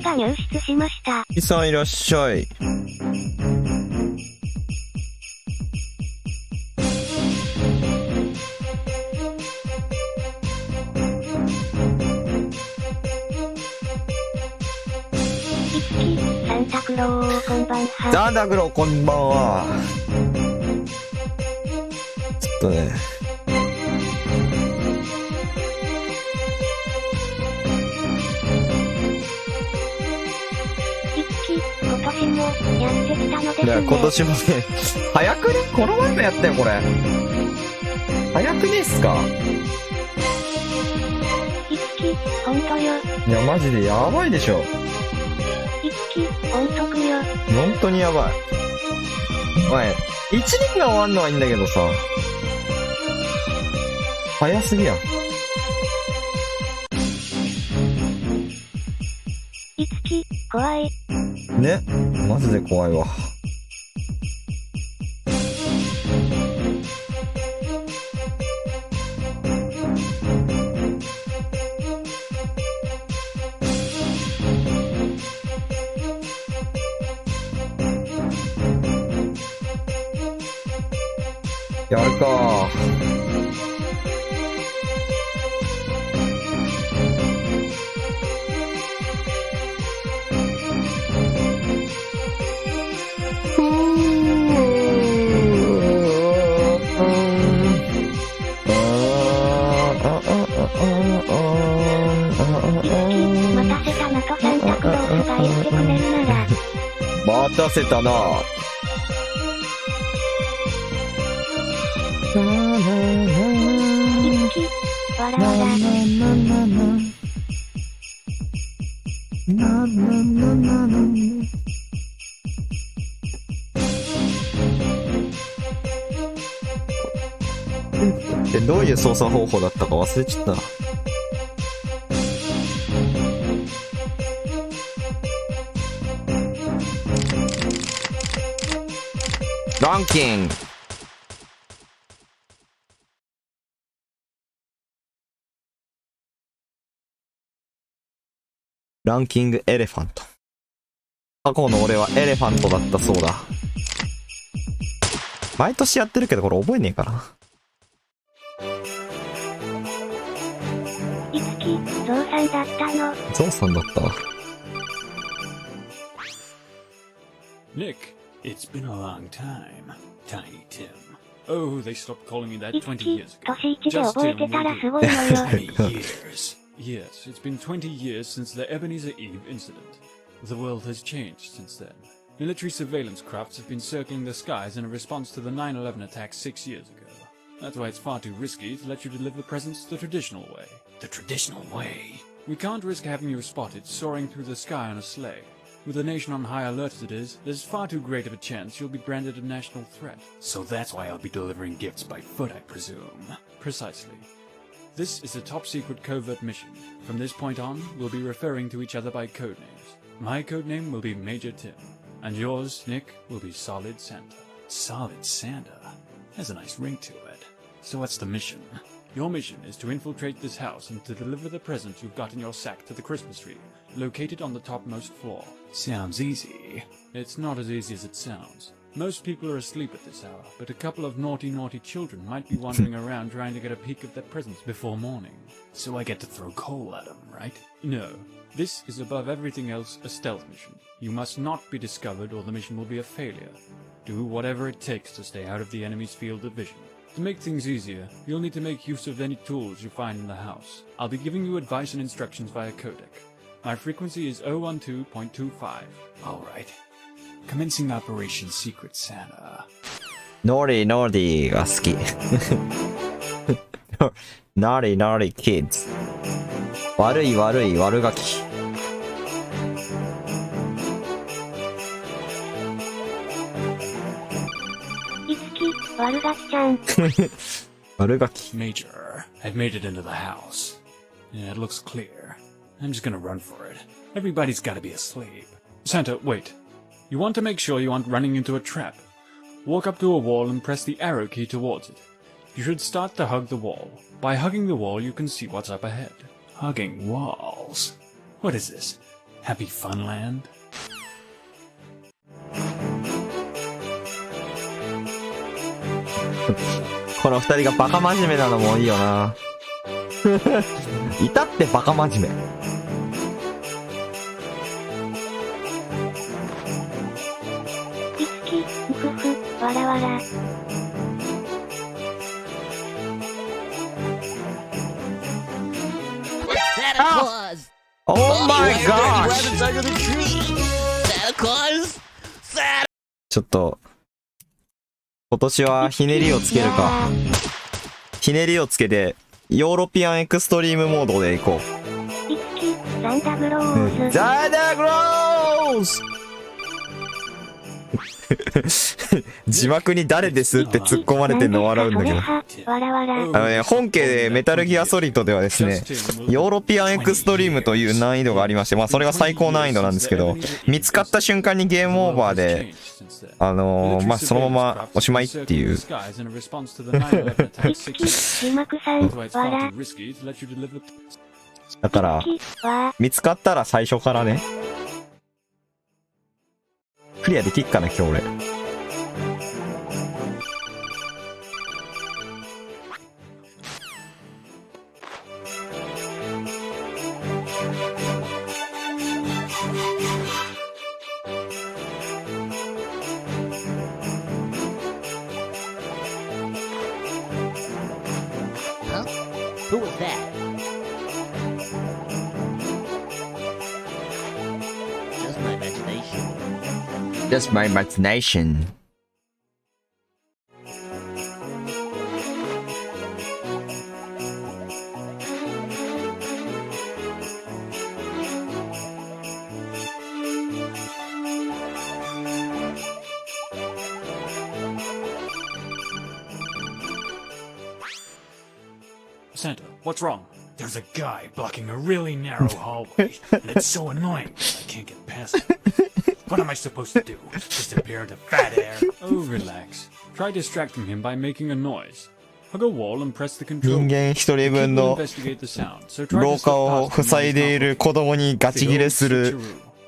が入室しました。キキさんいらっしゃい。サンタクローこんばんは。サンタクローこんばんは。ちょっとね。今年もやってきたのですね。いや、今年もね、早くね？この前もやったよ、これ。早くねえっすか？いつき、ほんとよ。いや、マジでやばいでしょ。いつき、音速よ。本当にやばい。お前、1年が終わんのはいいんだけどさ。早すぎやん。いつき、怖い。ね、マジで怖いわ。やるか。待たせたなとサンタクロースが言ってくれるなら。待たせたな。いつき、わらわら。どういう操作方法だったか忘れちゃった。ランキング。ランキングエレファント。過去の俺はエレファントだったそうだ。毎年やってるけどこれ覚えねえかな。いつき、ゾウさんだったの。ゾウさんだったわ。Nick, it's been a long time, Tiny Tim. Oh, they stopped calling me that いつ 20き、 years ago. 年一で覚えてたらすごいのよ。 20 years. Yes, it's been 20 years since the Ebenezer Eve incident. The world has changed since then. Military surveillance crafts have been circling the skies in a response to the 9/11 attacks 6 years ago. That's why it's far too risky to let you deliver presents the traditional way. The traditional way? We can't risk having you spotted soaring through the sky on a sleigh. With the nation on high alert as it is, there's far too great of a chance you'll be branded a national threat. So that's why I'll be delivering gifts by foot, I presume. Precisely. This is a top-secret covert mission. From this point on, we'll be referring to each other by codenames. My codename will be Major Tim, and yours, Nick, will be Solid Santa. Solid Santa? Has a nice ring to it. So what's the mission? Your mission is to infiltrate this house and to deliver the present you've got in your sack to the Christmas tree, located on the topmost floor. Sounds easy. It's not as easy as it sounds. Most people are asleep at this hour, but a couple of naughty children might be wandering around trying to get a peek at their presents before morning. So I get to throw coal at them, right? No. This is above everything else a stealth mission. You must not be discovered or the mission will be a failure. Do whatever it takes to stay out of the enemy's field of vision. To make things easier, you'll need to make use of any tools you find in the house. I'll be giving you advice and instructions via codec. My frequency is 012.25. Alright. Commencing Operation Secret Santa. ノリノリが好き。ノリノリキッズ。悪い悪ガキ。いつき、悪ガキちゃん。悪ガキ。 Major, I've made it into the house. Yeah, it looks clear. I'm just gonna run for it. Everybody's gotta be asleep. Santa, wait. You want to make sure you aren't running into a trap. Walk up to a wall and press the arrow key towards it. You should start to hug the wall. By hugging the wall, you can see what's up ahead. Hugging walls? What is this? Happy Funland? この二人がバカ真面目なのもいいよな。いたってバカ真面目。いつき、ふふ、わらわら。Santa Claus! Oh my Everybody gosh! presents under the tree! Santa Claus! Santa! ちょっと、今年はひねりをつけるか。ひねりをつけて、ヨーロピアンエクストリームモードでいこいつき、サンタクローう。ス。ザンタクロース字幕に誰ですって突っ込まれてんの笑うんだけど。わらわら。本家でメタルギアソリッドではですね、ヨーロピアンエクストリームという難易度がありまして、まあそれが最高難易度なんですけど、見つかった瞬間にゲームオーバーで、まあそのままおしまいっていう。いつき、字幕さん、わら。だから、わ。見つかったら最初からね、クリアできっかな今日俺。Huh? Who was that? Just my imagination. Just my imagination. Santa, what's wrong? There's a guy blocking a really narrow hallway, and it's so annoying. I can't get past it. What am I supposed to do? Just appear into fat air? Oh, relax. Try distracting him by making a noise. Hug a wall and press the 人 control. 間一人分 People の investigate the sound, so try 廊 to 下 slip を past him 塞いでいる子供にガ The チギ old レする switcheroo.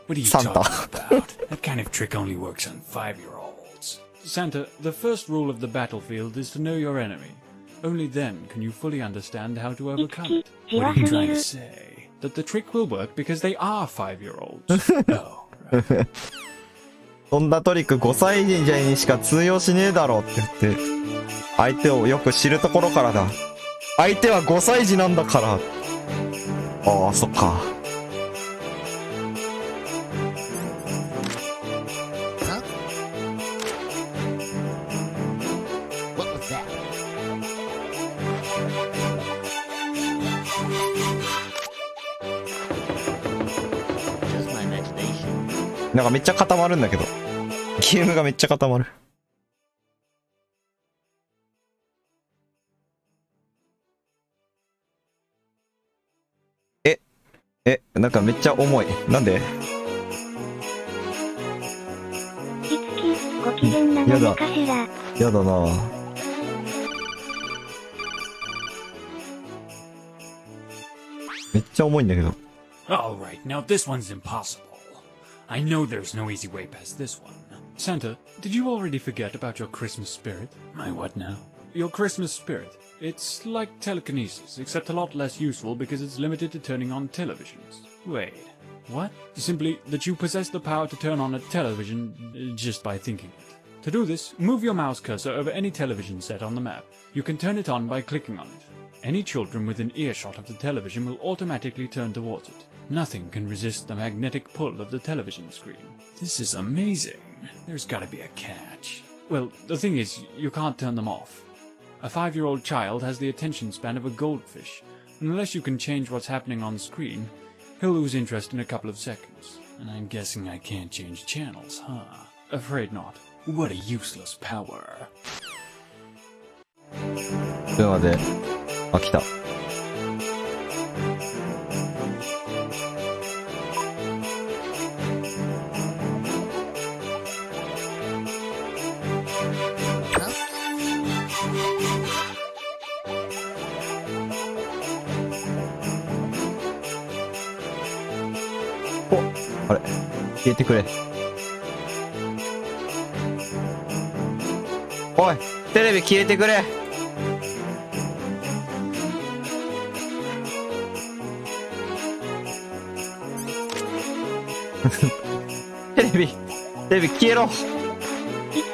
What are you Santa. talking about? That kind of trick only works on 5-year-olds. Santa, the first rule of the battlefield is to know your enemy. Only then can you fully understand how to overcome it. What are you trying to say? That the trick will work because they are 5-year-olds. Oh, right. そんなトリック5歳児にしか通用しねえだろって言って、相手をよく知るところからだ。相手は5歳児なんだから。ああ、そっか。Huh? What was that? Just my imagination. なんかめっちゃ固まるんだけど。ゲームがめっちゃ固まる。なんかめっちゃ重い。なんで？いつき、ご機嫌なのかしら。やだな。めっちゃ重いんだけど。 Alright, now this one's impossible. I know there's no easy way past this one. Santa, did you already forget about your Christmas spirit? My what now? Your Christmas spirit. It's like telekinesis, except a lot less useful because it's limited to turning on televisions. Wait, what? Simply that you possess the power to turn on a television just by thinking it. To do this, move your mouse cursor over any television set on the map. You can turn it on by clicking on it. Any children within earshot of the television will automatically turn towards it. Nothing can resist the magnetic pull of the television screen. This is amazing. There's gotta be a catch. Well, the thing is, you can't turn them off. A 5-year-old child has the attention span of a goldfish, and unless you can change what's happening on screen, he'll lose interest in a couple of seconds. And I'm guessing I can't change channels, huh? Afraid not. What a useless power. ちょっと待って。あ、来た。お、あれ消えてくれ。おい、テレビ消えてくれ。テレビ消えろ。いつ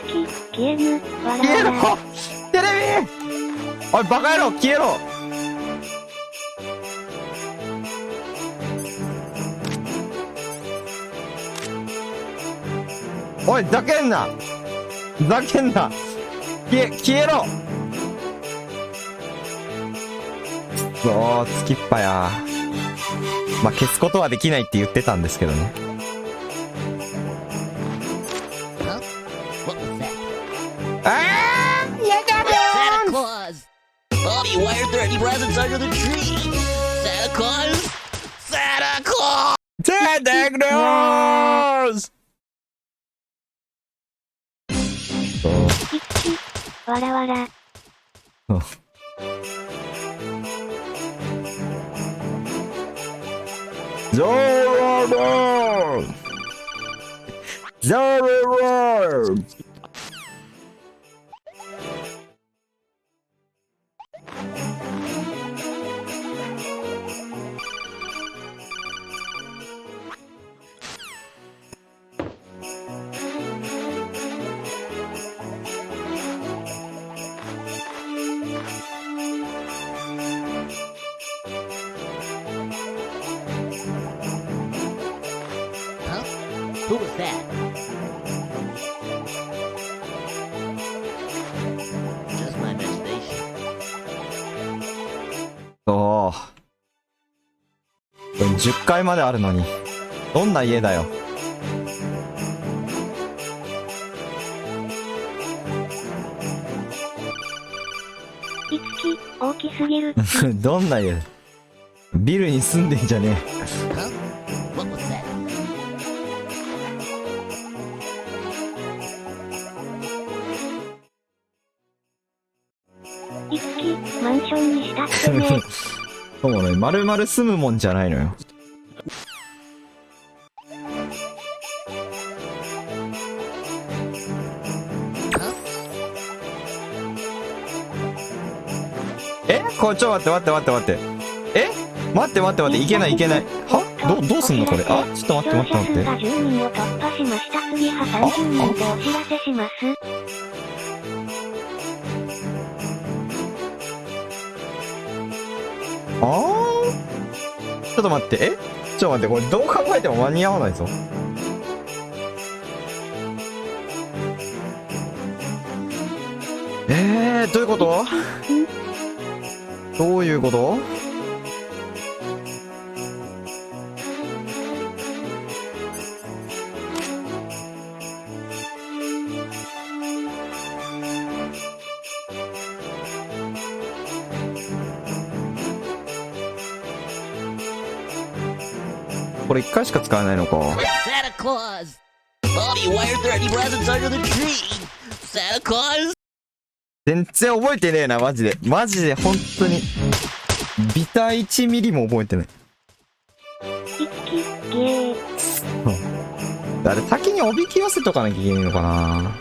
き、消えぬ、わら消えろわら。テレビ。おい、バカ野郎、消えろ。おい、ふざけんな。ふざけんな。消えろ。そう、つきっぱや。まあ、消すことはできないって言ってたんですけどね。Huh? What was that? あー、やだ Santa Claus! Bobby, why are there any presents under the tree? Santa Claus? Santa Claus! サンタクロース。いつき、わらわら。ゾロローゾロロー。Huh? Who was that? Just my imagination. おー、これ10階まであるのにどんな家だよ。いつき、大きすぎる。どんな家。ビルに住んでんじゃね Huh? What was that? いつき、マンションにしたってね。え。そうね、丸々住むもんじゃないのよ。これちょっと待って待って、いけない。はどうすんのこれ。あ、ちょっと待って。視聴者数が10人を突破しました。次は30人でお知らせします。ちょっと待って、これどう考えても間に合わないぞ。どういうこと？どういうこと？これ1回しか使えないのか。 Santa Claus! Bobby, why aren't there any presents under the tree? Santa Claus? 全然覚えてねえな、マジで本当にビタ1ミリも覚えてない。いつき、ゲー。あれ先におびき寄せとかなきゃいけないのかな。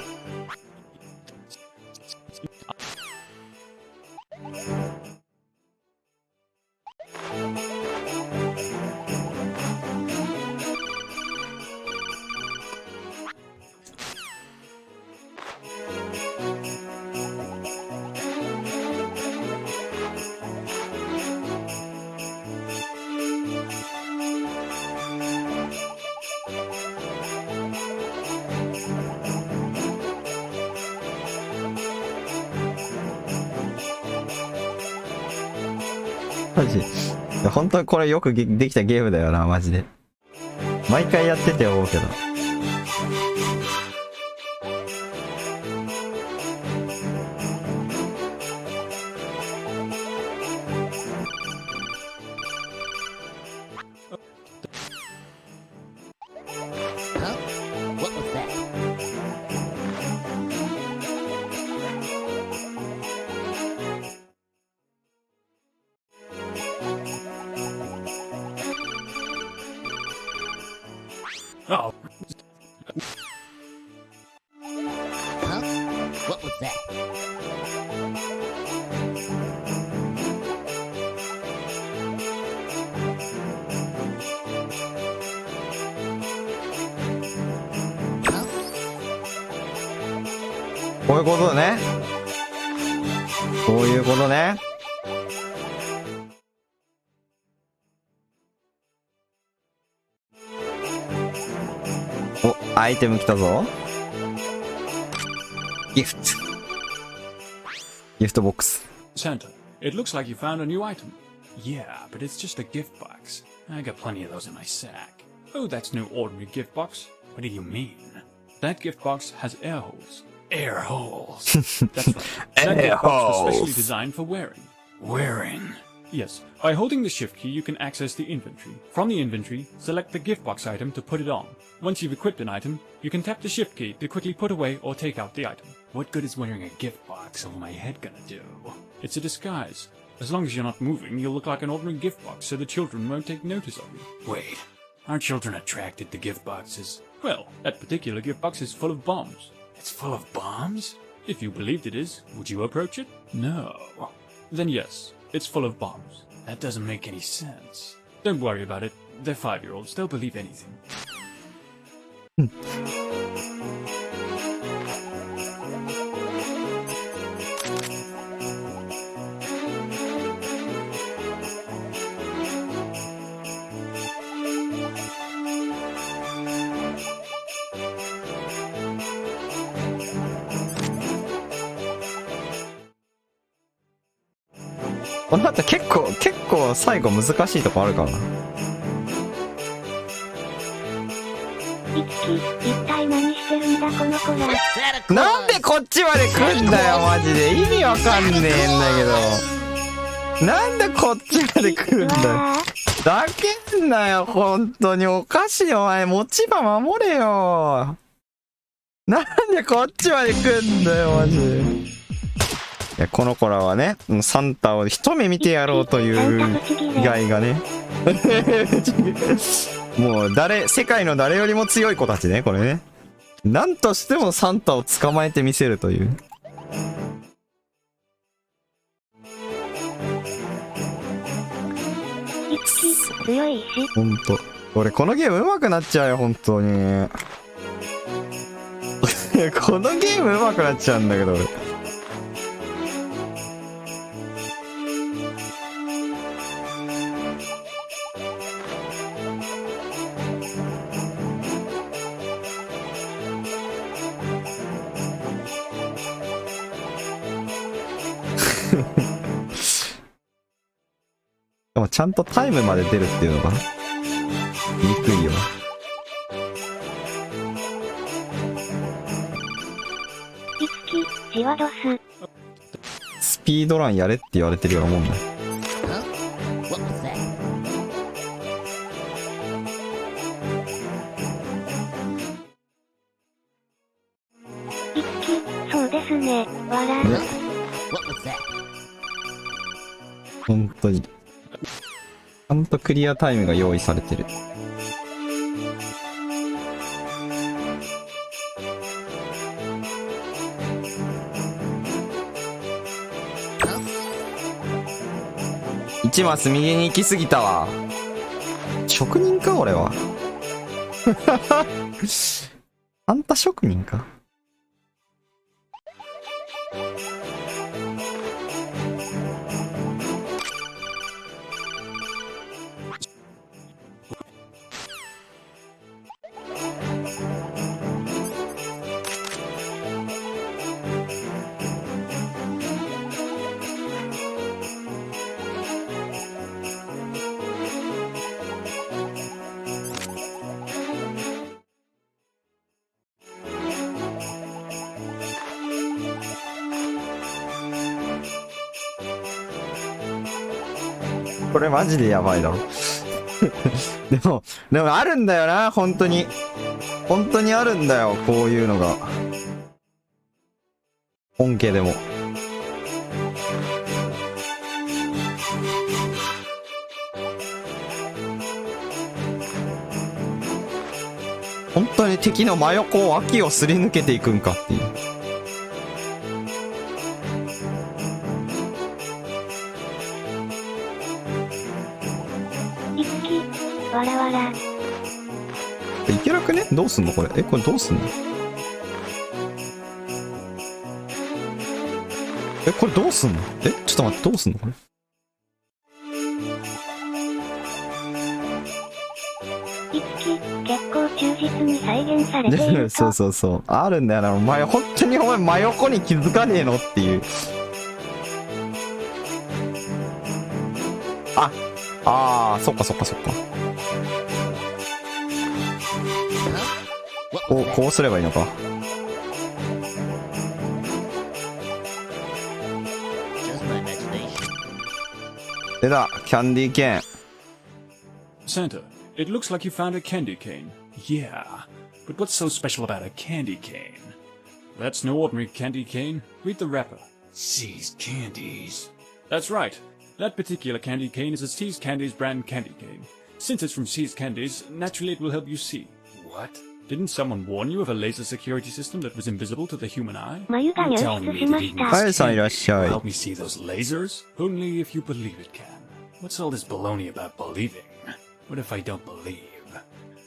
マジ本当にこれよくできたゲームだよな、マジで。毎回やってて思うけど。Huh? What was that? あ Oh, Huh? What was that? Huh? こういうことね。こういうことね。お、アイテム来たぞ。ギフト。ギフトボックス。 Santa, it looks like you found a new item. Yeah, but it's just a gift box. I got plenty of those in my sack. Oh, that's no ordinary gift box. What do you mean? That gift box has air holes. Air holes. That's right. That Air gift box was specially holes. designed for wearing. Wearing. Yes, by holding the shift key you can access the inventory. From the inventory, select the gift box item to put it on. Once you've equipped an item, you can tap the shift key to quickly put away or take out the item. What good is wearing a gift box over my head gonna do? It's a disguise. As long as you're not moving, you'll look like an ordinary gift box so the children won't take notice of you. Wait, aren't children attracted to gift boxes? Well, that particular gift box is full of bombs. It's full of bombs? If you believed it is, would you approach it? No. Then yes, it's full of bombs. That doesn't make any sense. Don't worry about it. They're 5-year-olds. They'll believe anything. この後結構最後難しいとこあるからな。いつき、一体何してるんだこの子ら。 Santa なんで Claus! こっちまで来んだよマジで。意味わかんねえんだけど。なんでこっちまで来るんだよ。わだけんなよ本当に。おかしいよお前。持ち場守れよ。なんでこっちまで来んだよマジで。いやこの子らはね、サンタを一目見てやろうという意外がね。もう世界の誰よりも強い子たちね、これね。なんとしてもサンタを捕まえてみせるという。いつき、強いし。ほんと。俺このゲーム上手くなっちゃうよ、本当に。このゲーム上手くなっちゃうんだけど、俺。でもちゃんとタイムまで出るっていうのが憎いよ。いつき、ジワドス。スピードランやれって言われてるようなもんだ。Huh? What was that? いつき、そうですね。笑ねう。 What was that? 本当に。ちゃんとクリアタイムが用意されてる。1マス右に行き過ぎたわ。職人か俺は。あんた職人か。これマジでやばいだろ。でもあるんだよな、本当に。本当にあるんだよ、こういうのが。本家でも。本当に敵の真横脇をすり抜けていくんかっていう。いつき、わらわら。いけなくね？どうすんのこれ。これどうすんの？これどうすんの？ちょっと待って、どうすんのこれ。いつき、結構忠実に再現されていると。そうそうそう。あるんだよな。お前、本当にお前真横に気づかねえのっていう。そっかそっかそっか。こうすればいいのか。出た、キャンディーケーン。Santa, it looks like you found a candy cane. Yeah, but what's so special about a candy cane? That's no ordinary candy cane. Read the wrapper. Seized Candies. That's right. That particular candy cane is a Seized Candies brand candy cane. Since it's from Seized Candies, naturally it will help you see. What? Didn't someone warn you of a laser security system that was invisible to the human eye? 眉が入室しました。はい、さんいらっしゃい。 Help me see those lasers? Only if you believe it can. What's all this baloney about believing? What if I don't believe?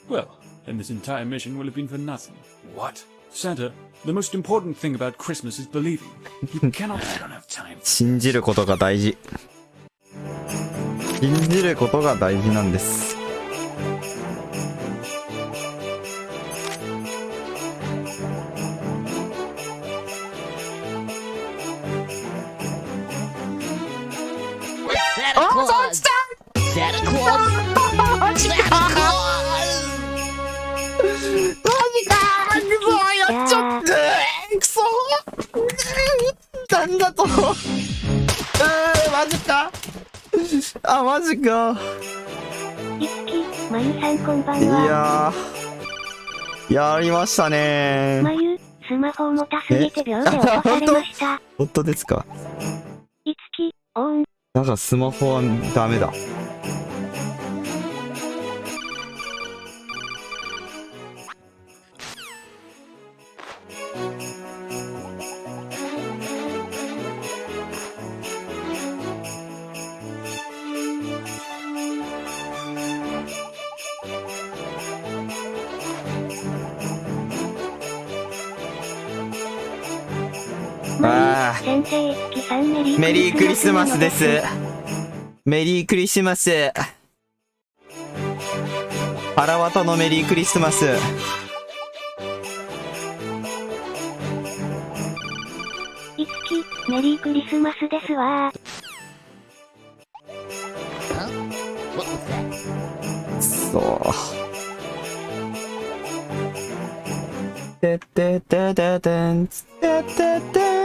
Well, then this entire mission will have been for nothing. What? Santa, the most important thing about Christmas is believing. You cannot. I don't have time. 信じることが大事。信じることが大事なんです。Santa Claus! Santa Claus! Santa Claus! やっちゃってくそなんだとマジかマジか。いつき、まゆさんこんばんいは。やりましたね。まゆ、スマホ重たすぎて秒で落とされました。本当ですか。いつき、オン。なんかスマホはダメだ。先生、いつきさんメリークリスマスです。メリークリスマス。腹渡のメリークリスマス。いつき、メリークリスマスですわ。そうてててててんてててん。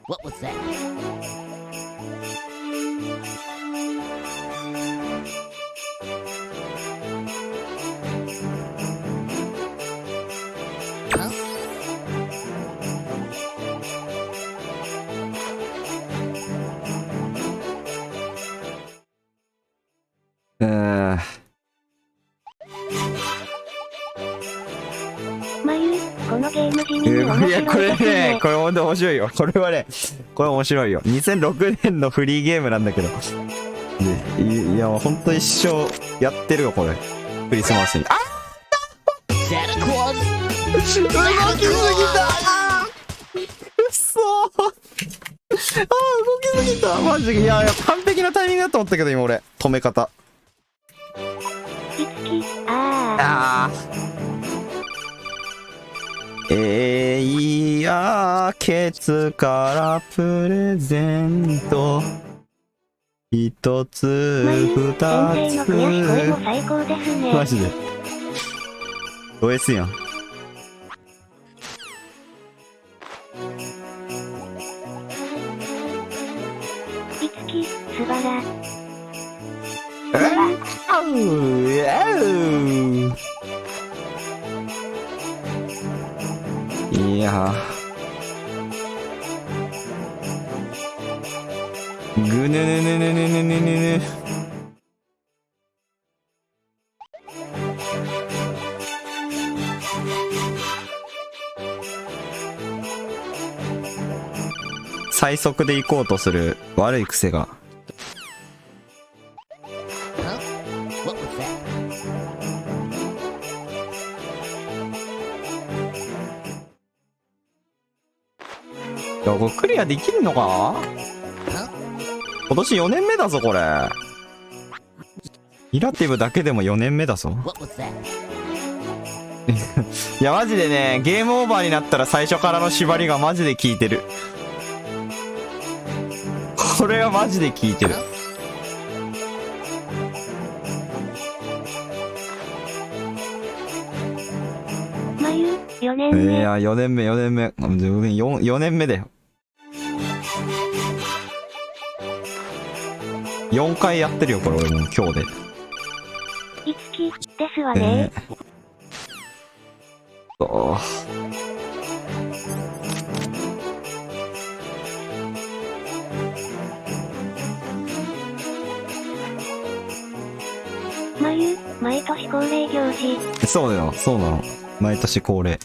What was that? Huh? まゆ、このゲーム地味に面白いですね。いや、これね、これほんと面白いよ。これはね、これ面白いよ。2006年のフリーゲームなんだけど。いや、ほんと一生やってるよ、これ。クリスマスに。Santa Claus! 動きすぎたくそ動きすぎたマジで。いや、完璧なタイミングだと思ったけど、今俺。止め方。いつき、いやケツからプレゼント一つまゆ、二先生の悔し声もつ最高ですね。マジでド S やん。いつき、すばら。いやぐぬぬぬぬぬぬぬぬ。最速で行こうとする悪い癖が。Huh? What was that? いや、これクリアできるのか？ Huh? 今年4年目だぞ、これ。イラティブだけでも4年目だぞ。What was that? いや、マジでね、ゲームオーバーになったら最初からの縛りがマジで効いてる。これはマジで効いてる。まゆ、4年目。いや、4年目、4年目。4年目だよ。4回やってるよ、これ俺もう今日で。いつき、ですわね。まゆ、毎年恒例行事。そうだよ、そうなの。毎年恒例。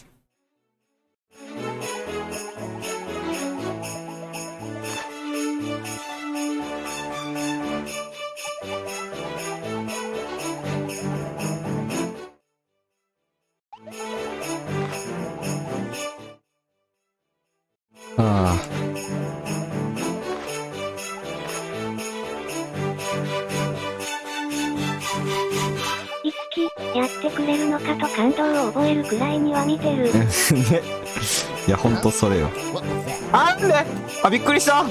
ああ。いつき、やってくれるのかと感動を覚えるくらいには見てる。ね。いや、ほんとそれよ。What was that? あんで、あ、びっくりした。危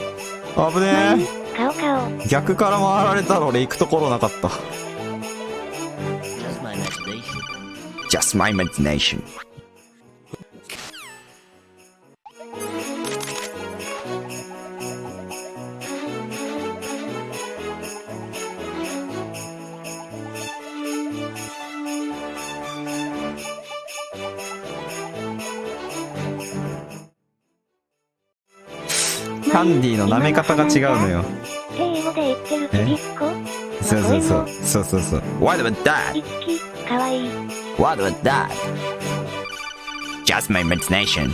ね顔顔。え。逆から回られたら俺行くところなかった。Just my imagination. Just my imagination. ハンディの舐め方が違うのよ。って英語で言ってるちびっこ。そうそうそう。そうそうそう。What about that? いつき、かわいい。 What about that? Just my imagination.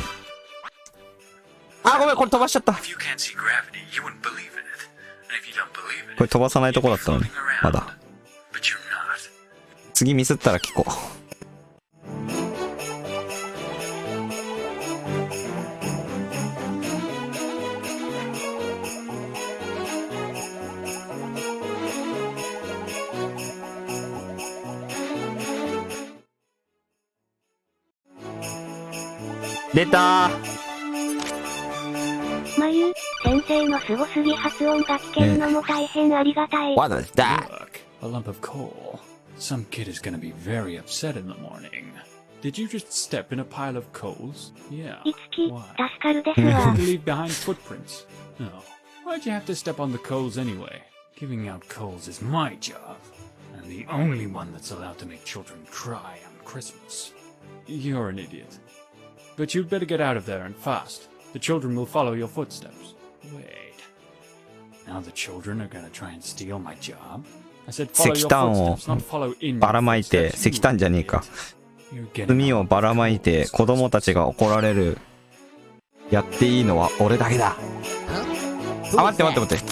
あ、ごめん、これ飛ばしちゃった。こ If you can't see gravity, you wouldn't believe in it. And if you don't believe it, れ飛ばさないとこだったのに。まだ。 but you're not. 次ミスったら聞こう。出たー。まゆ、先生のすごすぎ発音が聞けるのも大変ありがたい。What is that? Look, a lump of coal. Some kid is gonna be very upset in the morning. Did you just step in a pile of coals? Yeah. いつき、 Why? 助かるです You わ。 had to leave behind footprints. No. Why'd you have to step on the coals anyway? Giving out coals is my job. I'm the only one that's allowed to make children cry on Christmas. You're an idiot. But you'd better get out of there and fast. The children will follow your footsteps. Wait. Now the children are gonna try and steal my job? I said follow your 石炭を footsteps, not follow in ばら your まいて、 footsteps. 石炭じゃねえか。 You're getting 炭を on ばらまいて、子供たちが怒られる。やっていいのは俺だけだ。 Huh? あ、待って待って待って。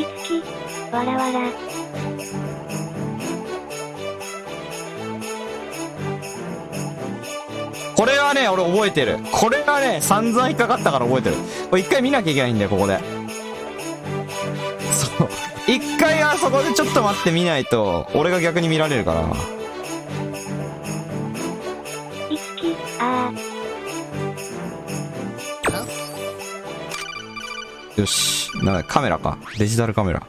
いつき、わらわら。これはね、俺覚えてる。これはね、散々引っかかったから覚えてる。これ一回見なきゃいけないんだよ、ここで。そう。一回あそこでちょっと待って見ないと、俺が逆に見られるから。いつき、あHuh? よし。なんだ、カメラか。デジタルカメラ。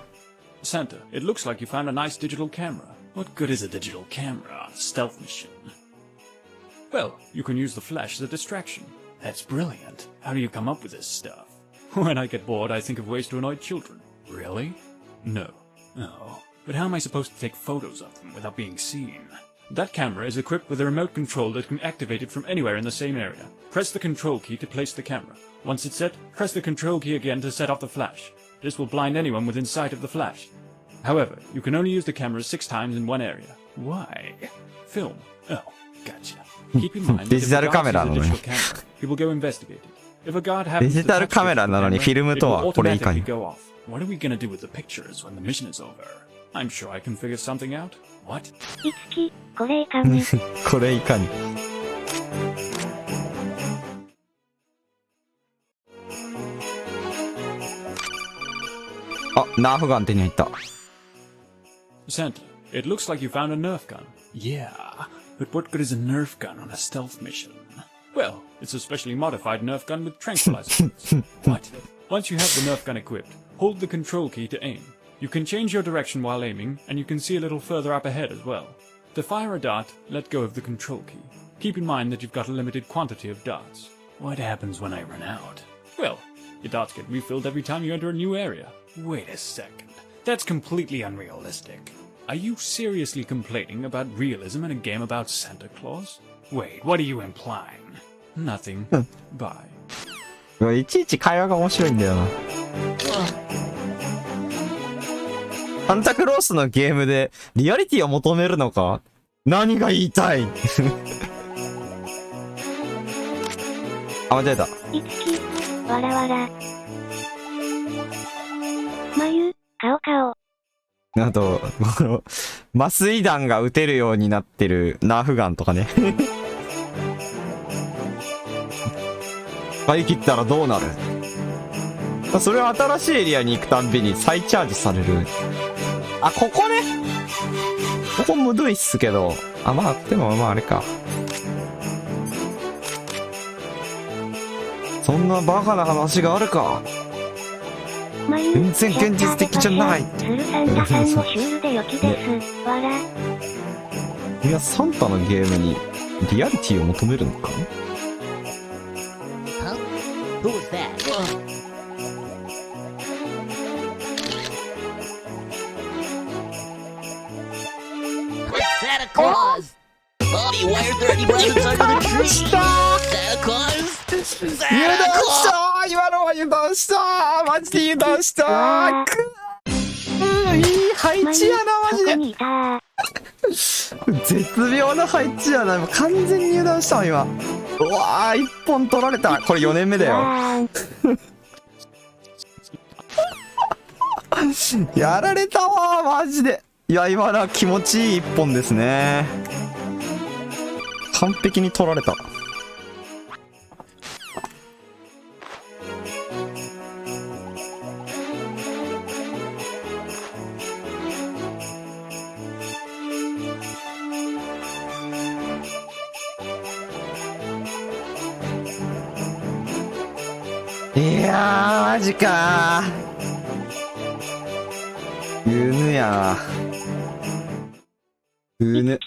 Santa, it looks like you found a nice digital camera. What good is a digital camera on a stealth mission? Well, you can use the flash as a distraction. That's brilliant. How do you come up with this stuff? When I get bored, I think of ways to annoy children. Really? No. Oh. But how am I supposed to take photos of them without being seen? That camera is equipped with a remote control that can activate it from anywhere in the same area. Press the control key to place the camera. Once it's set, press the control key again to set off the flash. This will blind anyone within sight of the flash. However, you can only use the camera 6 times in one area. Why? Film. Oh, gotcha. Keep in mind that if the guard sees a digital camera, he will go investigate it. If a guard happens to touch the camera, it will automatically go off. What are we gonna do with the pictures when the mission is over? I'm sure I can figure something out. What? いつき、これいかに。これいかに。あ、ナーフガン手に入った。Santa, it looks like you found a Nerf gun. Yeah, but what good is a Nerf gun on a stealth mission? Well, it's a specially modified Nerf gun with tranquilizer bullets. What? Once you have the Nerf gun equipped, hold the control key to aim. You can change your direction while aiming, and you can see a little further up ahead as well. To fire a dart, let go of the control key. Keep in mind that you've got a limited quantity of darts. What happens when I run out? Well, your darts get refilled every time you enter a new area. Wait a second. That's completely unrealistic. Are you seriously complaining about realism in a game about Santa Claus? Wait, what are you implying? Nothing. Bye. いちいち会話が面白いんだよな。サンタクロースのゲームでリアリティを求めるのか？何が言いたい？あ、間違えた。いつき、わらわら。眉、顔。あと、この、麻酔弾が撃てるようになってるナーフガンとかね。使い切ったらどうなる？それは新しいエリアに行くたんびに再チャージされる。あ、ここね。ここむどいっすけど。あ、まあ、でもまああれか。そんなバカな話があるか。全然現実的じゃない。サンタさんもシュールで良きです。わら。いや、サンタのゲームにリアリティを求めるのか？ Huh? Who was that? Santa Claus! Bobby, why are there any presents under the tree? Santa Claus? 油断した今のは油断したマジで油断したいい配置やなマジでここにいた。絶妙な配置やな完全に油断したわ今うわー一本取られたこれ4年目だよやられたわマジでいや今のは気持ちいい一本ですね完璧に取られたいやーマジかーぐぬやぐぬ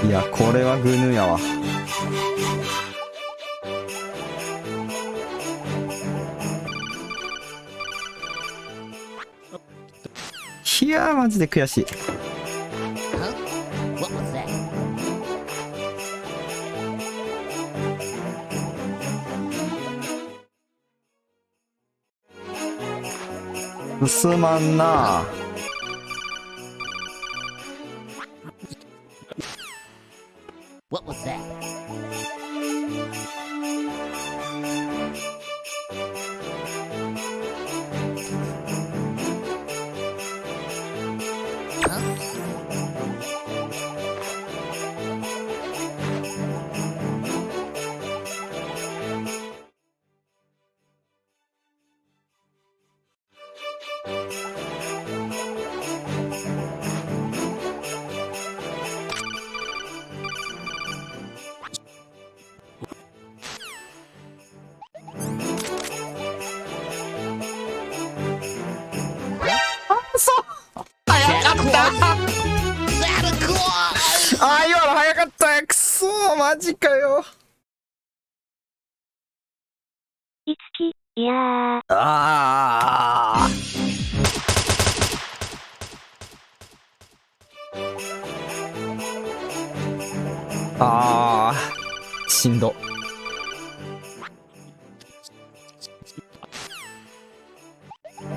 いやこれはぐぬやわいやーマジで悔しい Huh? What was that? 進まんな What was that? Huh? Santa Claus! あー今の早かったよくそーマジかよいつき、いやー。あーあー、しんど。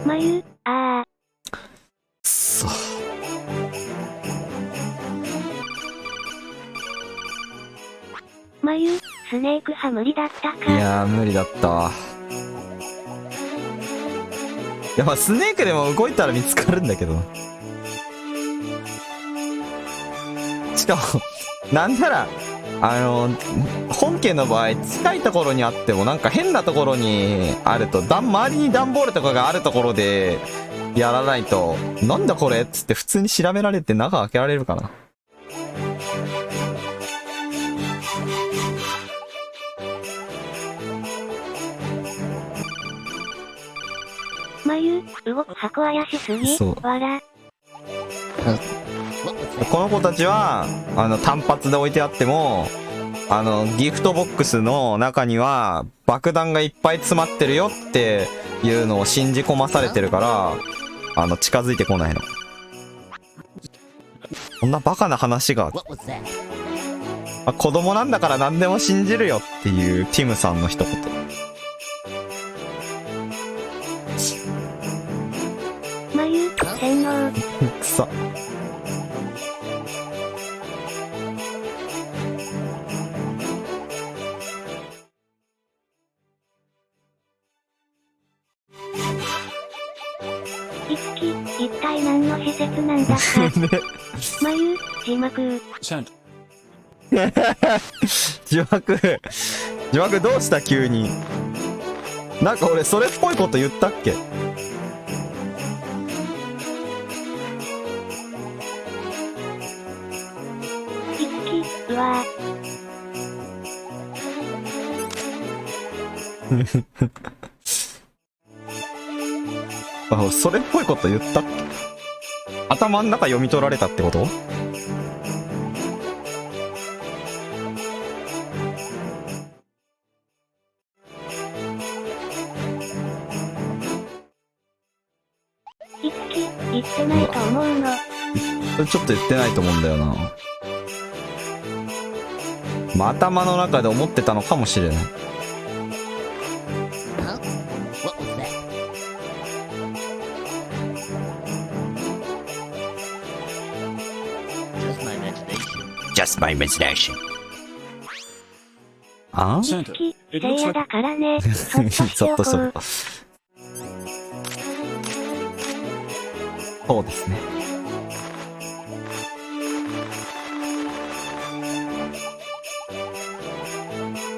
眉、あそう。眉、スネーク派無理だったか。いやー、無理だったわ。いや、まあ、スネークでも動いたら見つかるんだけど。しかも、なんなら、本家の場合、近いところにあっても、なんか変なところにあると、周りに段ボールとかがあるところで、やらないと、なんだこれっつって普通に調べられて中開けられるかな。眉、動く箱怪しすぎ。そうわら。この子たちは、単発で置いてあっても、ギフトボックスの中には、爆弾がいっぱい詰まってるよっていうのを信じ込まされてるから、近づいてこないの。こんなバカな話が、子供なんだから何でも信じるよっていうティムさんの一言。眉、洗脳。くさ。いつき、一体何の施設なんだか。眉、字幕。Sent. 字幕どうした急に。なんか俺それっぽいこと言ったっけ？いつき、うわあ、それっぽいこと言ったっけ？頭ん中読み取られたってこと？いつき、言ってないと思うの。それちょっと言ってないと思うんだよな。まあ、頭の中で思ってたのかもしれない。What was that? Just my imagination. あ？いつ Sent き、 it. せ It い looks や like だからね。そっとしておこう。そうですね。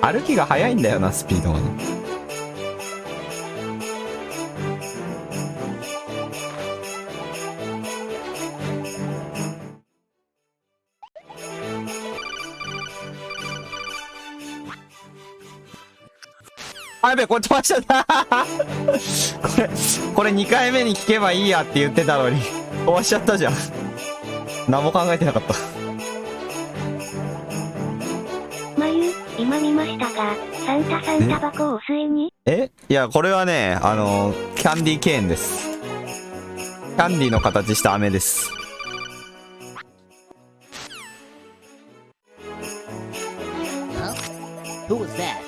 歩きが速いんだよな、スピードがね。あ、やべえ、これ飛ばしちゃったこれ2回目に聞けばいいやって言ってたのに飛ばしちゃったじゃん。何も考えてなかった。眉、今見ましたが、サンタ箱をお吸いに。いや、これはね、キャンディーケーンです。キャンディーの形した飴です。Huh? Who was that?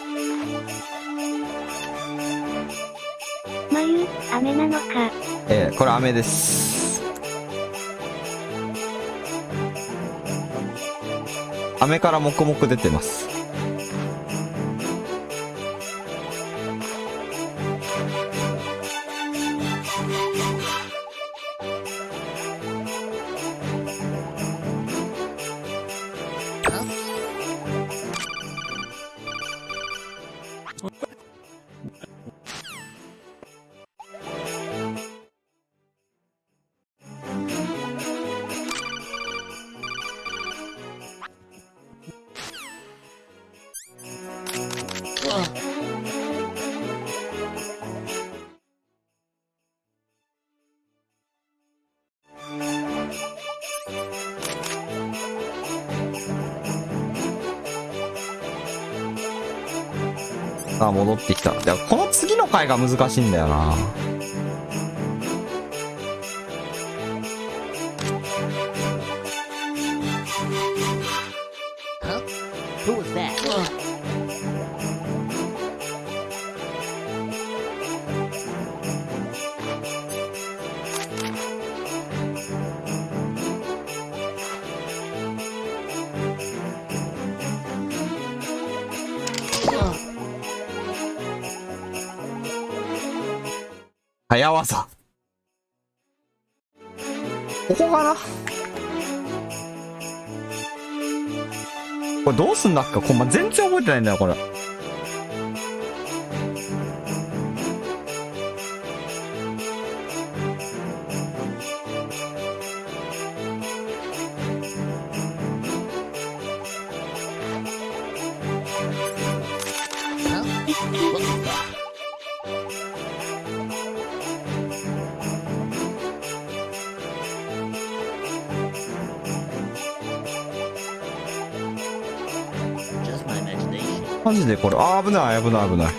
眉、飴なのか。これ飴です。飴からもくもく出てます。あ、戻ってきた。でもこの次の回が難しいんだよな。Huh? Who was that? Ugh. 早技。ここかな。これどうすんだっけ、これ全然覚えてないんだよ、これ。Just my imagination. マジでこれ、危ない危ない危ない。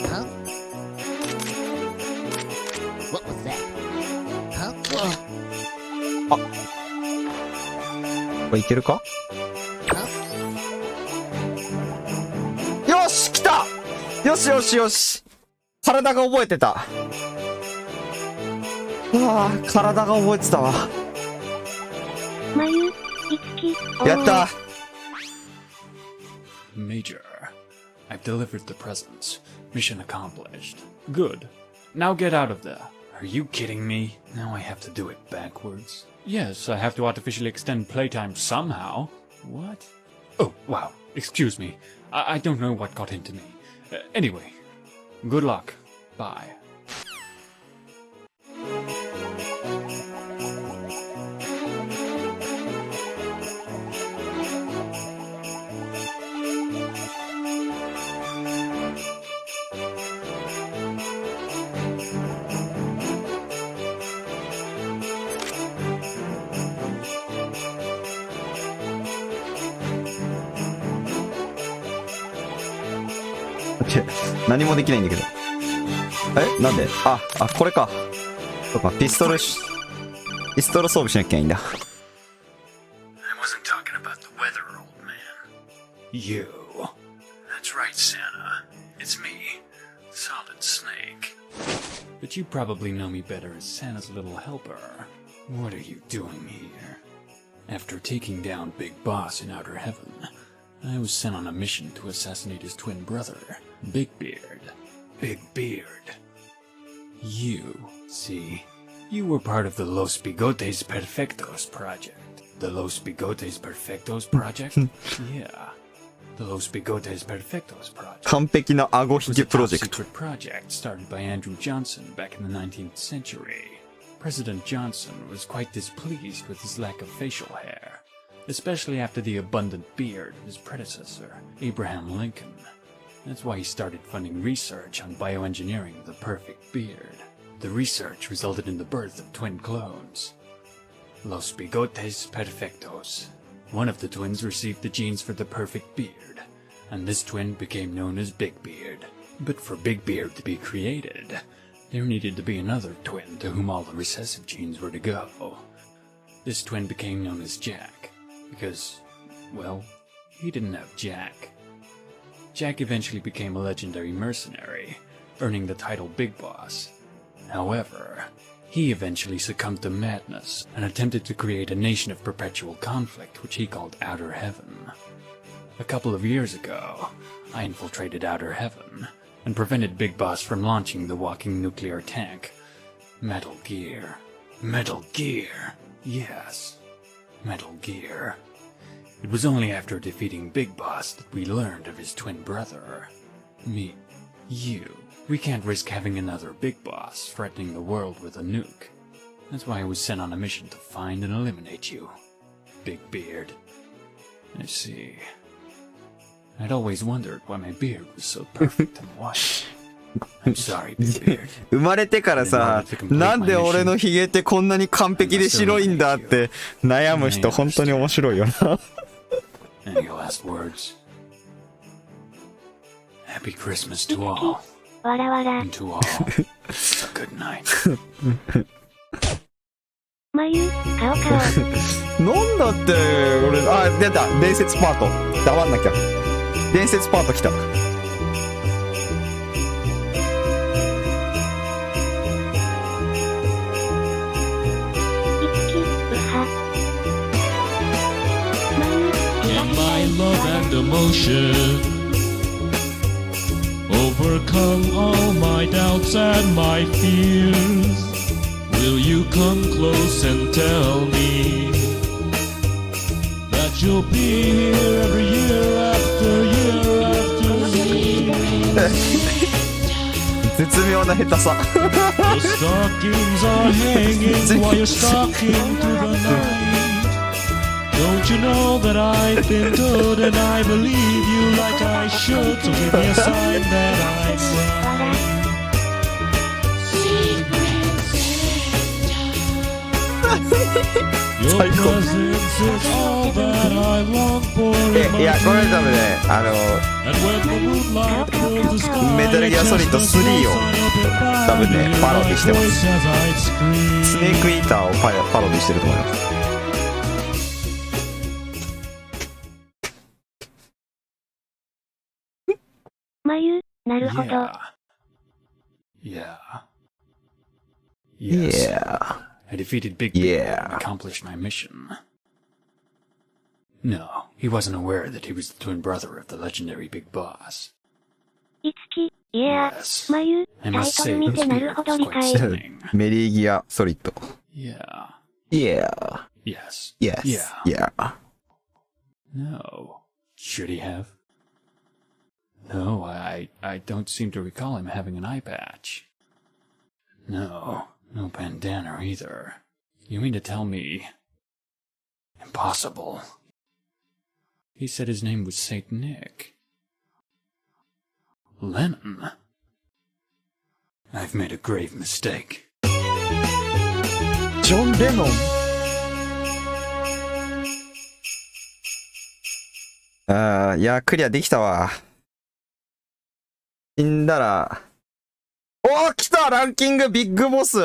Huh? What was that? Huh? これいけるか。 Huh? よし来た。よしよしよし。体が覚えてた。体が覚えてたわ。まゆ、いつき、やった。 Major, I've delivered the presents. Mission accomplished. Good. Now get out of there. Are you kidding me? Now I have to do it backwards. Yes, I have to artificially extend playtime somehow. What? Oh, wow. Excuse me. I don't know what got into me. Anyway, good luck. Bye. 何もできないんだけど。え、なんで？これか。そうか、ピストル装備しなきゃいいんだ。I wasn't talking about the weather, old man. You. That's right, Santa. It's me, Solid Snake. But you probably know me better as Santa's little helper. What are you doing here? After taking down Big Boss in Outer Heaven, I was sent on a mission to assassinate his twin brother, Big Beard. Big Beard. You, see, you were part of the Los Bigotes Perfectos project. The Los Bigotes Perfectos project? Yeah. The Los Bigotes Perfectos project. 完璧な顎ひ It was げ a プロ top ジェクト。 secret project started by Andrew Johnson back in the 19th century. President Johnson was quite displeased with his lack of facial hair, especially after the abundant beard of his predecessor, Abraham Lincoln. That's why he started funding research on bioengineering the perfect beard. The research resulted in the birth of twin clones, Los Bigotes Perfectos. One of the twins received the genes for the perfect beard, and this twin became known as Big Beard. But for Big Beard to be created, there needed to be another twin to whom all the recessive genes were to go. This twin became known as Jack, because, well, he didn't have Jack. Jack eventually became a legendary mercenary, earning the title Big Boss. However, he eventually succumbed to madness and attempted to create a nation of perpetual conflict which he called Outer Heaven. A couple of years ago, I infiltrated Outer Heaven and prevented Big Boss from launching the walking nuclear tank. Metal Gear. Metal Gear. Yes. Metal Gear. It was only after defeating Big Boss that we learned of his twin brother. Me. You. We can't risk having another Big Boss threatening the world with a nuke. That's why I was sent on a mission to find and eliminate you. Big Beard. I see. I'd always wondered why my beard was so perfect and white. I'm sorry, Big Beard. 生まれてからさ、なんで俺のヒゲってこんなに完璧で白いんだって悩む人本当に面白いよな。Any last words? Happy Christmas to all. わらわら。 And to all, good night. まゆ、顔顔。なんだって俺、あ、出た伝説パート。黙んなきゃ。伝説パート来た。いつき、うは。まゆ、 In my love and emotion, overcome all my doubts and my fears. Will you come close and tell me that you'll be here every year after year after year? 絶妙な下手さ。 The stockings are hanging while you're stalking through the night. Don't you know that I've been good and I believe you like I should? So give me a sign that I'm right. Your presence is all that I long for in いや、これ my 多分ね、And when the moonlight fills the sky, メタルギアソリッド3を多分ね、パロディしてます。 voice as I'd scream. スネークイーターをパロディしてると思います。まゆ、なるほど。 Yeah. Yes. Yeah. I defeated Big Beard Yeah. and accomplished my mission. No, he wasn't aware that he was the twin brother of the legendary Big Boss. いつき、いや、 Yes. まゆ、 I タ must イト say ル見 those てなる beard ほど was 理 quite 解。 stunning. メリーギアソリッド。 Yeah. Yeah. Yes. Yes. Yeah. Yeah. No. Should he have? No, I don't seem to recall him having an eye patch. No bandana either. You mean to tell me... Impossible. He said his name was Saint Nick. Lennon? I've made a grave mistake. ジョン・レノン。いや、クリアできたわ。死んだら、おー、来たランキングビッグボス。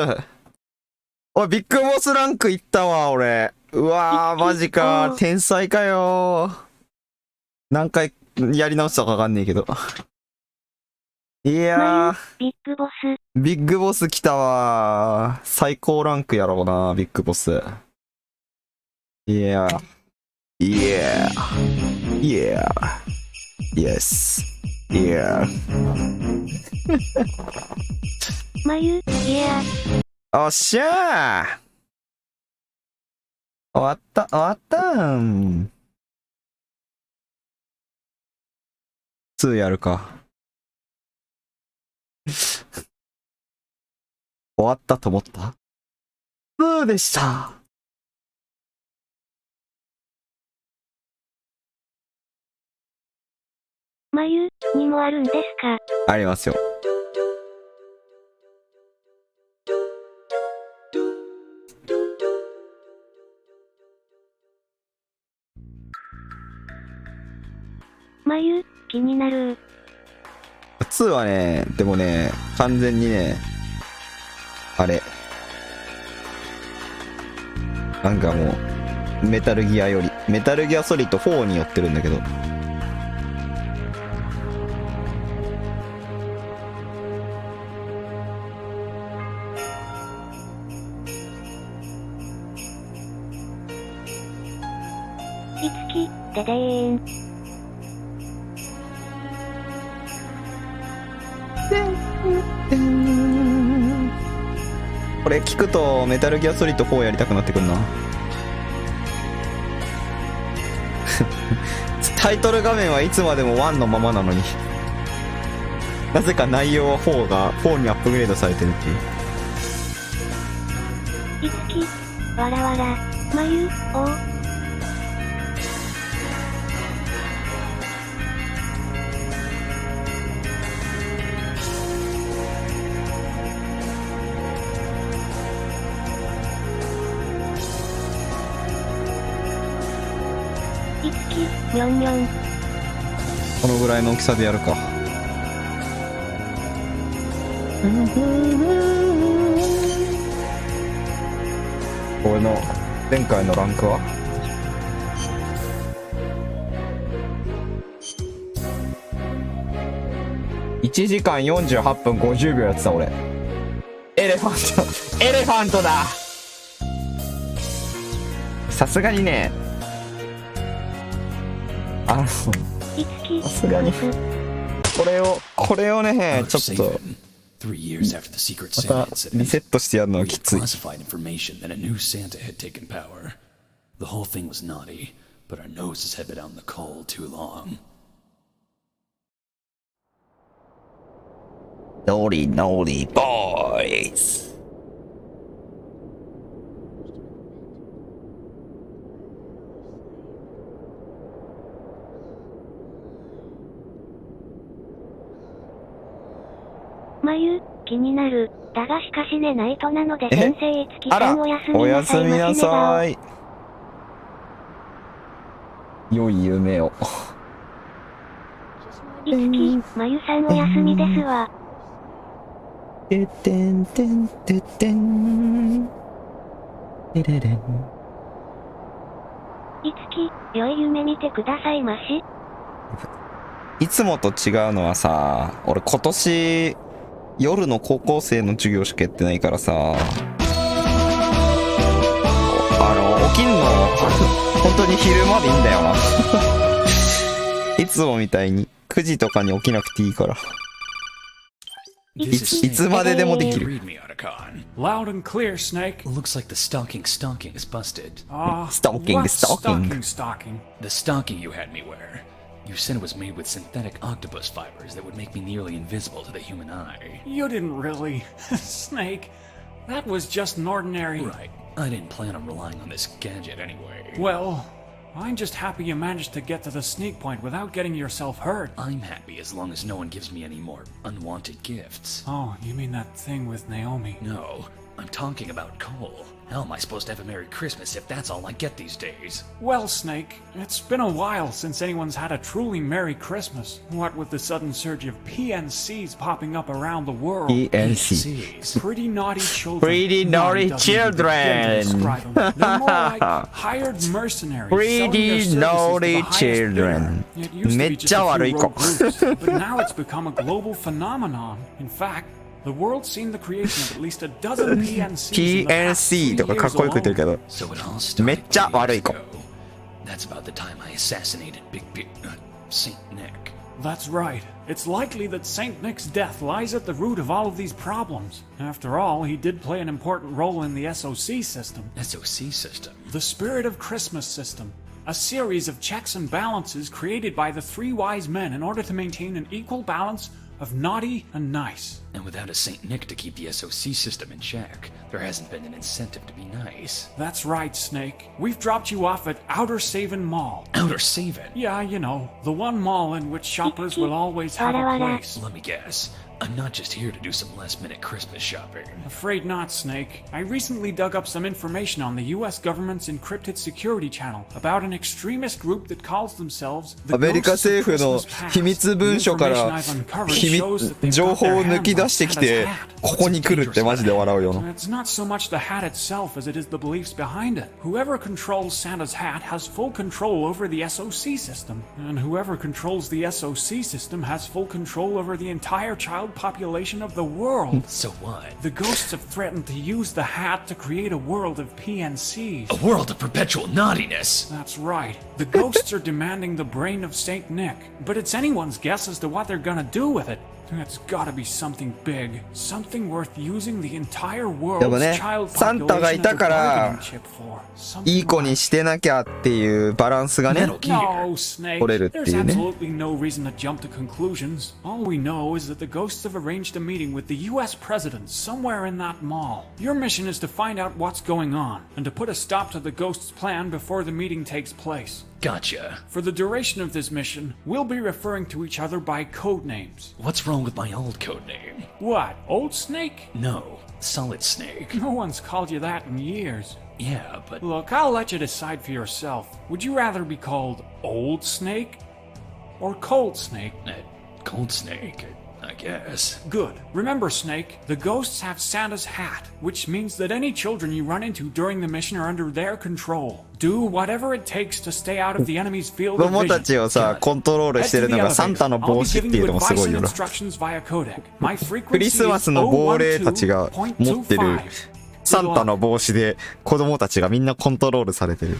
おい、ビッグボスランクいったわ、俺。うわー、マジか。天才かよ。何回やり直したかわかんねえけど。いやー、ビッグボス。ビッグボス来たわ。最高ランクやろうな、ビッグボス。いやー。Yeah. Yeah. Yes. Yeah. まゆ、いや、おっしゃー。終わったー。2やるか。終わったと思った ?2 でした。まゆ、にもあるんですか？ありますよ。まゆ、気になる。2はね、でもね、完全にね、あれ。なんかもう、メタルギアより、メタルギアソリッド4に寄ってるんだけど。いつき、ででーん。これ聞くとメタルギアソリッド4やりたくなってくるな。タイトル画面はいつまでも1のままなのに、なぜか内容は4にアップグレードされてるっていう。いつき、わらわら、まゆ、お。いつき、にょんにょん。このぐらいの大きさでやるか。これの前回のランクは1時間48分50秒やってた俺。エレファントだ。さすがにね、さすがにこれをね、ちょっとまたリセットしてやるのはきつい。classified information that a new Santa had taken power. The whole thing was naughty, but our noses had been out in the cold too long. Naughty boys. まゆ、気になる。だがしかし寝ないとなので先生いつきあら、さんおやすみおなさいやすみなましねがさい。良い夢を。いつき、まゆさんおやすみですわ。ててんてんててん。てれれん。いつき、良い夢見てくださいまし。いつもと違うのはさ、俺今年夜の高校生の授業しかやってないからさ、起きんの本当に昼までいいんだよな。いつもみたいに9時とかに起きなくていいから、いつまででもできる。 Read me, Otacon. Loud and clear, Snake. Looks like the stalking is busted. Stalking. What stalking? The stocking you had me wear. You said it was made with synthetic octopus fibers that would make me nearly invisible to the human eye. You didn't really. Snake, that was just an ordinary... Right. I didn't plan on relying on this gadget anyway. Well, I'm just happy you managed to get to the sneak point without getting yourself hurt. I'm happy as long as no one gives me any more unwanted gifts. Oh, you mean that thing with Naomi? No, I'm talking about Cole. How am I supposed to have a Merry Christmas if that's all I get these days? Well, Snake, it's been a while since anyone's had a truly Merry Christmas. What with the sudden surge of PNCs popping up around the world. PNC. Pretty naughty children. Pretty naughty None doesn't even begin to children. describe them. They're more like hired mercenaries. Pretty selling their services to the naughty highest children. bidder. It used to be めっ just ちゃ a 悪 few い子。 rogue groups, but now it's become a global phenomenon. In fact, the world's seen the creation of at least a dozen PNCs in the past 3 PNC とかかっ years こよく言ってる alone. けど、 So it all started めっちゃ 3 years 悪い子。 ago. That's about the time I assassinated Saint Nick. That's right. It's likely that Saint Nick's death lies at the root of all of these problems. After all, he did play an important role in the SOC system. SOC system. The Spirit of Christmas system. A series of checks and balances created by the 3 wise men in order to maintain an equal balance of naughty and nice. And without a Saint Nick to keep the SOC system in check, there hasn't been an incentive to be nice. That's right, Snake. We've dropped you off at Outer Saven Mall. Outer Saven? Yeah, you know, the one mall in which shoppers will always have a place. Let me guess. I'm not just here to do some last-minute Christmas shopping. Afraid not, Snake. I recently dug up some information on the US government's encrypted security channel about an extremist group that calls themselves the アメリカ Ghosts of 政府の Christmas Past. 秘密文書から The information I've uncovered 秘 shows that 密 they've 情 got 報 their を抜き hands 出して on きて Santa's hat. ここに来るってマジで笑うよな。 It's not so much the hat itself as it is the beliefs behind it. Whoever controls Santa's hat has full control over the SOC system. And whoever controls the SOC system has full control over the entire child population of the world. So what? The ghosts have threatened to use the hat to create a world of PNCs. A world of perpetual naughtiness! That's right. The ghosts are demanding the brain of Saint Nick, but it's anyone's guess as to what they're gonna do with it. That's gotta be something big. Something worth using the entire でも world's ね、 child サンタがい population た as a から bargaining chip for. いい Something 子に like- してなきゃっていうバランスがね Metal Gear. No, Snake. 取れるって There's いうね。 absolutely no reason to jump to conclusions. All we know is that the ghosts have arranged a meeting with the US president somewhere in that mall. Your mission is to find out what's going on, and to put a stop to the ghosts' plan before the meeting takes place. Gotcha. For the duration of this mission, we'll be referring to each other by code names. What's wrong with my old code name? What, Old Snake? No, Solid Snake. No one's called you that in years. Yeah, but Look, I'll let you decide for yourself. Would you rather be called Old Snake or Cold Snake? Cold Snake, I guess. Good. Remember, Snake, the ghosts have Santa's hat, which means that any children you run into during the mission are under their control. Do whatever it takes to stay out of the enemy's 子 field of 供た vision. ちをさ、コントロール Head して to る the のがサン elevator. タの I'll 帽 be 子って giving いう you のもす advice ごい and よな。 instructions via codec. My クリ frequency スマ is スの亡霊たちが持ってる 012.25. サンタの帽子で子供たちがみんなコントロールされてる。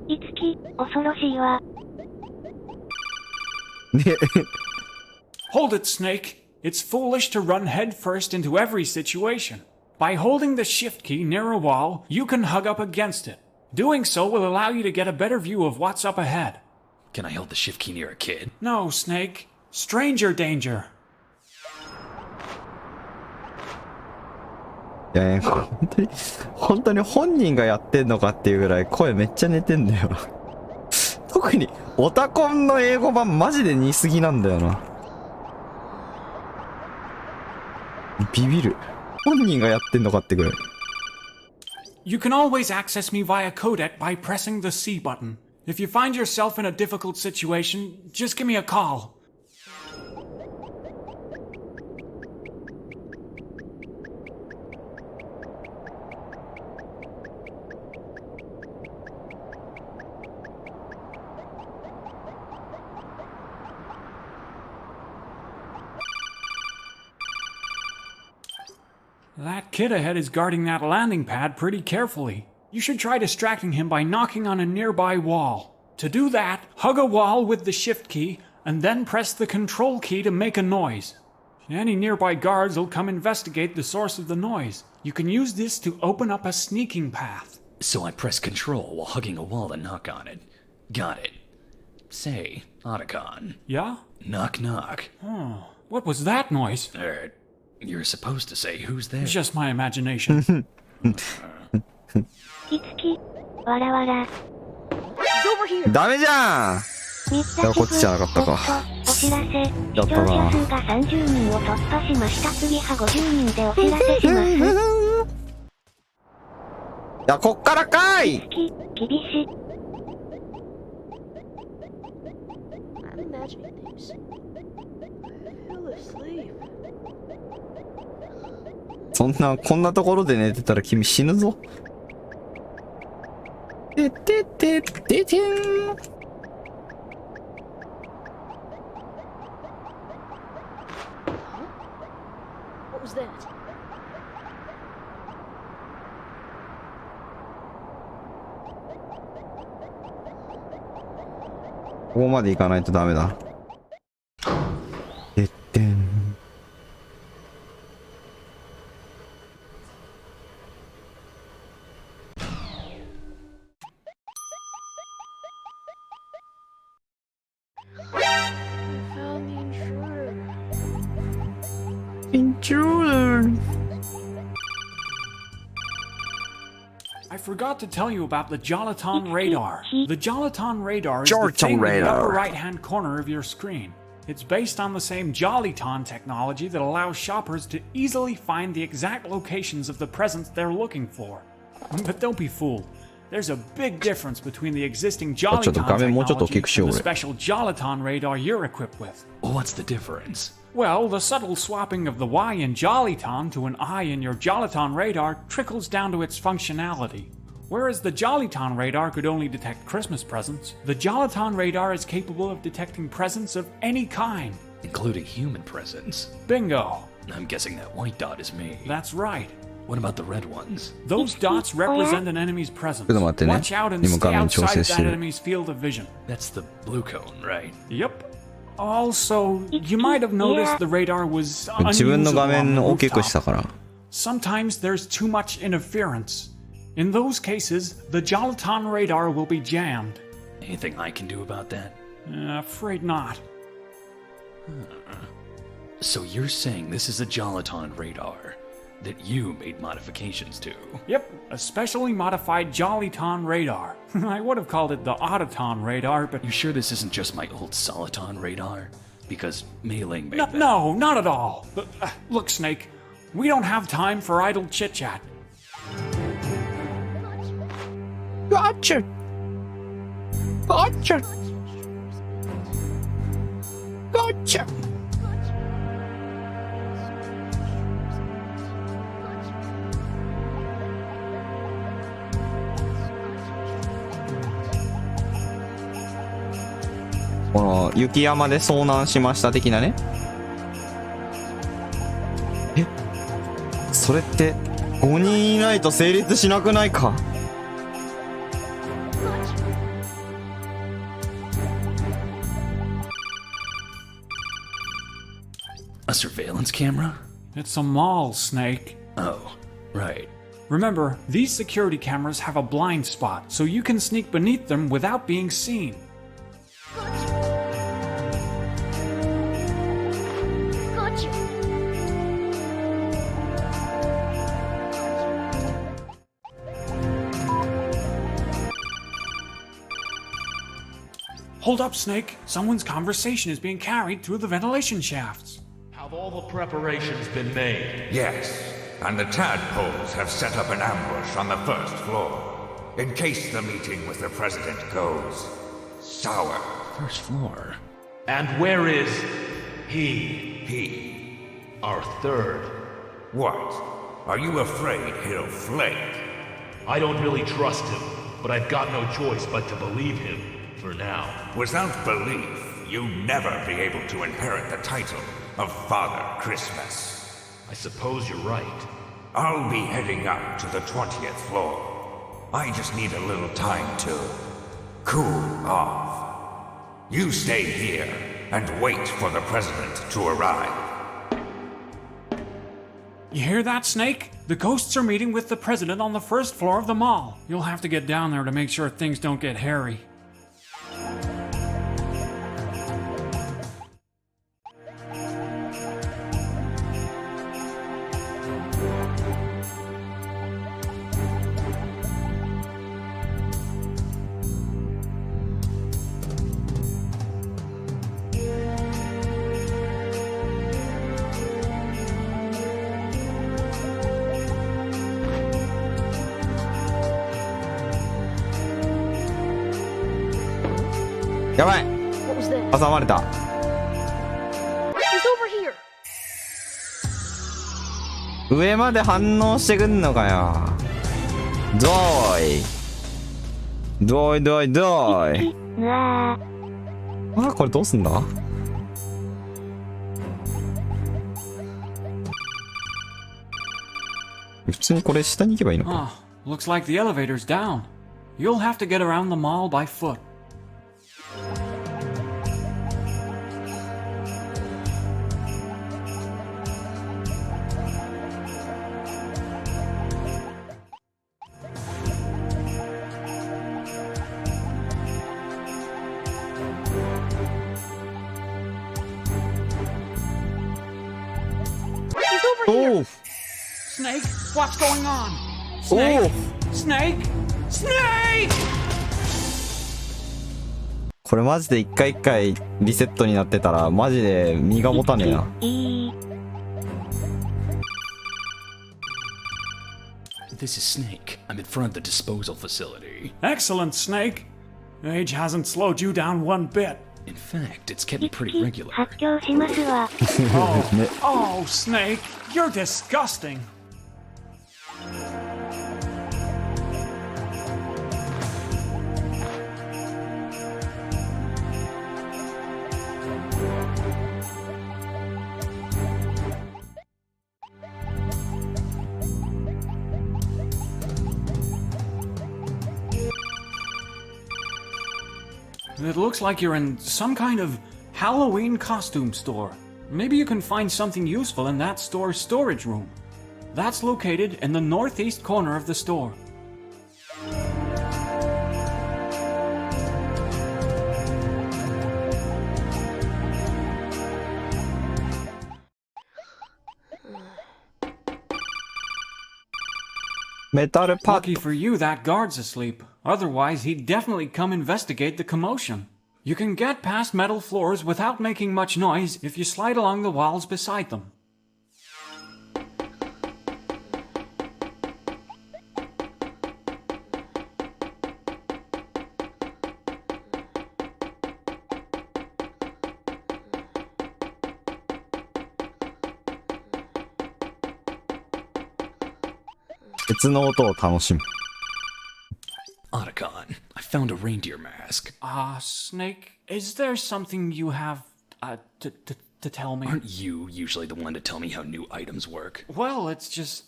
いつき、恐ろしいわ。ね Hold it, Snake. It's foolish to run headfirst into every situation. By holding the shift key near a wall, you can hug up against it. Doing so will allow you to get a better view of what's up ahead. Can I hold the shift key near a kid? No, Snake. Stranger danger. いやね、本当に本人がやってんのかっていうぐらい声めっちゃ寝てんだよな。特にオタコンの英語版マジで似すぎなんだよな。ビビる。本人がやってんのかってぐらい。You can always access me via codec by pressing the C button. If you find yourself in a difficult situation, just give me a call. That kid ahead is guarding that landing pad pretty carefully. You should try distracting him by knocking on a nearby wall. To do that, hug a wall with the shift key, and then press the control key to make a noise. Any nearby guards will come investigate the source of the noise. You can use this to open up a sneaking path. So I press control while hugging a wall and knock on it. Got it. Say, Otacon. Yeah? Knock knock. What was that noise? You're supposed to say who's there. Just my imagination. いつき、わらわら。ダメじゃん。ミスターシェフ、こっちじゃなかったかお知らせ。視や聴ったな者数が30人を突破しました。次は50人でお知らせします。いや、こっからかい。厳しい。I'm imagining things. I fell asleep. こんなところで寝てたら君死ぬぞ。てててててん。 What was that? ここまで行かないとダメだ。てってん。I found the intruder. イントゥーダー。 I forgot to tell you about the Jolaton radar. The Jolaton radar is the Jolaton thing in the radar. upper right-hand corner of your screen. It's based on the same Jollyton technology that allows shoppers to easily find the exact locations of the presents they're looking for. But don't be fooled. There's a big difference between the existing Jollyton 画面もうちょっと大き technology くしよう and the 俺。 special Jolaton radar you're equipped with. What's the difference? Well, the subtle swapping of the Y in Jollyton to an I in your Jollyton radar trickles down to its functionality. Whereas the Jollyton radar could only detect Christmas presents, the Jollyton radar is capable of detecting presents of any kind. Including human presents. Bingo! I'm guessing that white dot is me. That's right. What about the red ones? Those dots represent an enemy's presence. ちょっと待ってね。 Watch out and 今 stay 画面調 outside 整して that る。 enemy's field of vision. That's the blue cone, right? Yep. Also, you might have noticed the radar was 自分の unusable 画 on the 面を大きくした rooftop. から。 Sometimes there's too much interference. In those cases, the Jolaton radar will be jammed. Anything I can do about that? Afraid not. So you're saying this is a Jolaton radar that you made modifications to? Yep, a specially modified Jollyton radar. I would have called it the Autoton radar, but You sure this isn't just my old Soliton radar? Because Mei-Ling made that. no, not at all. Look, Snake, we don't have time for idle chit-chat. Gotcha! Gotcha! Gotcha! この雪山で遭難しました的なね。え、それって5人いないと成立しなくないか。 A surveillance camera? It's a mall, Snake. Oh, right. Remember, these security cameras have a blind spot, so you can sneak beneath them without being seen. Gotcha. Hold up, Snake. Someone's conversation is being carried through the ventilation shafts. Have all the preparations been made? Yes, and the tadpoles have set up an ambush on the first floor, in case the meeting with the president goes sour. First floor. And where is he? He. Our third. What? Are you afraid he'll flake? I don't really trust him, but I've got no choice but to believe him, for now. Without belief, you'll never be able to inherit the title of Father Christmas. I suppose you're right. I'll be heading up to the 20th floor. I just need a little time to cool off. You stay here and wait for the president to arrive. You hear that, Snake? The ghosts are meeting with the president on the first floor of the mall. You'll have to get down there to make sure things don't get hairy.やばい What was that? 挟まれた。 He's over here. 上まで反応してくんのかよ。どーいどーいどーいどーい。うわー。あ、これどうすんだ。普通にこれ下に行けばいいのか。 Oh, looks like the elevator's down. You'll have to get around the mall by foot. He's over お here. お Snake, what's going on? お Snake, お Snake, Snake! これマジで一回一回リセットになってたらマジで身が持たねえな。いい。 This is Snake. I'm in front of the disposal facility. Excellent, Snake. Age hasn't slowed you down one bit. In fact, it's kept me pretty regular. 発表しますわ。 Oh, Snake, you're disgusting. It looks like you're in some kind of Halloween costume store. Maybe you can find something useful in that store's storage room. That's located in the northeast corner of the store. Metal Pat Lucky for you, that guard's asleep. Otherwise, he'd definitely come investigate the commotion. You can get past metal floors without making much noise if you slide along the walls beside them.別の音を楽しむ。Otacon, I found a reindeer mask. Snake, is there something you have, to tell me? Aren't you usually the one to tell me how new items work? Well, it's just,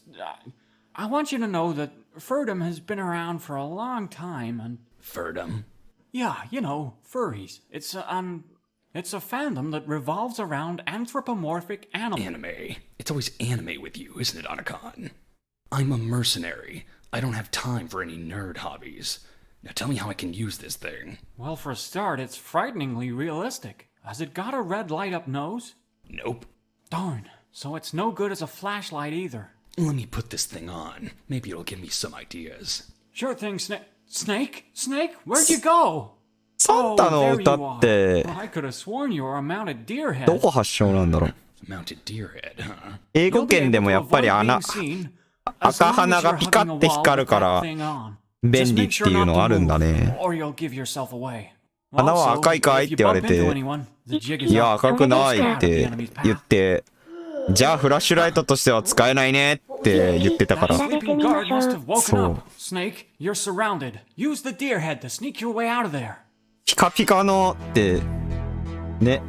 I want you to know that furdom has been around for a long time, and... Furdom? Yeah, you know, furries. It's a fandom that revolves around anthropomorphic animals. Anime. It's always anime with you, isn't it, Otacon? I'm a mercenary. I don't have time for any nerd hobbies. Now tell me how I can use this thing. Well, for a start, it's frighteningly realistic. Has it got a red light-up nose? Nope. Darn. So it's no good as a flashlight either. Let me put this thing on. Maybe it'll give me some ideas. Sure thing, Snake? Snake? Where'd you go? サンタの歌って Well, I could have sworn you were a mounted deer head. どこ発祥なんだろう。 Mounted deer head, huh? 英語圏でもやっぱり赤鼻がピカって光るから便利っていうのあるんだね。鼻は赤いかいって言われて、いや赤くないって言って、じゃあフラッシュライトとしては使えないねって言ってたから。そう。ピカピカのってね。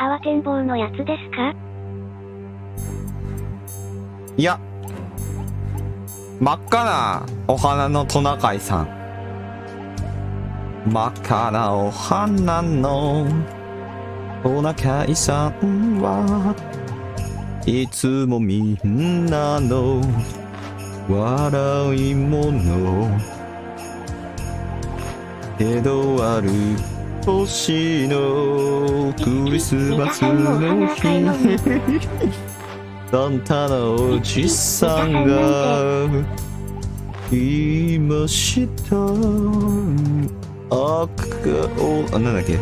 慌てんぼうのやつですか？いや、真っ赤なお花のトナカイさん。真っ赤なお花のトナカイさんはいつもみんなの笑い者。けどある年のクリスマスの日サンタのおじさんが言いました。なんだっけ、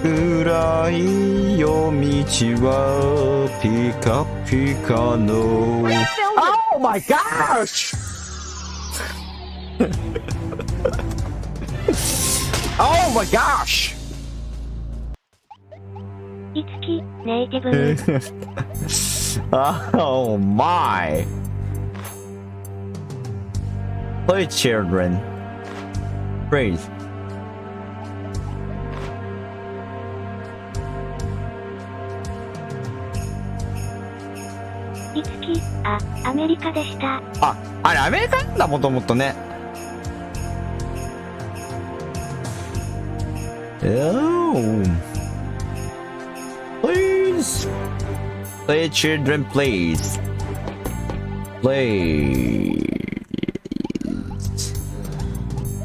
暗い夜道はピカピカの Oh my gosh! Oh my gosh! いつき、ネイティブ。Oh my! Play children. Praise. いつき、アメリカでした。あれアメリカなんだ、もともとね。Oh. Please. Play children, please. Please.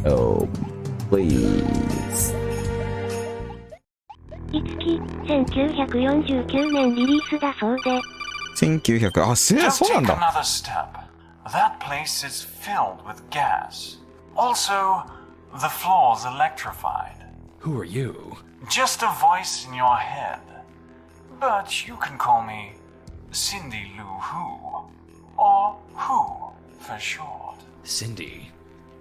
Oh, please. いつき、1949年リリースだそうで。1900、そうなんだ。Another step. That place is filled with gas. Also, the floor's electrified. Who are you? Just a voice in your head. But you can call me Cindy Lou Who. Or Who, for short. Cindy?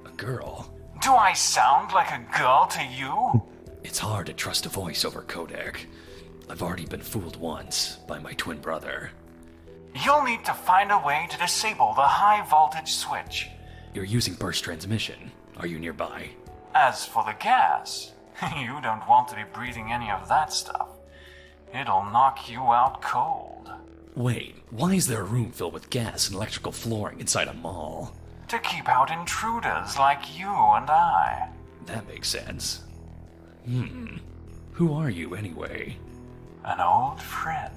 A girl? Do I sound like a girl to you? It's hard to trust a voice over codec. I've already been fooled once by my twin brother. You'll need to find a way to disable the high voltage switch. You're using burst transmission. Are you nearby? As for the gas, you don't want to be breathing any of that stuff. It'll knock you out cold. Wait, why is there a room filled with gas and electrical flooring inside a mall? To keep out intruders like you and I. That makes sense. Who are you anyway? An old friend.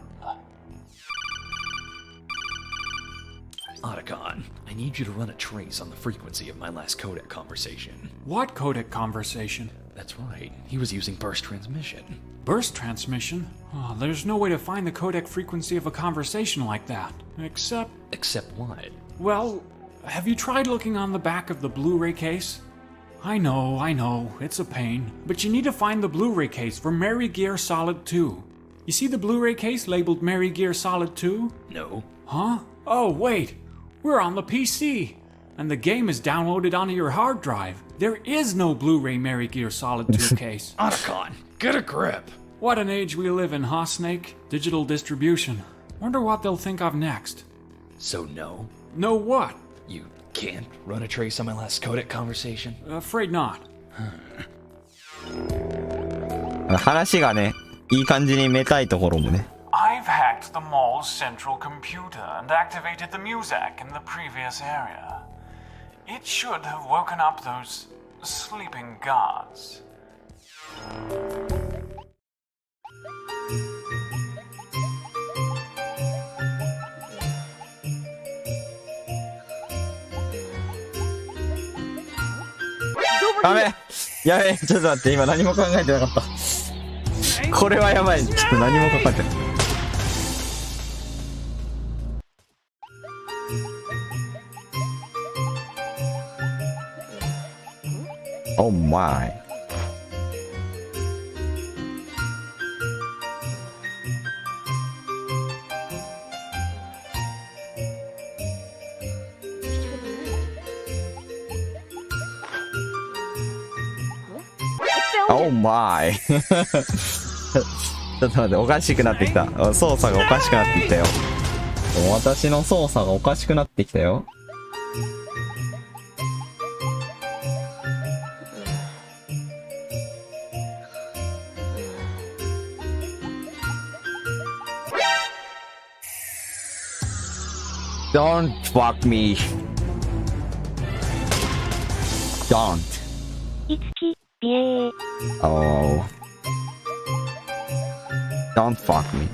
Otacon, I need you to run a trace on the frequency of my last codec conversation. What codec conversation? That's right, he was using burst transmission. Burst transmission? Oh, there's no way to find the codec frequency of a conversation like that. Except... Except what? Well, have you tried looking on the back of the Blu-ray case? I know, it's a pain, but you need to find the Blu-ray case for Metal Gear Solid 2. You see the Blu-ray case labeled Metal Gear Solid 2? No. Huh? Oh, wait. We're on the PC, and the game is downloaded onto your hard drive. There is no Blu-ray Metal Gear Solid 2 case. Otacon, get a grip! What an age we live in, huh, Snake? Digital distribution. Wonder what they'll think of next. So no? No what? You can't run a trace on my last codec conversation? Afraid not. 話がね、いい感じにめたいところもね。I've hacked the mall's central computer and activated the Muzak in the previous area. It should have woken up those sleeping guards. He's over ダ here. メやべえ、ちょっと待って、今何も考えてなかった。これはやばい。ちょっと何も考えてない。Oh my. Oh my. ちょっと待って、おかしくなってきた。操作がおかしくなってきたよ。私の操作がおかしくなってきたよ。Don't fuck me. Don't. いつき、ビエー。Oh. Don't fuck me.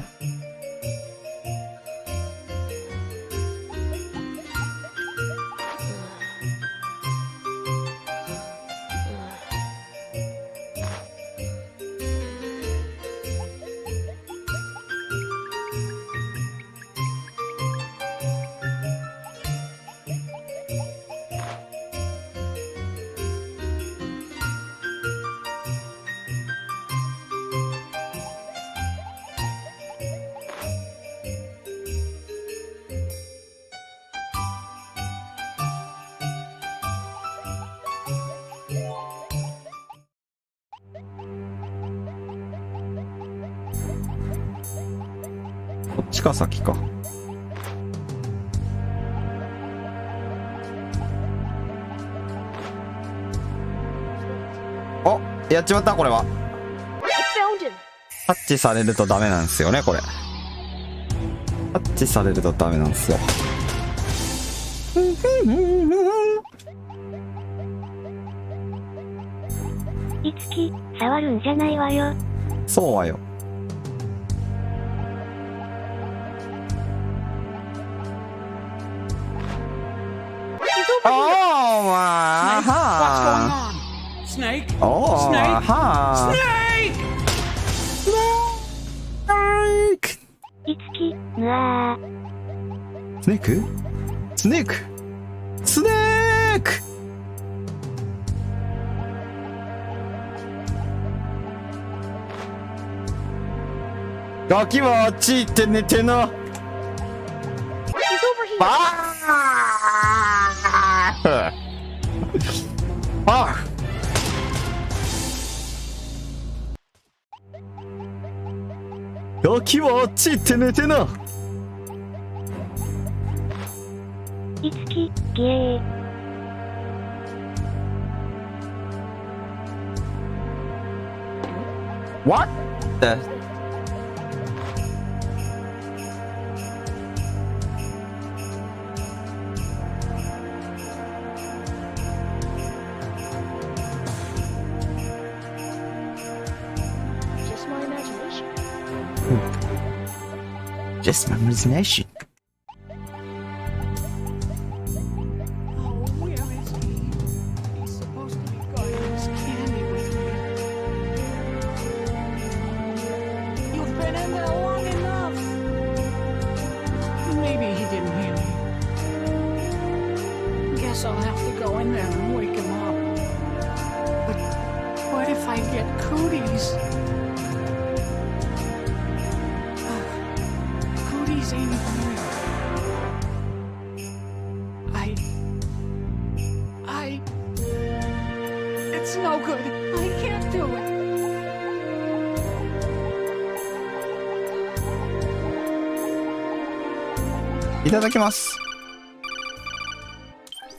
こっちか先か。お、やっちまったこれは。I found him. タッチされるとダメなんですよねこれ。タッチされるとダメなんですよ。いつき、触るんじゃないわよ。そうはよ。He's over here. Oh my What's going god. on? Snake? Oh Snake? ha. Snake! Snake. いつき、ぬわー。スネーク？スネーク？スネーク！ガキはあっち行って寝てな。He's over here. あガキはあっち行って寝てな。いつき、きえー。What the? Just my imagination. Just my imagination. Oh, where is he? He's supposed to be guarding his candy with me. You've been in there long enough. Maybe he didn't hear me. Guess I'll have to go in there and wake him up. But what if I get cooties? Cooties ain't even real. It's no good. I can't do it.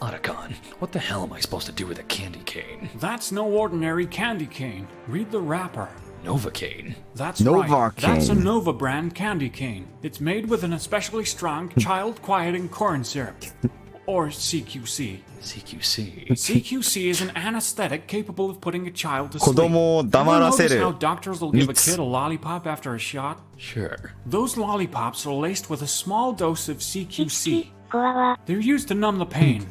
Otacon, what the hell am I supposed to do with a candy cane? That's no ordinary candy cane. Read the wrapper. Novocaine. That's Nova right. That's a cane. Nova brand candy cane. It's made with an especially strong child quieting corn syrup. Or CQC. CQC. CQC is an anesthetic capable of putting a child to 子 sleep. 供を黙らせ Ever る notice how doctors will give a 蜜 kid a lollipop after a shot? Sure. Those lollipops are laced with a small dose of いつ CQC. き、こわわ。 They're used to numb the pain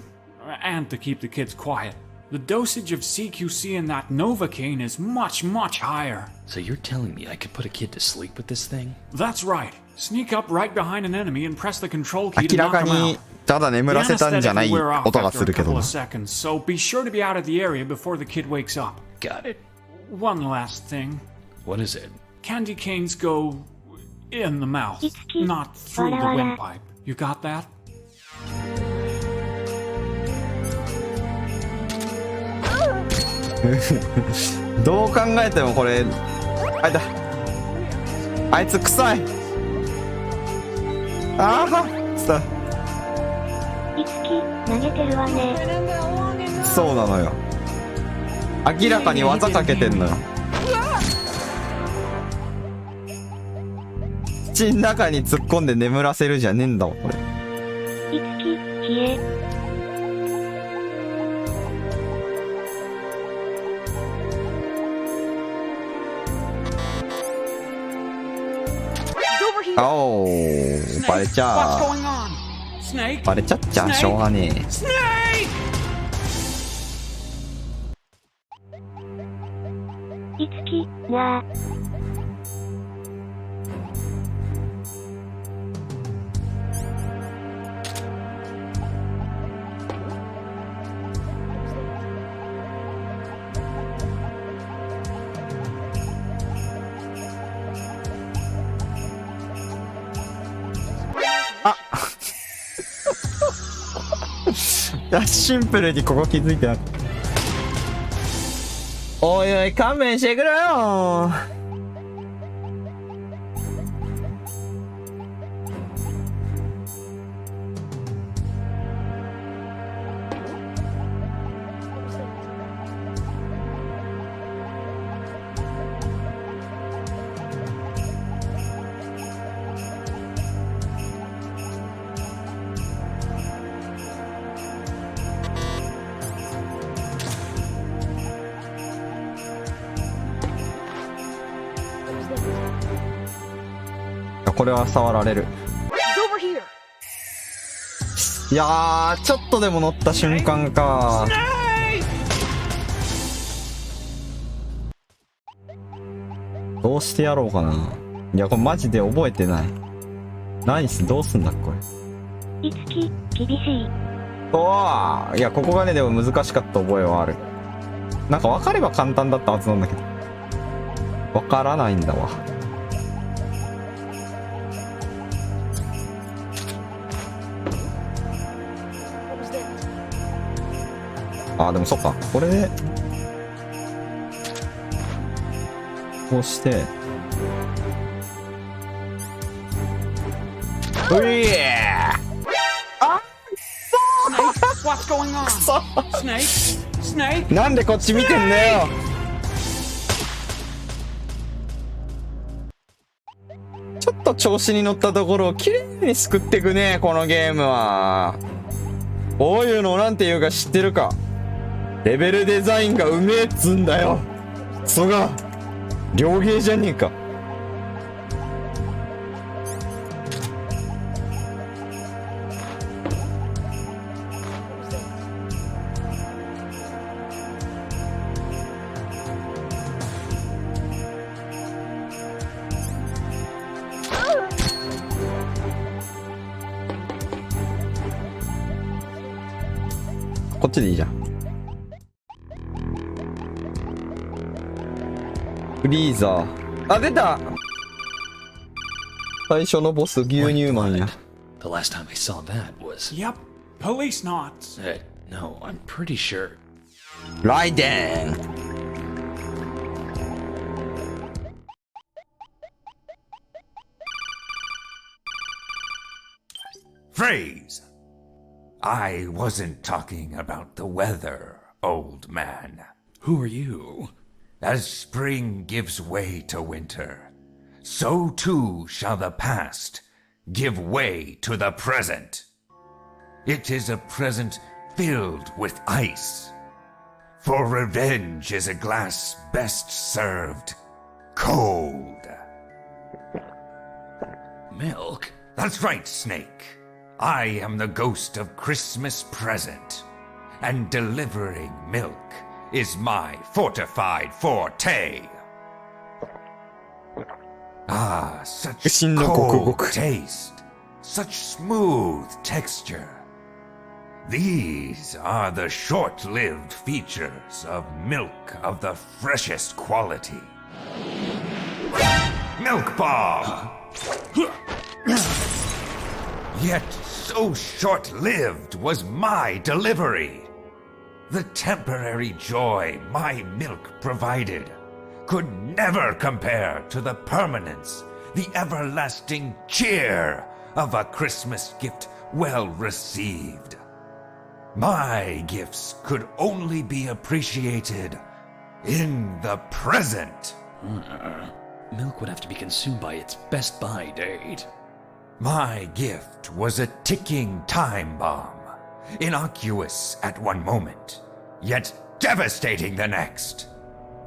and to keep the kids quiet. The dosage of CQC in that Novocaine is much, much higher. So you're telling me I could put a kid to sleep with this thing? That's right. Sneak up right behind an enemy and press the control key 明 to ら knock か him に out. ただ眠 The らせたんじゃ anesthetic ない will wear off 音が after す a るけど couple な of seconds, so be sure to be out of the area before the kid wakes up. Got it. One last thing. What is it? Candy canes go in the mouth, Itsuki. not through the Wara wara. windpipe. You got that? どう考えてもこれあいだあいつ臭いああさいつき、投げてるわね。 Been in there long enough. そうなのよ明らかに技かけてんのよ口ん中に突っ込んで眠らせるじゃねえんだわこれいつき、きえ。あおーバレち What's ゃ going on? Snake? バレちゃっちゃしょうがねえ Snake! いつき、なあ。いやシンプルにここ気づいてなかったおいおい勘弁してくれよこれは触られる He's over here. いやーちょっとでも乗った瞬間かどうしてやろうかないやこれマジで覚えてないナイスどうすんだこれいつき、厳しい。おーいやここがねでも難しかった覚えはあるなんか分かれば簡単だったはずなんだけど分からないんだわあーでもそっかこれでこうしてういーあっ What's going on? Snake? Snake? なんでこっち見てんだよ。ちょっと調子に乗ったところを綺麗に救ってくね、このゲームは。こういうのなんていうか知ってるか。レベルデザインがうめえっつんだよ。そが両ゲーじゃねえか。こっちでいいじゃん。フリーザー。あ、出た。最初のボス、牛乳マンや。 The last time I saw that was... Yep, police knots. No, I'm pretty sure. ライデン。Phrase! I wasn't talking about the weather, old man. Who are you? As spring gives way to winter, so too shall the past give way to the present. It is a present filled with ice. For revenge is a glass best served cold. Milk? That's right, Snake. I am the ghost of Christmas present, and delivering milk is my fortified forte. Ah, such cold taste, such smooth texture. These are the short-lived features of milk of the freshest quality. Milk bomb! Yet so short-lived was my delivery. The temporary joy my milk provided could never compare to the permanence, the everlasting cheer of a Christmas gift well received. My gifts could only be appreciated in the present. Milk would have to be consumed by its best buy date. My gift was a ticking time bomb, innocuous at one moment, yet devastating the next.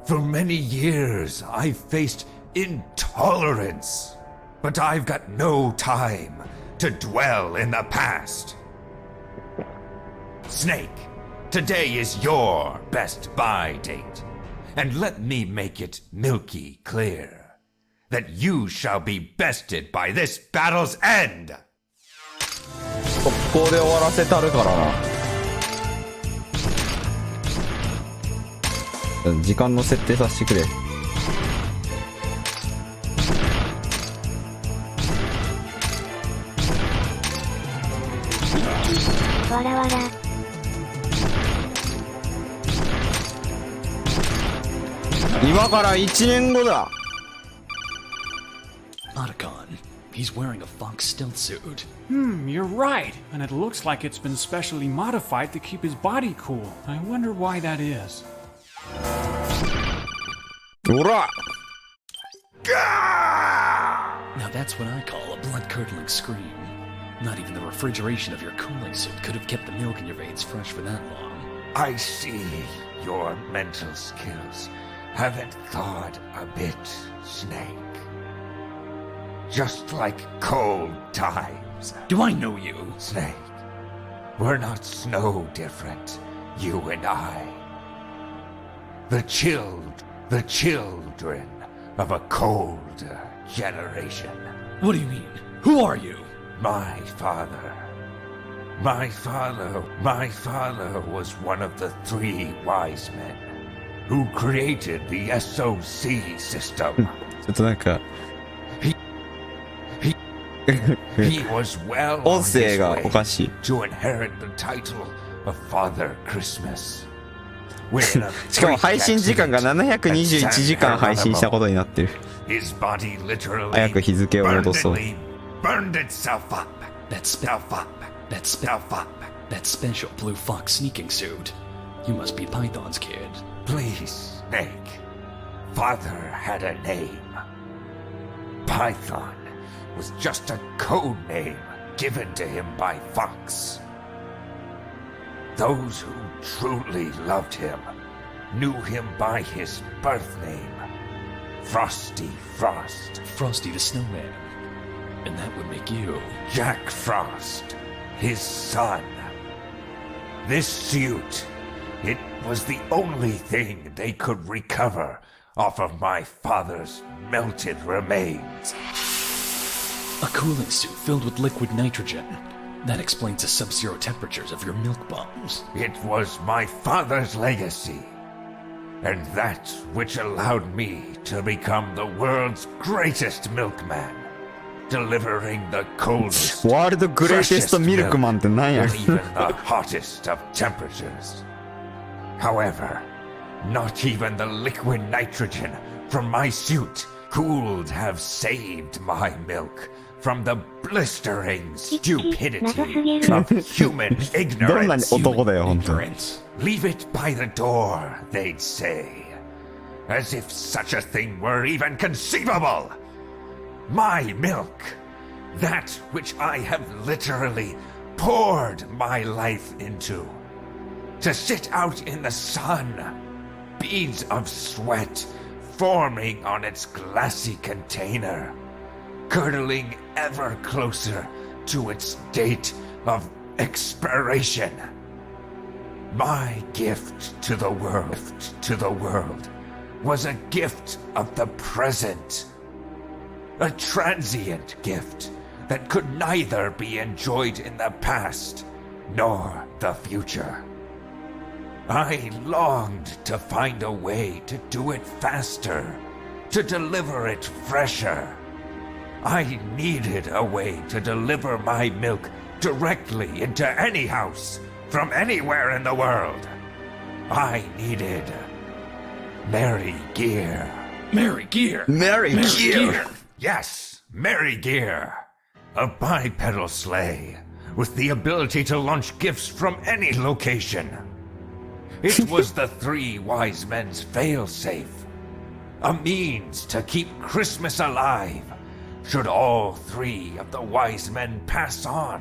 For many years I've faced intolerance, but I've got no time to dwell in the past. Snake, today is your best buy date, and let me make it milky clear that you shall be bested by this battle's end. 速攻で終わらせたるからな。時間の設定させてくれ。わらわら。今から1年後だ。Otacon, he's wearing a fox stealth suit. You're right. And it looks like it's been specially modified to keep his body cool. I wonder why that is. ほら。 Now that's what I call a blood-curdling scream. Not even the refrigeration of your cooling suit could have kept the milk in your veins fresh for that long. I see your mental skills haven't thawed a bit, Snake. Just like cold times. Do I know you? Snake, we're not snow different, you and I. The children of a cold generation. What do you mean? Who are you? My father was one of the 3 wise men who created the SOC system. ちょっとなんか He was well 音 on 声 his が way おかしい。 to inherit the title of Father Christmas. When a しかも配信時間が freak 721 accident 時間配信したことになってる。 His body literally 早く日付を戻そう。 burned itself up. That spit. Self up. That spit. Self up. That special blue fox sneaking suit. You must be Python's kid. Please, Snake. Father had a name. Python was just a code name given to him by Fox. Those who truly loved him knew him by his birth name, Frosty Frost. Frosty the Snowman. And that would make you Jack Frost, his son. This suit, it was the only thing they could recover off of my father's melted remains. a cooling suit filled with liquid nitrogen. That explains the sub-zero temperatures of your milk bombs. It was my father's legacy, and that which allowed me to become the world's greatest milkman, delivering the coldest, ワールドグレイテストミルクマンってなんや in even the hottest of temperatures. However, not even the liquid nitrogen from my suit could have saved my milk from the blistering stupidity of human どんなに ignorance. 男だよ本当 Leave it by the door, they'd say. As if such a thing were even conceivable. My milk, that which I have literally poured my life into. To sit out in the sun, beads of sweat forming on its glassy container, curdling ever closer to its date of expiration. My gift to the world was a gift of the present. A transient gift that could neither be enjoyed in the past nor the future. I longed to find a way to do it faster, to deliver it fresher. I needed a way to deliver my milk directly into any house from anywhere in the world. I needed Mary Gear. Mary Gear! Mary Gear! Yes, Mary Gear. A bipedal sleigh with the ability to launch gifts from any location. It was the three wise men's failsafe. A means to keep Christmas alive should all three of the wise men pass on.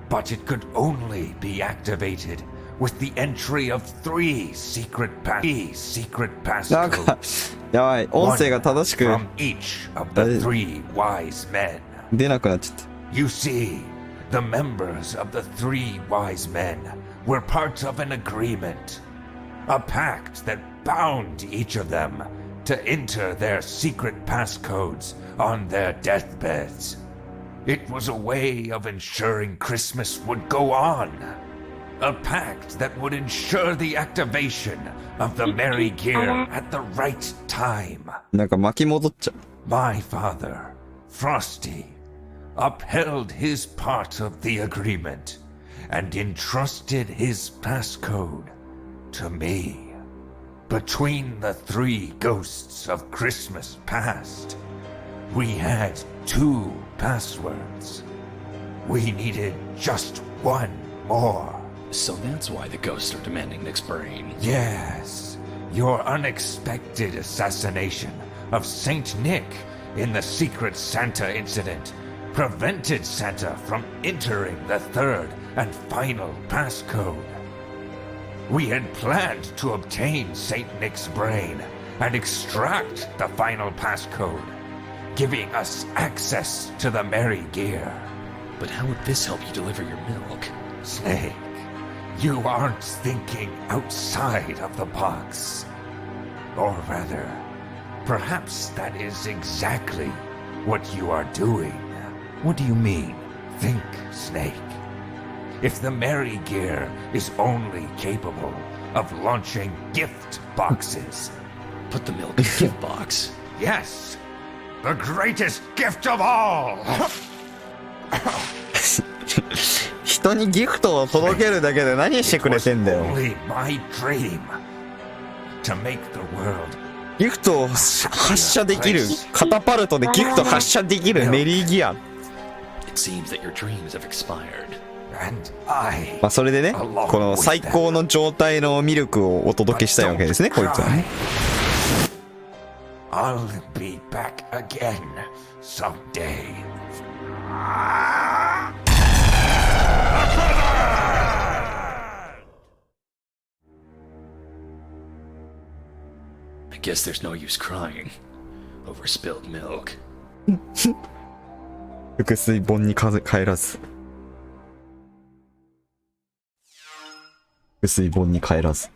But it could only be activated with the entry of three secret passcodes. なんかやばい音声が正しく From each of the three wise men. 出なくなっちゃった You see, the members of the three wise men were part of an agreement, a pact that bound each of them to enter their secret passcodes on their deathbeds. It was a way of ensuring Christmas would go on, a pact that would ensure the activation of the Merry Gear at the right time. なんか巻き戻っちゃう My father, Frosty, upheld his part of the agreement and entrusted his passcode to me. Between the three ghosts of Christmas past, we had two passwords. We needed just one more. So that's why the ghosts are demanding Nick's brain. Yes, your unexpected assassination of Saint Nick in the Secret Santa incident prevented Santa from entering the third and final passcode. We had planned to obtain Saint Nick's brain and extract the final passcode, giving us access to the Merry Gear. But how would this help you deliver your milk? Snake, you aren't thinking outside of the box. Or rather, perhaps that is exactly what you are doing. What do you mean, think, Snake? If the Merry Gear is only capable of launching gift boxes. Put the milk in the gift box. Yes, the greatest gift of all! 人にギフトを届けるだけで何してくれてんだよ Only my dream to make the world ギフトを発射できるカタパルトでギフト発射できるメリーギア It seems that your dreams have expired. And I, まあそれでね、この最高の状態のミルクをお届けしたいわけですね、こいつはね。I'll be back again someday. I guess there's no use crying over spilled milk. 腹水盆に帰らず。腹水盆に帰らず。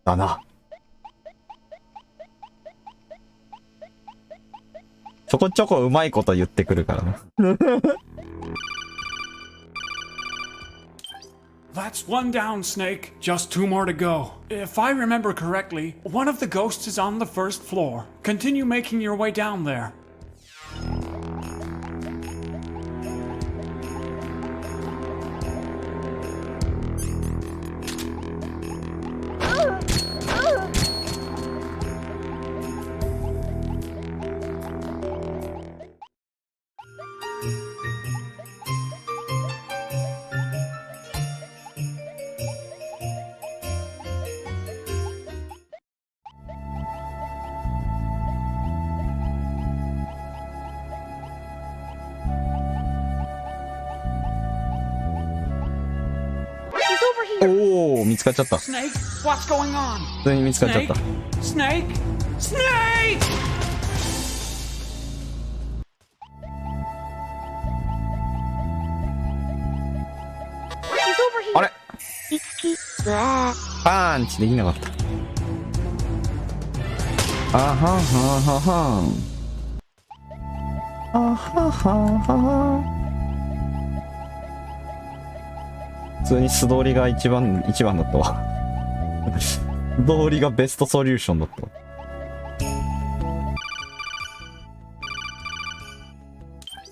だな。ちょこちょこうまいこと言ってくるからな。That's one down, Snake. Just 2 more to go. If I remember correctly, one of the ghosts is on the 1st floor. Continue making your way down there. He's over here. おお、見つかっちゃった。 Snake, what's going on? 普通に見つかっちゃった。 Snake? Snake! He's over here. あれいつき、うわー。パンチできなかった。あはんはんははん。あははんははん。普通に素通りが一番だったわ。素通りがベストソリューションだったわ。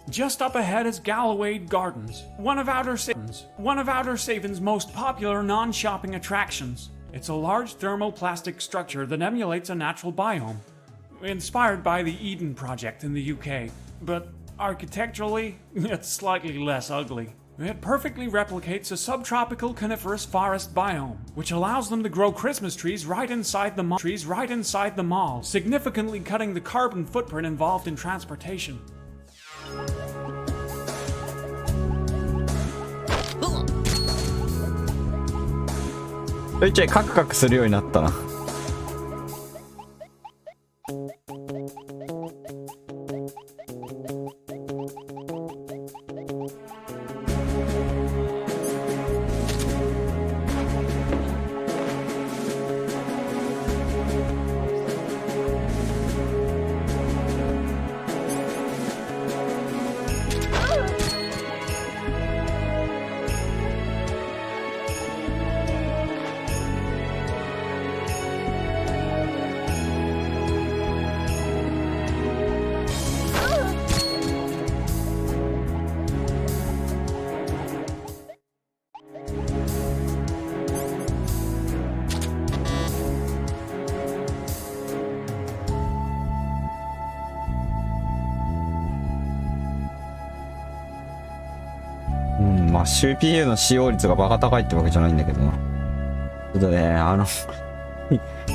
Just up ahead is Galloway Gardens, one of Outer Saven's most popular non-shopping attractions. It's a large thermoplastic structure that emulates a natural biome, inspired by the Eden Project in the UK, but architecturally, it's slightly less ugly. It perfectly replicates a subtropical coniferous forest biome, which allows them to grow Christmas trees right inside the mall, significantly cutting the carbon footprint involved in transportation. ちょいちょいカクカクするようになったな。まあ CPU の使用率がバカ高いってわけじゃないんだけどな。ちょっとね、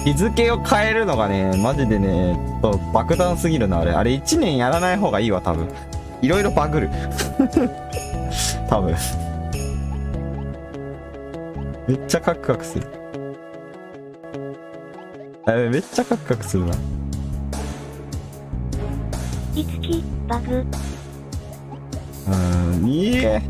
日付を変えるのがね、マジでね、ちょっと爆弾すぎるな、あれ。あれ1年やらない方がいいわ、多分。いろいろバグる。多分。めっちゃカクカクする。めっちゃカクカクするな。いつき、バグ。いいえ。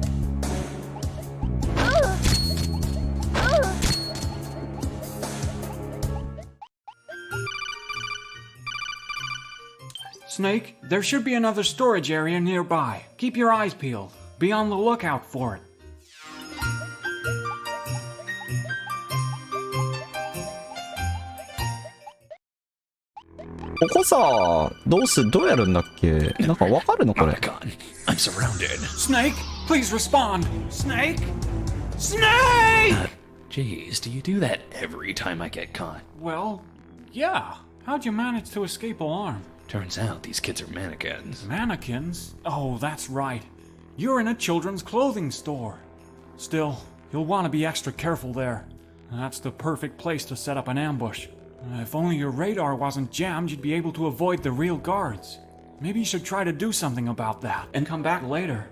Snake, there should be another storage area nearby. Keep your eyes peeled. Be on the lookout for it. ここさ、どうやるんだっけ？なんかわかるのこれ。Otacon, I'm surrounded. Snake, please respond. Snake? Snake! Jeez, do you do that every time I get caught? Well, yeah. How'd you manage to escape alarm? Turns out these kids are mannequins. Mannequins? Oh, that's right. You're in a children's clothing store. Still, you'll want to be extra careful there. That's the perfect place to set up an ambush. If only your radar wasn't jammed, you'd be able to avoid the real guards. Maybe you should try to do something about that and come back later.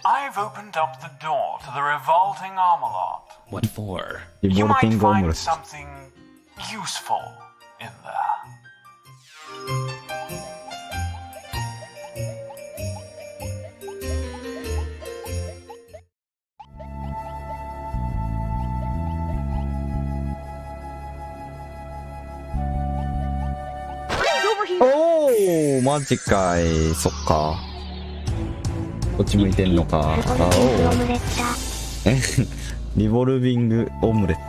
I've opened up the door to the revolting omelette. What for? You might Revolting find omelette. something useful in there. He's over here. おー、マジかい。そっか。こっち向いてんのか。あ、スポルティングオおムレッタ。ー。リボルビングオムレット。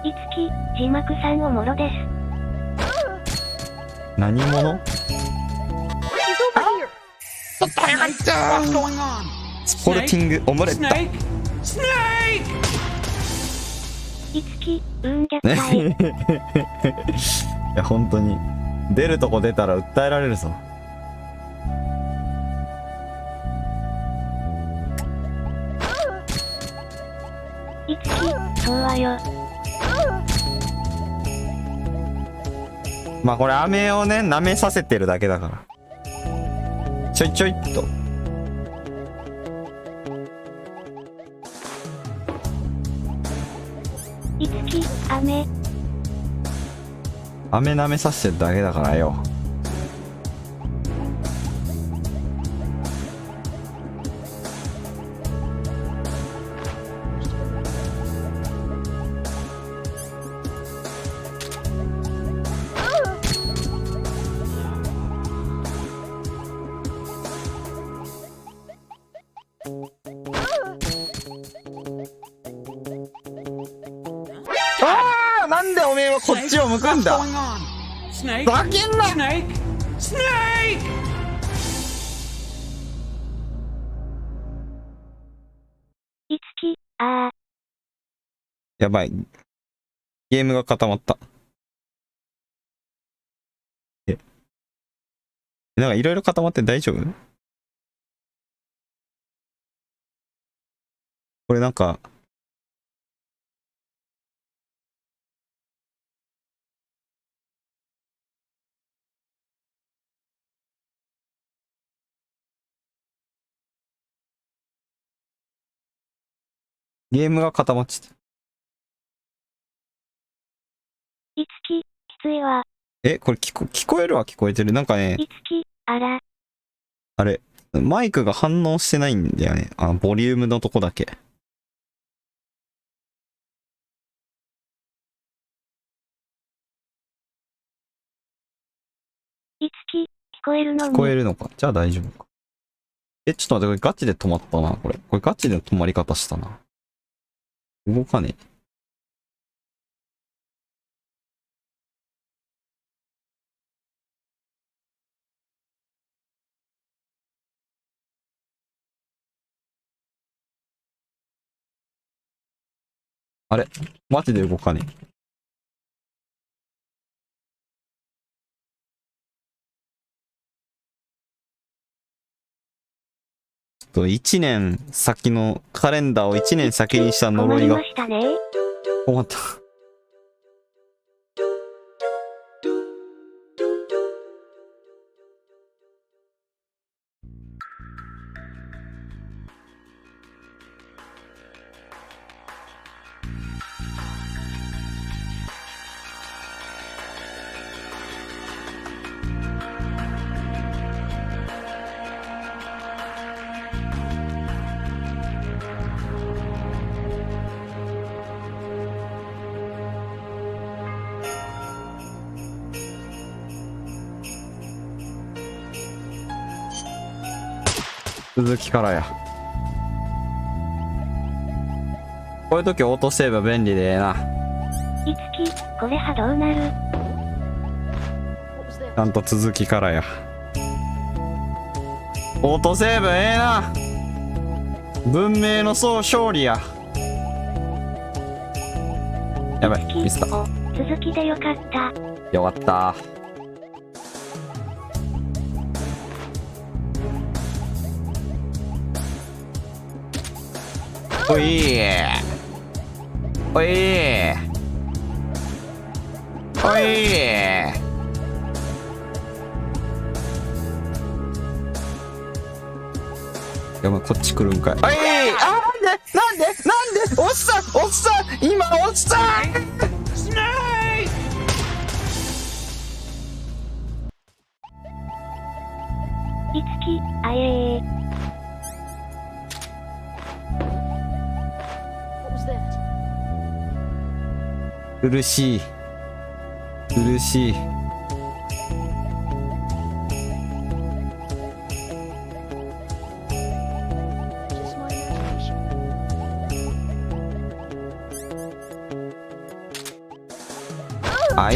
いつき、字幕さんおもろです。何者？ He's over here. What's going on? スポルティングオムレット。 Snake? Snake! いつき、虐ね待。いや、本当に。出るとこ出たら訴えられるぞ。いつき、そうはよ。まあこれ飴をね、舐めさせてるだけだから。ちょいちょいっと。いつき、飴。飴舐めさせてるだけだからよ。ああ、なんでおめえはこっちを向くん What's だ。 going on? Snake? ふざけんな。 Snake? Snake! いつき、あー。やばい。ゲームが固まった。なんかいろいろ固まって大丈夫？これなんか、ゲームが固まっちゃった。いつき、きついわ。え、これ聞こえるわ、聞こえてる。なんかね、いつき、あら。あれ、マイクが反応してないんだよね。ボリュームのとこだけ。いつき、聞こえるのに。聞こえるのか。じゃあ大丈夫か。え、ちょっと待って、これガチで止まったな、これ。これガチで止まり方したな。動かねえ。あれマジで動かねえ。ちょっと1年先の、カレンダーを1年先にした呪いが困りましたね。困った。続きからや。こういう時オートセーブ便利でええな。いつき、これはどうなる？ What was that? ちゃんと続きからや。オートセーブええな。文明の総勝利や。やばい、ミスった。お、続きでよかった。よかった。おいおいおい。やばい、こっち来るんかい。おい、あ、なんでおっさん今おっさんスネーいつき、あえー。What was that? 苦しい。Just my imagination. あい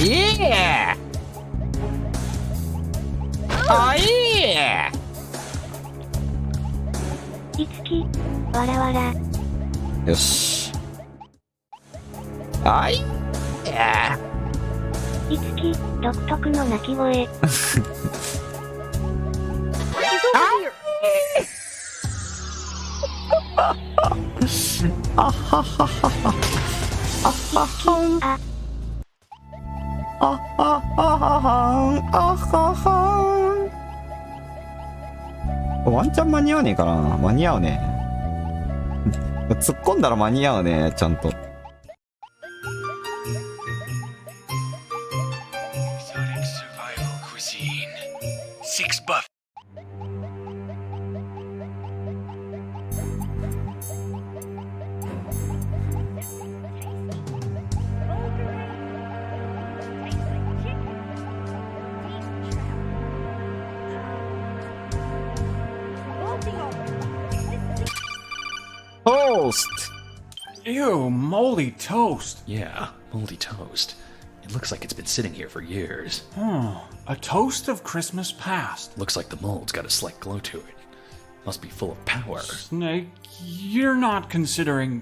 いつき、わらわら。よし。あいいつき、独特の鳴き声。He's over here. あはははは。あははん。あ、あははん。ワンチャン間に合わねえかな。間に合うね。突っ込んだら間に合うね、ちゃんと。トースト。 Ew, moldy toast. Yeah, moldy toast. It looks like it's been sitting here for years. A toast of Christmas past. Looks like the mold's got a slight glow to it. Must be full of power. Snake, you're not considering...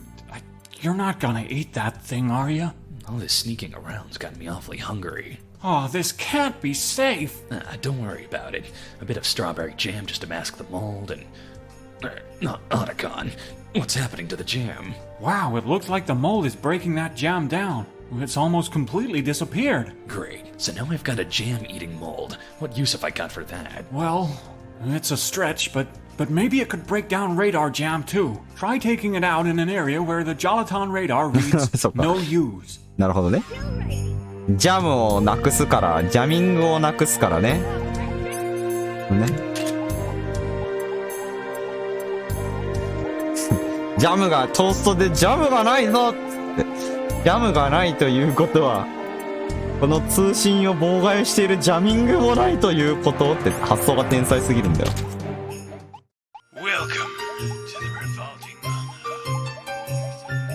You're not gonna eat that thing, are you? All this sneaking around's gotten me awfully hungry. Oh, this can't be safe. Don't worry about it. A bit of strawberry jam just to mask the mold and... Otacon, what's happening to the jam? Wow, it looks like the mold is breaking that jam down. It's almost completely disappeared. Great. So now I've got a jam-eating mold. What use have I got for that? Well, it's a stretch, but maybe it could break down radar jam too. Try taking it out in an area where the Jolaton radar reads no use. なるほどね。ジャムをなくすから、ジャミングをなくすからね。ジャムが、トーストでジャムがないぞっつって。ジャムがないということは、この通信を妨害しているジャミングもないということって発想が天才すぎるんだよ。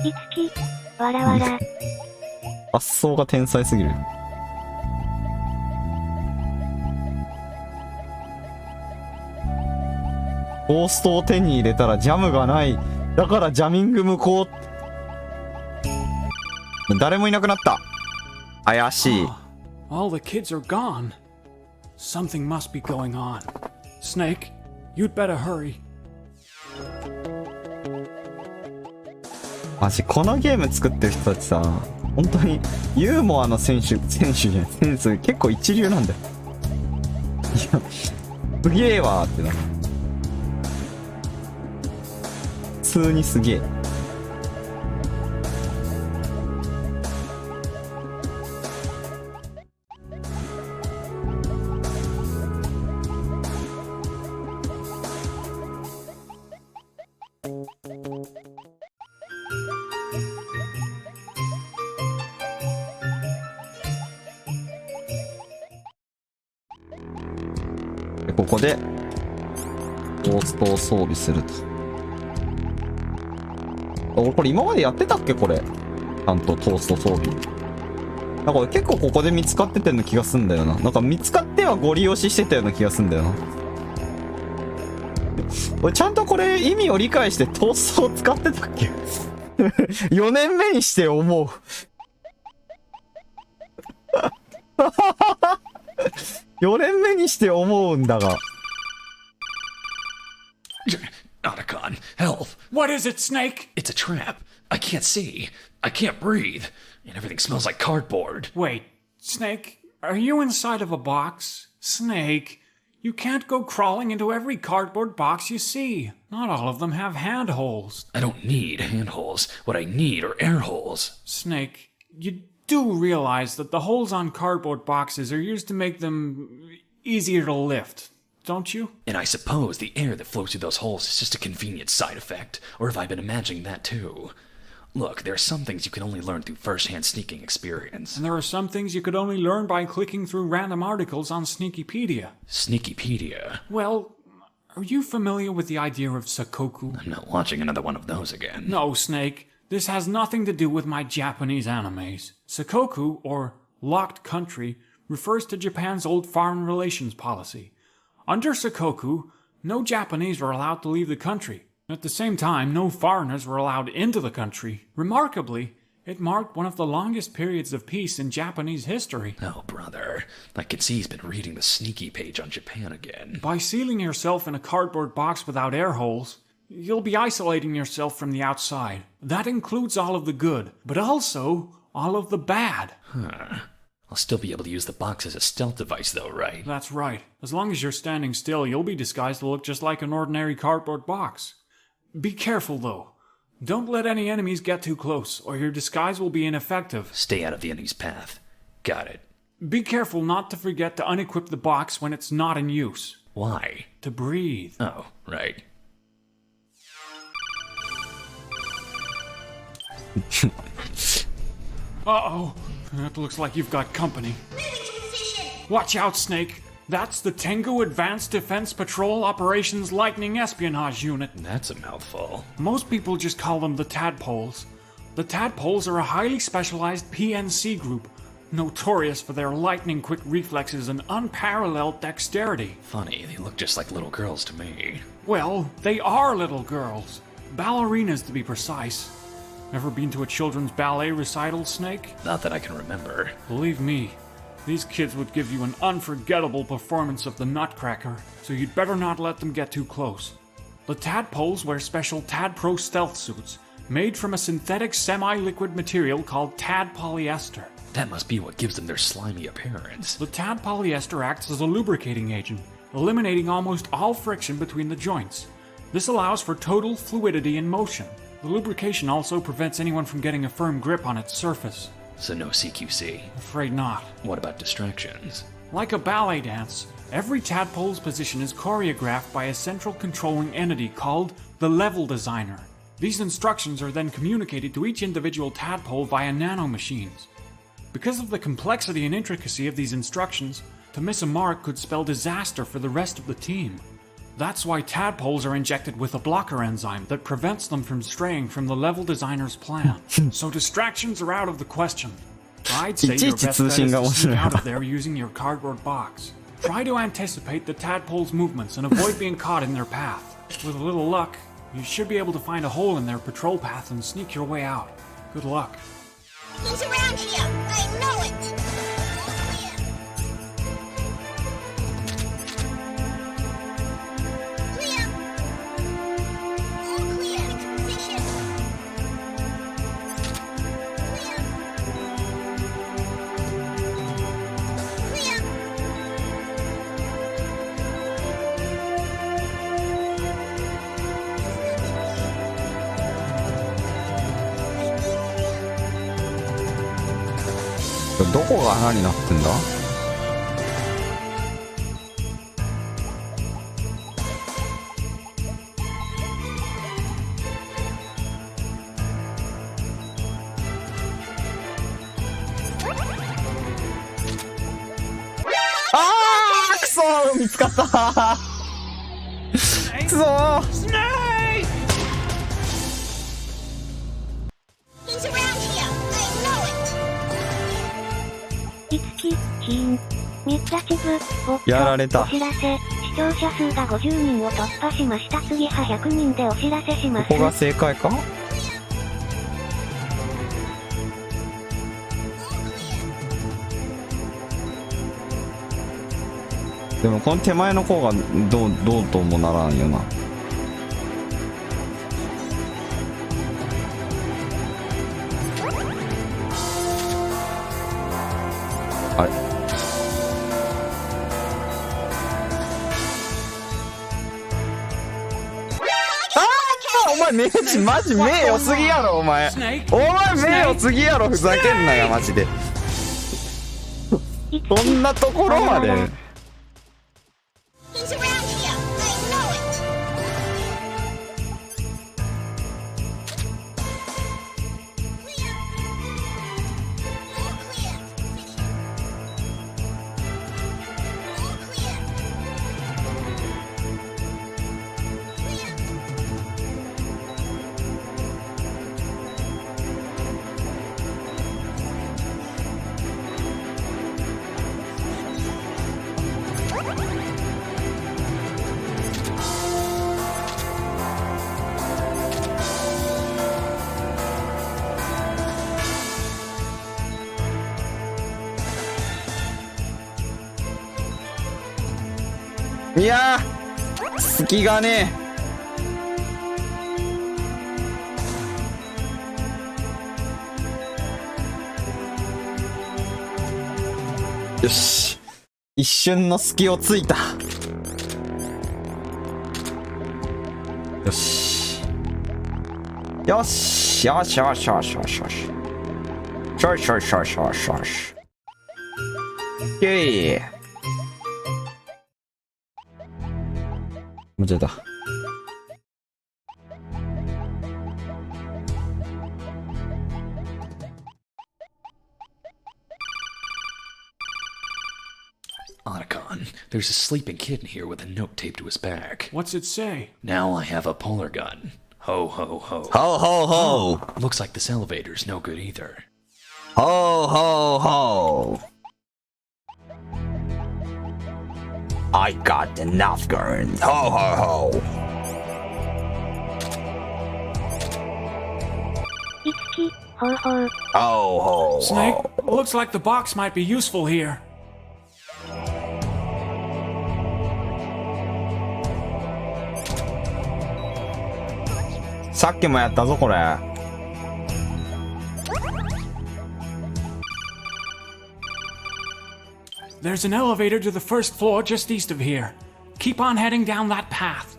いつき、わらわら。発想が天才すぎる。トーストを手に入れたらジャムがない。だからジャミング無効。誰もいなくなった。怪しい。All the kids are gone. Something must be going on. Snake, you'd better hurry. マジこのゲーム作ってる人たちさ、本当にユーモアの選手じゃない、センス結構一流なんだよ。いや、すげえわーってな。普通にすげえ。でここでトーストを装備すると。俺これ今までやってたっけこれ。ちゃんとトースト装備。なんか結構ここで見つかってたような気がすんだよな。なんか見つかってはゴリ押ししてたような気がすんだよな。俺ちゃんとこれ意味を理解してトーストを使ってたっけ4年目にして思う。4年目にして思うんだが。Otacon, help! What is it, Snake? It's a trap. I can't see. I can't breathe. And everything smells like cardboard. Wait, Snake, are you inside of a box? Snake, you can't go crawling into every cardboard box you see. Not all of them have handholds. I don't need handholds. What I need are air holes. Snake, you do realize that the holes on cardboard boxes are used to make them easier to lift, don't you? And I suppose the air that flows through those holes is just a convenient side effect. Or have I been imagining that too? Look, there are some things you can only learn through first-hand sneaking experience. And there are some things you could only learn by clicking through random articles on Sneakypedia. Sneakypedia? Well, are you familiar with the idea of Sakoku? I'm not watching another one of those again. No, Snake. This has nothing to do with my Japanese animes. Sakoku, or locked country, refers to Japan's old foreign relations policy. Under Sakoku, no Japanese were allowed to leave the country. At the same time, no foreigners were allowed into the country. Remarkably, it marked one of the longest periods of peace in Japanese history. Oh, brother. I can see he's been reading the sneaky page on Japan again. By sealing yourself in a cardboard box without air holes, you'll be isolating yourself from the outside. That includes all of the good, but also all of the bad. Huh. I'll still be able to use the box as a stealth device though, right? That's right. As long as you're standing still, you'll be disguised to look just like an ordinary cardboard box. Be careful, though. Don't let any enemies get too close, or your disguise will be ineffective. Stay out of the enemy's path. Got it. Be careful not to forget to unequip the box when it's not in use. Why? To breathe. Oh, right. Uh-oh. It looks like you've got company. Watch out, Snake. That's the Tengu Advanced Defense Patrol Operations Lightning Espionage Unit. That's a mouthful. Most people just call them the Tadpoles. The Tadpoles are a highly specialized PNC group, notorious for their lightning-quick reflexes and unparalleled dexterity. Funny, they look just like little girls to me. Well, they are little girls. Ballerinas, to be precise. Ever been to a children's ballet recital, Snake? Not that I can remember. Believe me, these kids would give you an unforgettable performance of the Nutcracker, so you'd better not let them get too close. The Tadpoles wear special Tadpro stealth suits, made from a synthetic semi-liquid material called Tad polyester. That must be what gives them their slimy appearance. The Tad polyester acts as a lubricating agent, eliminating almost all friction between the joints. This allows for total fluidity in motion. The lubrication also prevents anyone from getting a firm grip on its surface. So no CQC. Afraid not. What about distractions? Like a ballet dance, every tadpole's position is choreographed by a central controlling entity called the level designer. These instructions are then communicated to each individual tadpole via nanomachines. Because of the complexity and intricacy of these instructions, to miss a mark could spell disaster for the rest of the team. That's why tadpoles are injected with a blocker enzyme that prevents them from straying from the level designer's plan. So distractions are out of the question. I'd say your best bet is to sneak out of there using your cardboard box. Try to anticipate the tadpole's movements and avoid being caught in their path. With a little luck, you should be able to find a hole in their patrol path and sneak your way out. Good luck. He's around here! I know it! Clear! どこが穴になってんだ？あー、くそー、見つかったー。くそー。He's around here! I know it! いつき、シーン。ミッタチブ、やられた。お知らせ。視聴者数が50人を突破しました。次は100人でお知らせします。ここが正解か？でもこの手前の方がどうともならんよな。あれ、お前マジ目良すぎやろお前。お前目良すぎやろ、ふざけんなよマジで。そんなところまで。He's around here. I know it. Clear. All clear. All clear. Clear. いやー、隙がねえ。よし、一瞬の隙をついた。よしよしよしよしよしよしよしよしよしよしよしよしよし。イェイ。間違えた。Otacon, there's a sleeping kid in here with a note taped to his back. What's it say? Now I have a polar gun. Ho ho ho. Ho ho ho. Looks like this elevator's no good either. Ho ho ho. I got enough guns. Ho ho ho. Itsuki, ho ho. Ho ho. Snake, looks like the box might be useful here. Saっきもやったぞこれ。There's an elevator to the first floor just east of here. Keep on heading down that path.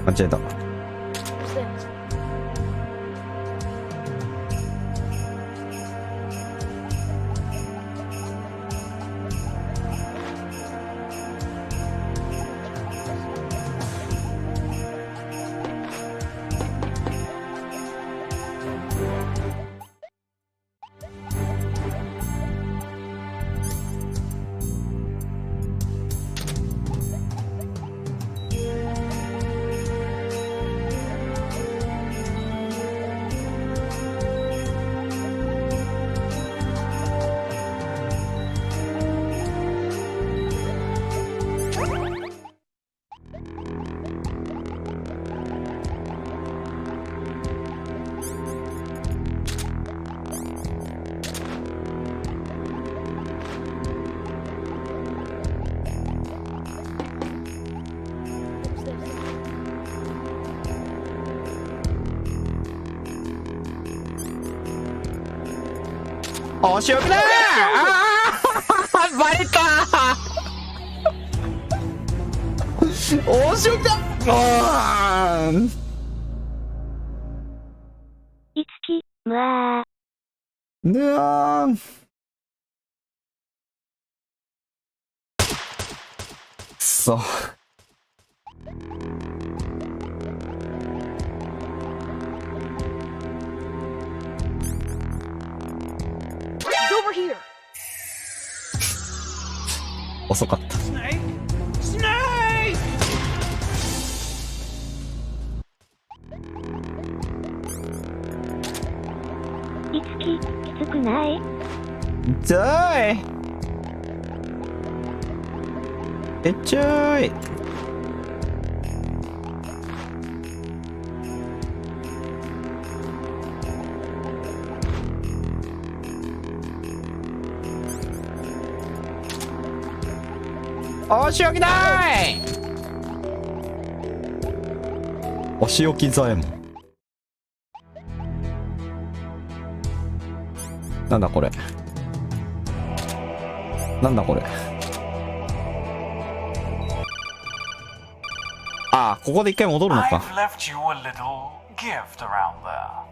What's it? What's this? Oh, shoot! Ah! Balita! Oh, shoot! Ah! Itsuki, mwah. No. So. It's over here. 遅かった。Snake? Snake! Itsuki, きつくない？痛い。えっちゃーい。お仕置きだーい。お仕置き左衛門。なんだこれ。なんだこれ。ああ、ここで一回戻るのか。 I've left you a little gift around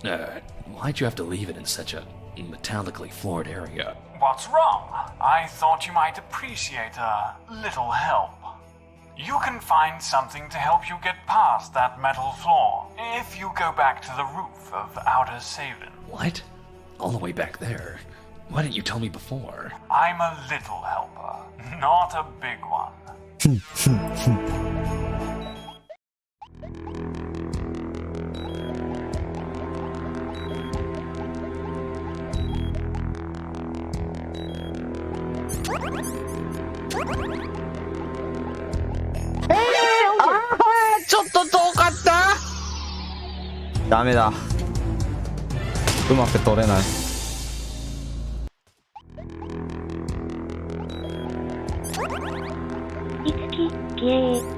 there. Why'd you have to leave it in such a metallically floored area? What's wrong? I thought you might appreciate a little help. You can find something to help you get past that metal floor if you go back to the roof of Outer Saven. What? All the way back there? Why didn't you tell me before? I'm a little helper, not a big one. ちょっと遠かった。ダメだ。うまく取れない。いつき、きえー。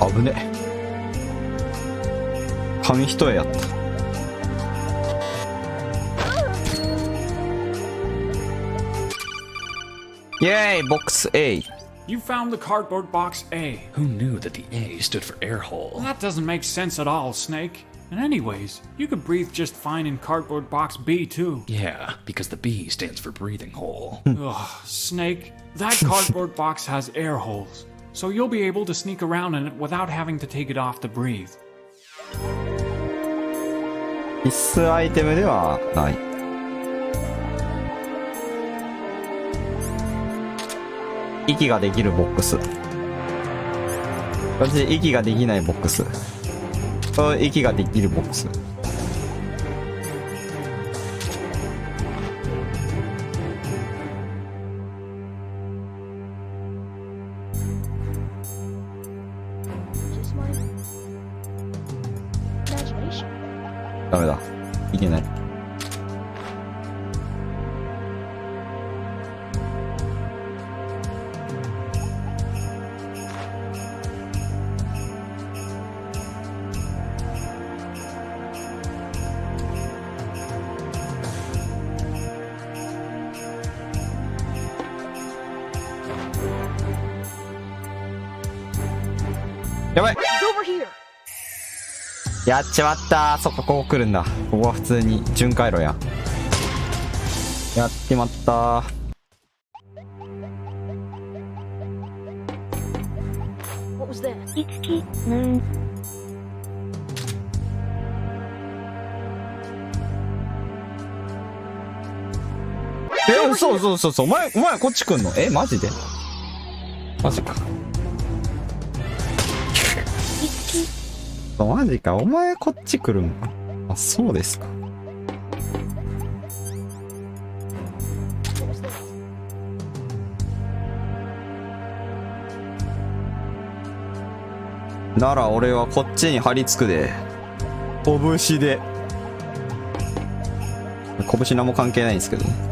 危ね。紙一重やった。イェーイ、ボックス A。 You found the cardboard box A. Who knew that the A stood for air hole? That doesn't make sense at all, Snake. And anyways, you could breathe just fine in cardboard box B too. Yeah, because the B stands for breathing hole. Ugh, Snake, that cardboard box has air holes, so you'll be able to sneak around in it without having to take it off to breathe. 必須アイテムではない。息ができるボックス。私、息ができないボックス。息ができるボックス。Just my imagination. ダメだ。いけない。やばい。 It's over here. やっちまった。そっか、ここ来るんだ。ここは普通に巡回路や。やっちまった。What was that? いつき、ぬーん。そう。お前こっち来んの？マジで？マジか。いつき。マジか。お前こっち来るんか。あ、そうですか。What was that? なら俺はこっちに張り付くで。拳で。拳何も関係ないんですけどね。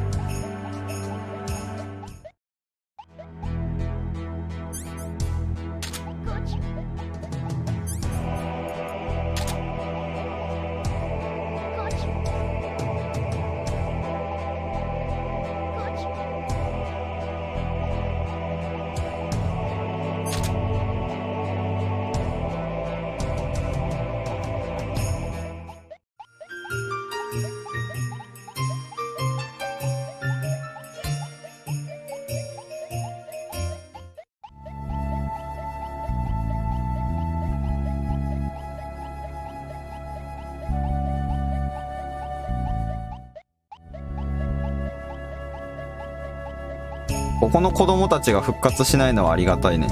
ここの子供たちが復活しないのはありがたいね。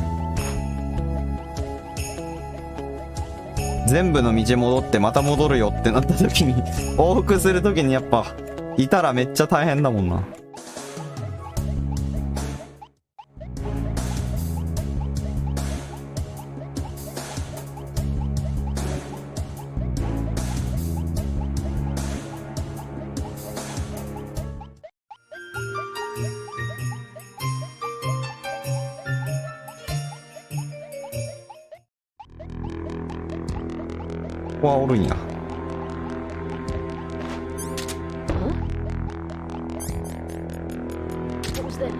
全部の道戻ってまた戻るよってなった時に往復する時にやっぱいたらめっちゃ大変だもんな。ここはおるんや。What was that?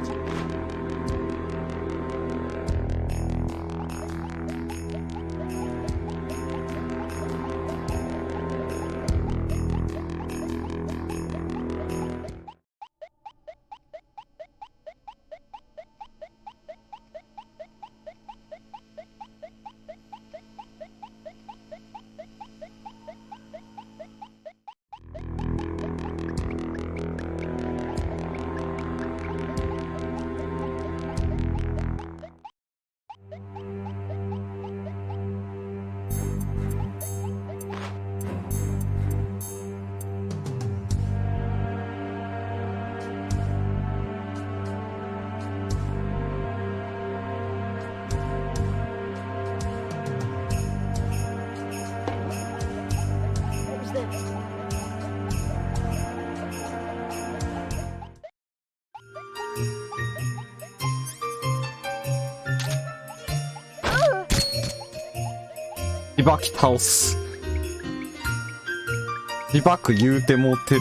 What was that? Ah! リバキ倒す。リバク言うてもうてる。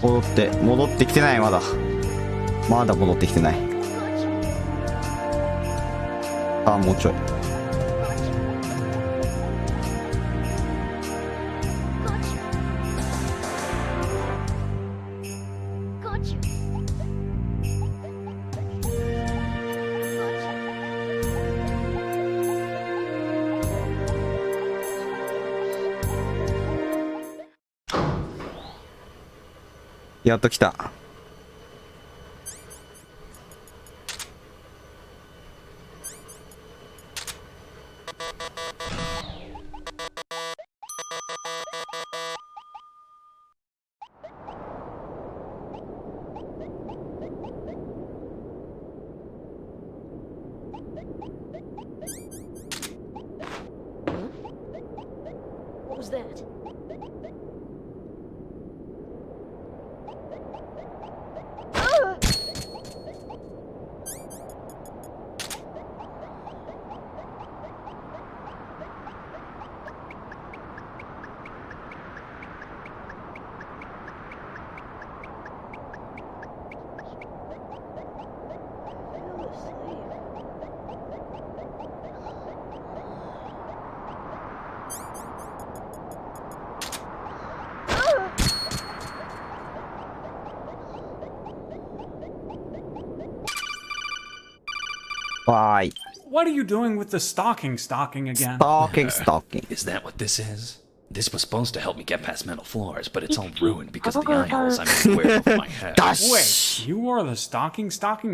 What was that?戻ってきてない。まだ戻ってきてない。あ、もうちょい。やっと来た。was that? Why? What are you doing with the stocking again? Stocking. Is that what this is? This was supposed to help me get past metal floors, but it's all ruined because of the eye holes I made wear over my head. Wait, you wore the stocking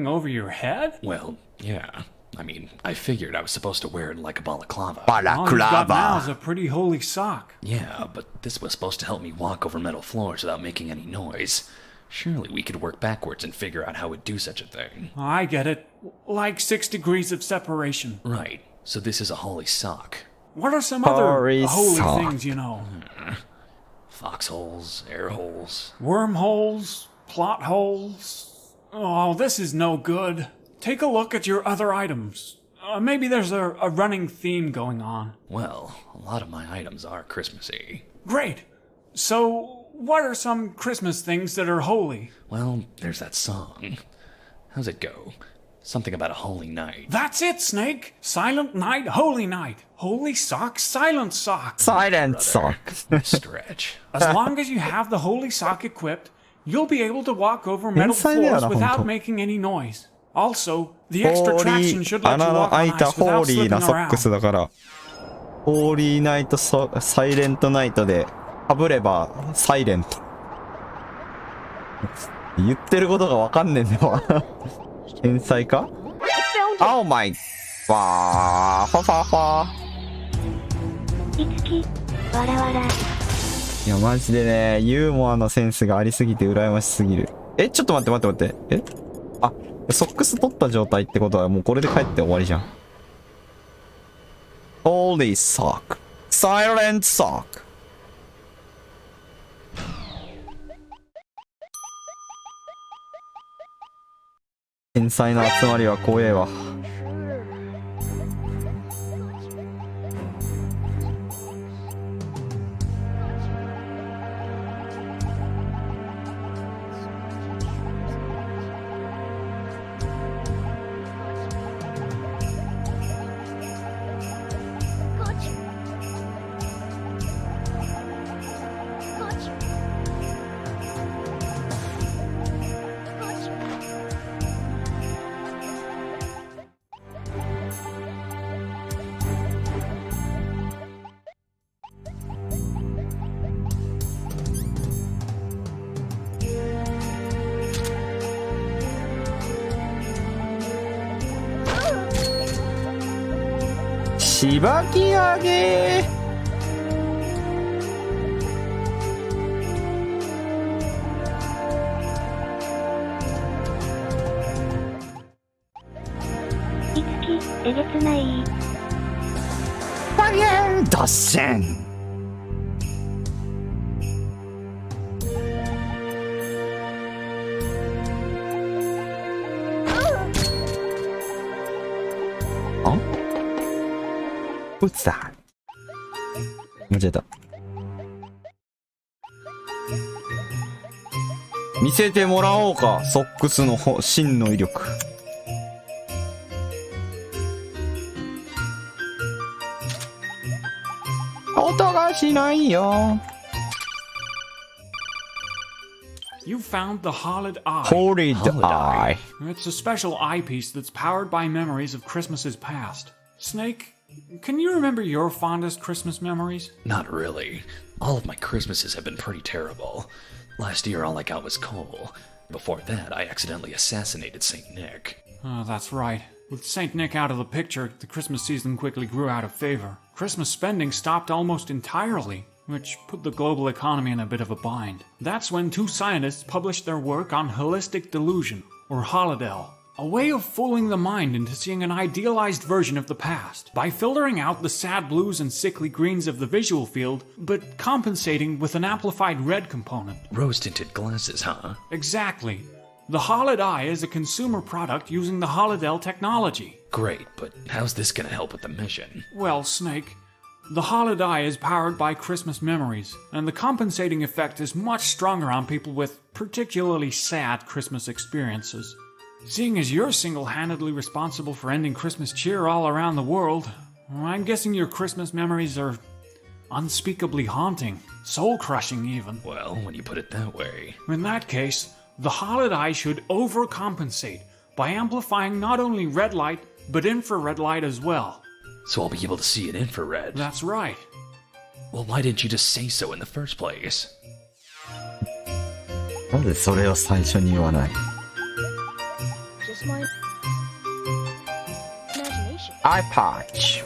over your head? Well, yeah. I mean, I figured I was supposed to wear it like a balaclava. All you've got now is Balaclava. a pretty holy sock. Yeah, but this was supposed to help me walk over metal floors without making any noise. Surely we could work backwards and figure out how we'd do such a thing. I get it. Like 6 degrees of separation. Right. So this is a holy sock. What are some other Holy holy sock. things you know? Foxholes, air holes. Wormholes? Plot holes? Oh, this is no good. Take a look at your other items. Maybe there's a running theme going on. Well, a lot of my items are Christmassy. Great. So, what are some Christmas things that are holy? Well, there's that song. How's it go? Something about a holy night. That's it, Snake. Silent night, holy night. Holy sock, silent sock. Silent sock. Stretch. As long as you have the holy sock equipped, you'll be able to walk over metal Inside there, floors na, without honto. making any noise. Also, the extra traction should let you 穴の walk 開 on いた ice ホ without ーリー slipping なソックス around. だからホーリーナイトサイレントナイトでかぶればサイレント言ってることがわかんねえんだよ天才か Oh my わーファファファいつき、わらわら。いやマジでねユーモアのセンスがありすぎて羨ましすぎる。ちょっと待ってあソックス取った状態ってことはもうこれで帰って終わりじゃん。Holy sock Silent sock 天才の集まりは怖えわ。しばき上げいつき、えげつない。バゲン脱線うざ間違えた。見せてもらおうかソックスの真の威力。音がしないよ。You found the Hollid Eye. Hollid Eye. It's a special eyepiece that's powered by memories of Christmases past. Snake, can you remember your fondest Christmas memories? Not really. All of my Christmases have been pretty terrible. Last year all I got was coal. Before that, I accidentally assassinated St. Nick. Oh, that's right. With St. Nick out of the picture, the Christmas season quickly grew out of favor. Christmas spending stopped almost entirely, which put the global economy in a bit of a bind. That's when 2 scientists published their work on holistic delusion, or holodel. A way of fooling the mind into seeing an idealized version of the past by filtering out the sad blues and sickly greens of the visual field, but compensating with an amplified red component. Rose-tinted glasses, huh? Exactly. The Holid Eye is a consumer product using the Holidel technology. Great, but how's this gonna help with the mission? Well, Snake, the Holid Eye is powered by Christmas memories, and the compensating effect is much stronger on people with particularly sad Christmas experiences. Seeing as you're single-handedly responsible for ending Christmas cheer all around the world, I'm guessing your Christmas memories are unspeakably haunting, soul-crushing even. Well, when you put it that way. In that case, the Holid Eye should overcompensate by amplifying not only red light, but infrared light as well. So I'll be able to see in infrared. That's right. Well, why didn't you just say so in the first place? なんでそれを最初に言わない？ Just my imagination. Eye patch.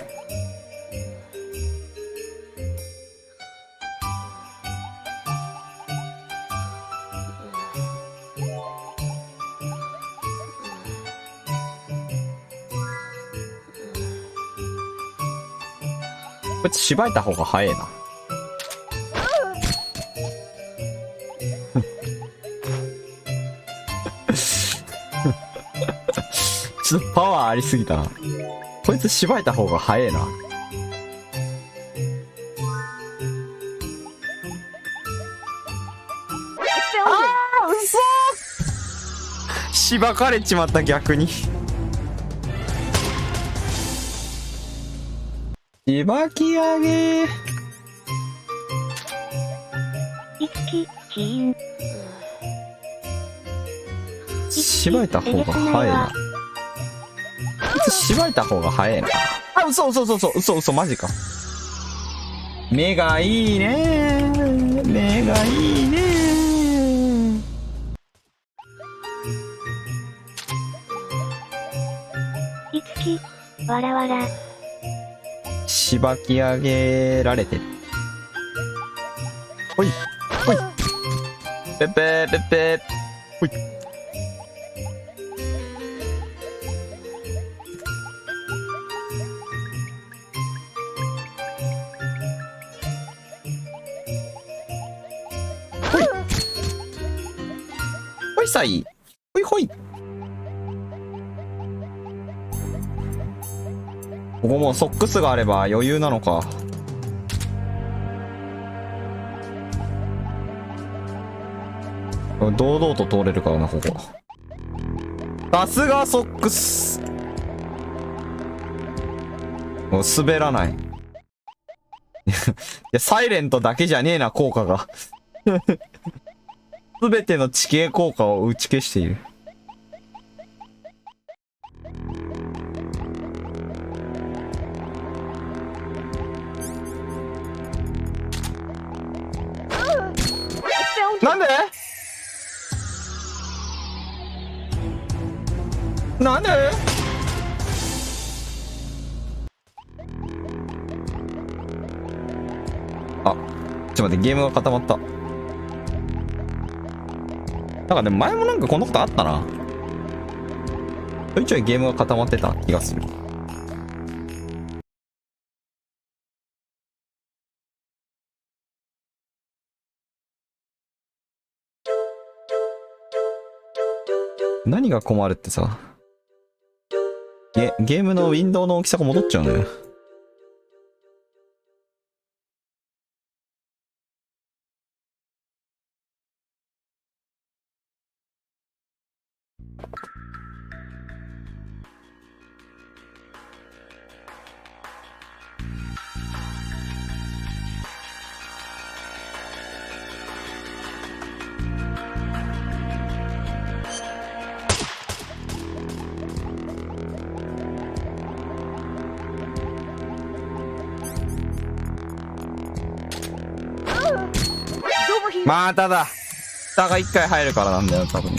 こいつしばいた方が早いな。ちょっとパワーありすぎたな。こいつしばいた方が早いな。しばかれちまった、逆に。しばき上げ。いつき、シーン。しばいた方が早いな。しばいた方が早いな。あ、嘘、マジか。目がいいね。目がいいね。いつき、わらわら。しばき上げられてる。ほい、ほい。ぺぺーぺぺー。ほい。ほいさい。ほいほい。ここもうソックスがあれば余裕なのか。堂々と通れるからな、ここ。さすがソックス。もう滑らない。いや、サイレントだけじゃねえな、効果が。すべての地形効果を打ち消している。なんで？なんで？あ、ちょっと待って、ゲームが固まった。なんかでも前もなんかこんなことあったな。ちょいちょいゲームが固まってた気がする。何が困るってさ、ゲームのウィンドウの大きさが戻っちゃうのよ。まただ。下が1回入るからなんだよ、多分。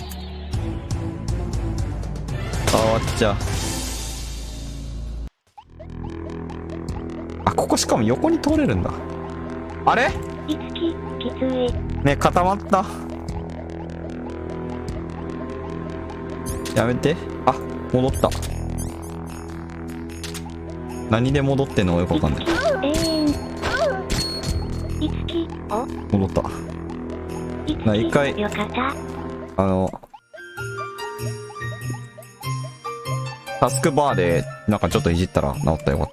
あ、終わっちゃう。あ、ここしかも横に通れるんだ。あれ？いつき、きつい。ね、固まった。やめて。あ、戻った。何で戻ってんのかよくわかんない。いつき、お、戻った。いつき、一回よかった。タスクバーでなんかちょっといじったら治った。よかっ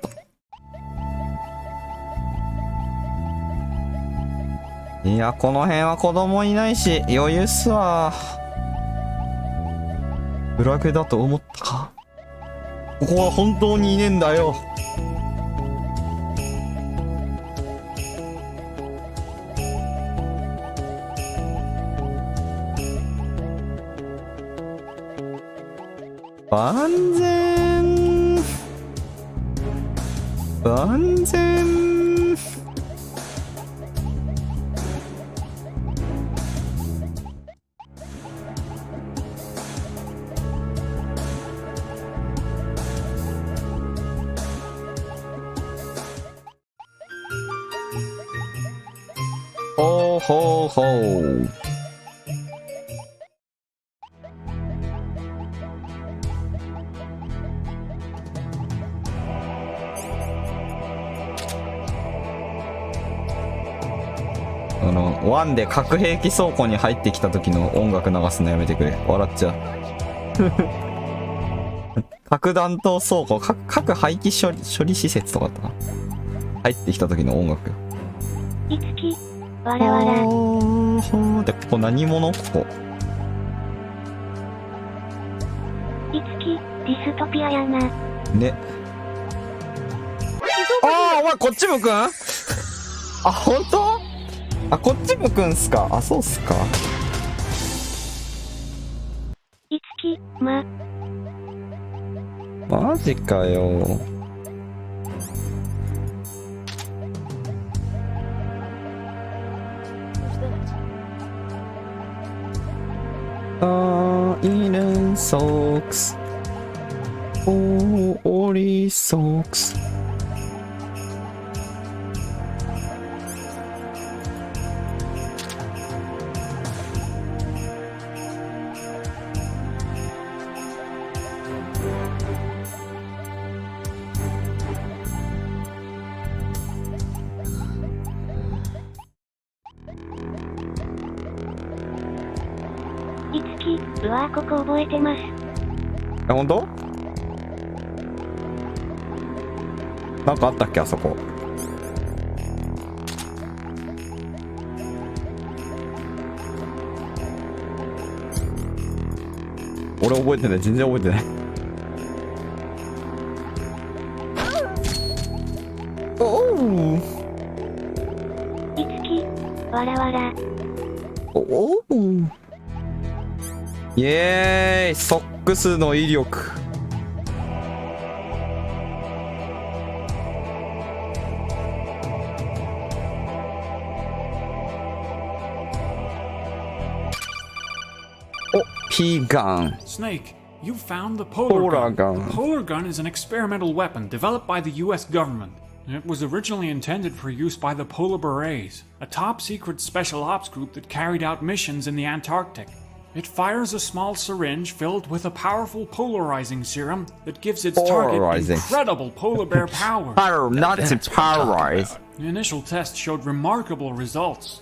た。いや、この辺は子供いないし余裕っすわ。ブラグだと思ったか。ここは本当にいねえんだよ。万全万全。ほうほうほう。ワンで核兵器倉庫に入ってきた時の音楽流すのやめてくれ。笑っちゃう。核弾頭倉庫、核廃棄処理施設とかだったな。入ってきた時の音楽。いつき、わらわら。で、ここ何者？ここ。いつき、ディストピアやな。ね。ああ、お前こっち向くん？あ、本当？あ、こっち向くんすか？あ、そうっすか。いつき、マジかよ。Silent socks, holy socks. いつき、うわーここ覚えてます。え、ほんと？なんかあったっけあそこ。俺覚えてない。全然覚えてない。おう。いつき、わらわら。おお。イエーイ、ソックスの威力。お、P gun. Snake, you found the polar gun. The polar gun is an experimental weapon developed by the US government. It was originally intended for use by the Polar Berets, a top-secret special ops group that carried out missions in the Antarctic. It fires a small syringe filled with a powerful polarizing serum that gives its target incredible polar bear power. Not polarize. The initial test showed remarkable results.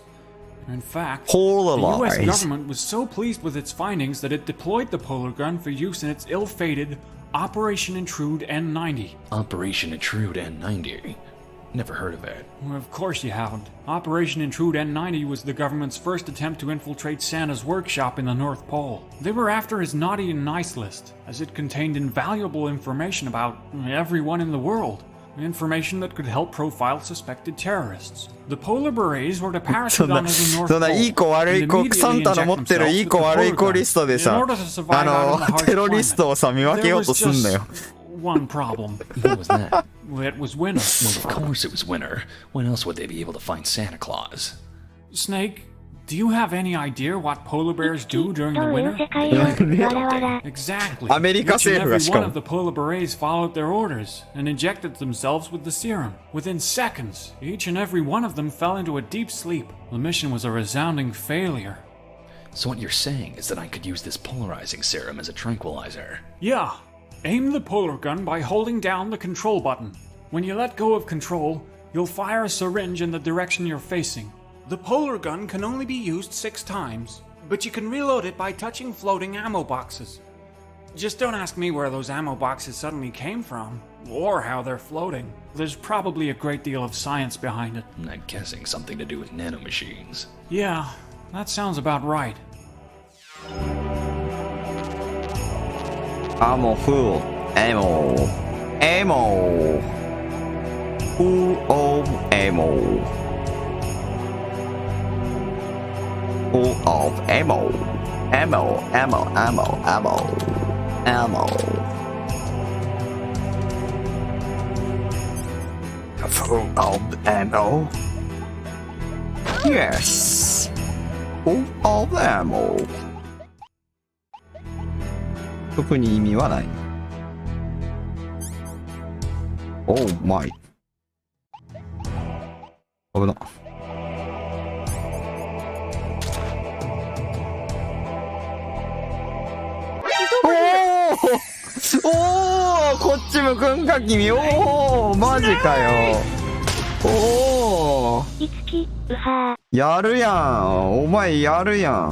In fact, Polarize. the US government was so pleased with its findings that it deployed the polar gun for use in its ill-fated Operation Intrude N90. Operation Intrude N90? Never heard of it. Well, of course you haven't. Operation Intrude N90 was the government's first attempt to infiltrate Santa's workshop in the North Pole. They were after his naughty and nice list, as it contained invaluable information about everyone in the world. Information that could help profile suspected terrorists. The Polar Berets were to parachute onto the North Pole. そんないい子悪い子、サンタの持ってるいい子悪い子リストでさ、テロリストをさ、見分けようとすんだよ。One problem. What was that? It was winter. Well, of course it was winter. When else would they be able to find Santa Claus? Snake, do you have any idea what polar bears do during the winter? Exactly. アメリカ政府がしかも。 One of the polar berets followed their orders and injected themselves with the serum. Within seconds, each and every one of them fell into a deep sleep. The mission was a resounding failure. So what you're saying is that I could use this polarizing serum as a tranquilizer? Yeah. Aim the polar gun by holding down the control button. When you let go of control, you'll fire a syringe in the direction you're facing. The polar gun can only be used 6 times, but you can reload it by touching floating ammo boxes. Just don't ask me where those ammo boxes suddenly came from, or how they're floating. There's probably a great deal of science behind it. I'm guessing something to do with nanomachines. Yeah, that sounds about right. Ammo full. Ammo. Ammo. Full of ammo. Full of ammo. Ammo, ammo, ammo, ammo. Ammo. Full of ammo. Yes. Full of ammo. 特に意味はない。Oh my。危な。おお、こっち向くんか君。おお、マジかよ。おお。いつき、うはー。やるやん。お前やるやん。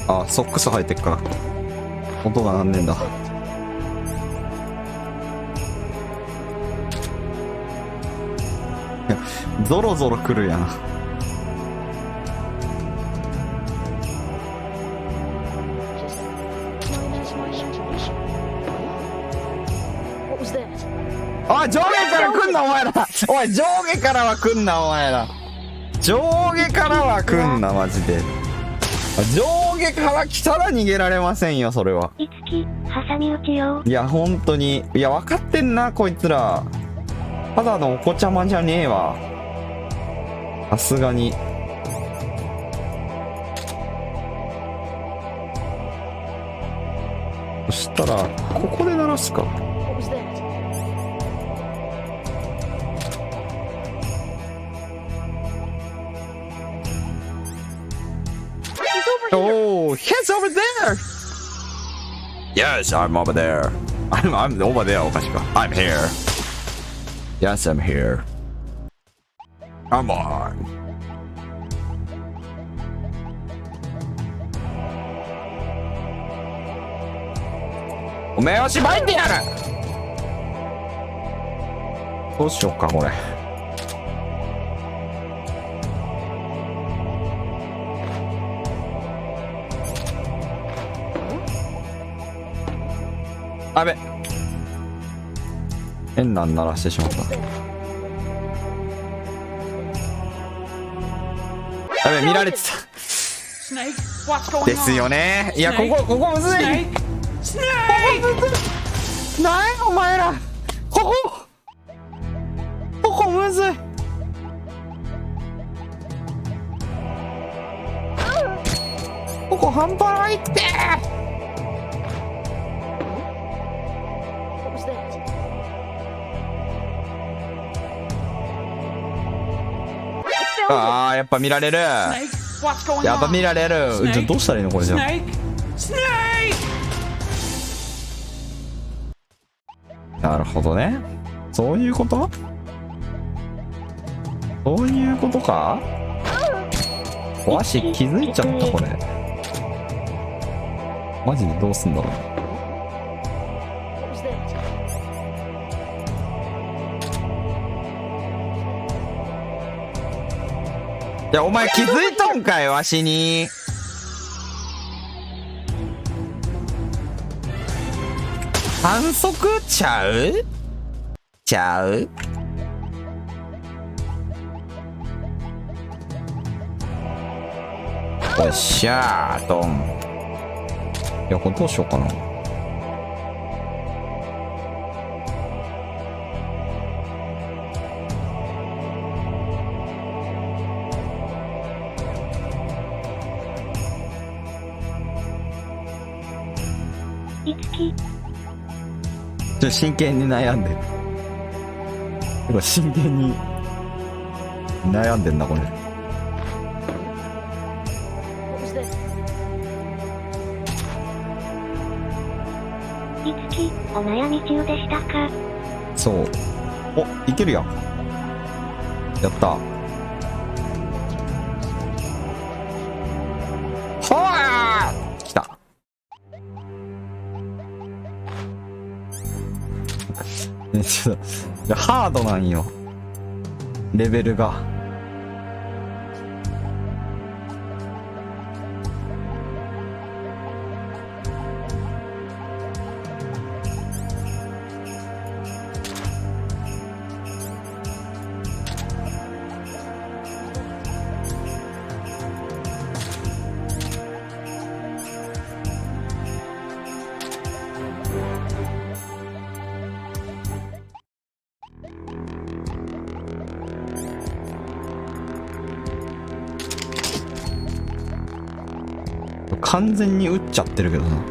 あ、ソックス履いてっから音がなんねんだ。いや、ゾロゾロ来るやん。あ、上下から来んなお前ら。おい、上下からは来んなお前ら。上下からは来んなマジで。上下から来たら逃げられませんよ、それは。いつき、挟み撃ちよ。いや、本当に。いや、分かってんな、こいつら。ただのお子ちゃまじゃねえわ。さすがに。そしたら、ここで鳴らすか。Oh, he's over there. Yes, I'm over there. I'm over there. おかしか。I'm here. Yes, I'm here. Come on. おめえをしばいてやる。どうしようかこれ。あべ、変な鳴らしてしまった。やべ、見られてた。ですよね。いや、ここむずい。ここむずい。なんやお前ら。ここむずい。ここ半端ないって。ああ、やっぱ見られる。やっぱ見られる。じゃあどうしたらいいのこれじゃあ。なるほどね。そういうこと？そういうことか？わし気づいちゃったこれ。マジでどうすんだろう。いや、お前気づいたんかい、わしに。反則ちゃう？ちゃう？よっしゃー、ドン。や、これどうしようかな。いつき、真剣に悩んでる。てか真剣に悩んでんなこれ。What was this? いつき、お悩み中でしたか？そう。お、いけるやん。やった。はぁ！来た。ね、ちょっと、ハードなんよ。レベルが。完全に打っちゃってるけどな。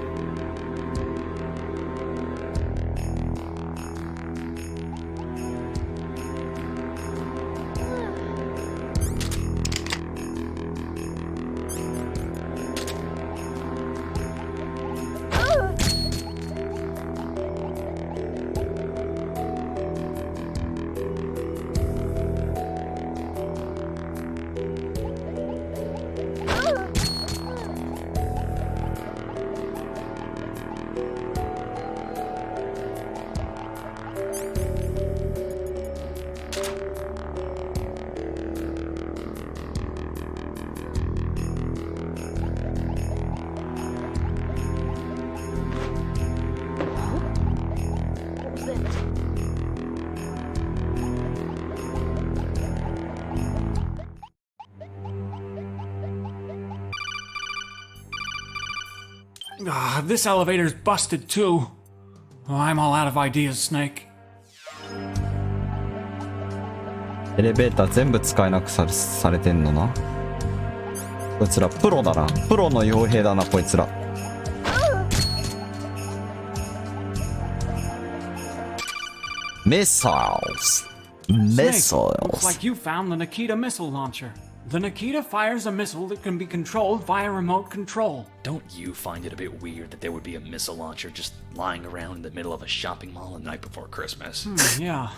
What was this? Ah, this elevator's busted too. Oh, I'm all out of ideas, Snake. エレベーター全部使えなくされてんのな。こいつらプロだな。プロの傭兵だなこいつら。Missiles. Snake, looks Missiles. like you found the Nikita missile launcher. The Nikita fires a missile that can be controlled via remote control. Don't you find it a bit weird that there would be a missile launcher just lying around in the middle of a shopping mall the night before Christmas? Yeah,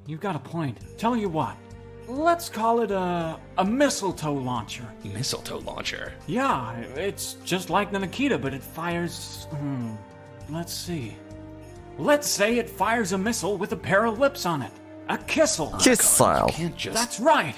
you've got a point. Tell you what, let's call it a mistletoe launcher. Mistletoe launcher? Yeah, it's just like the Nikita, but it fires... let's see. Let's say it fires a missile with a pair of lips on it. A kissel. Kissel. You can't just... That's right.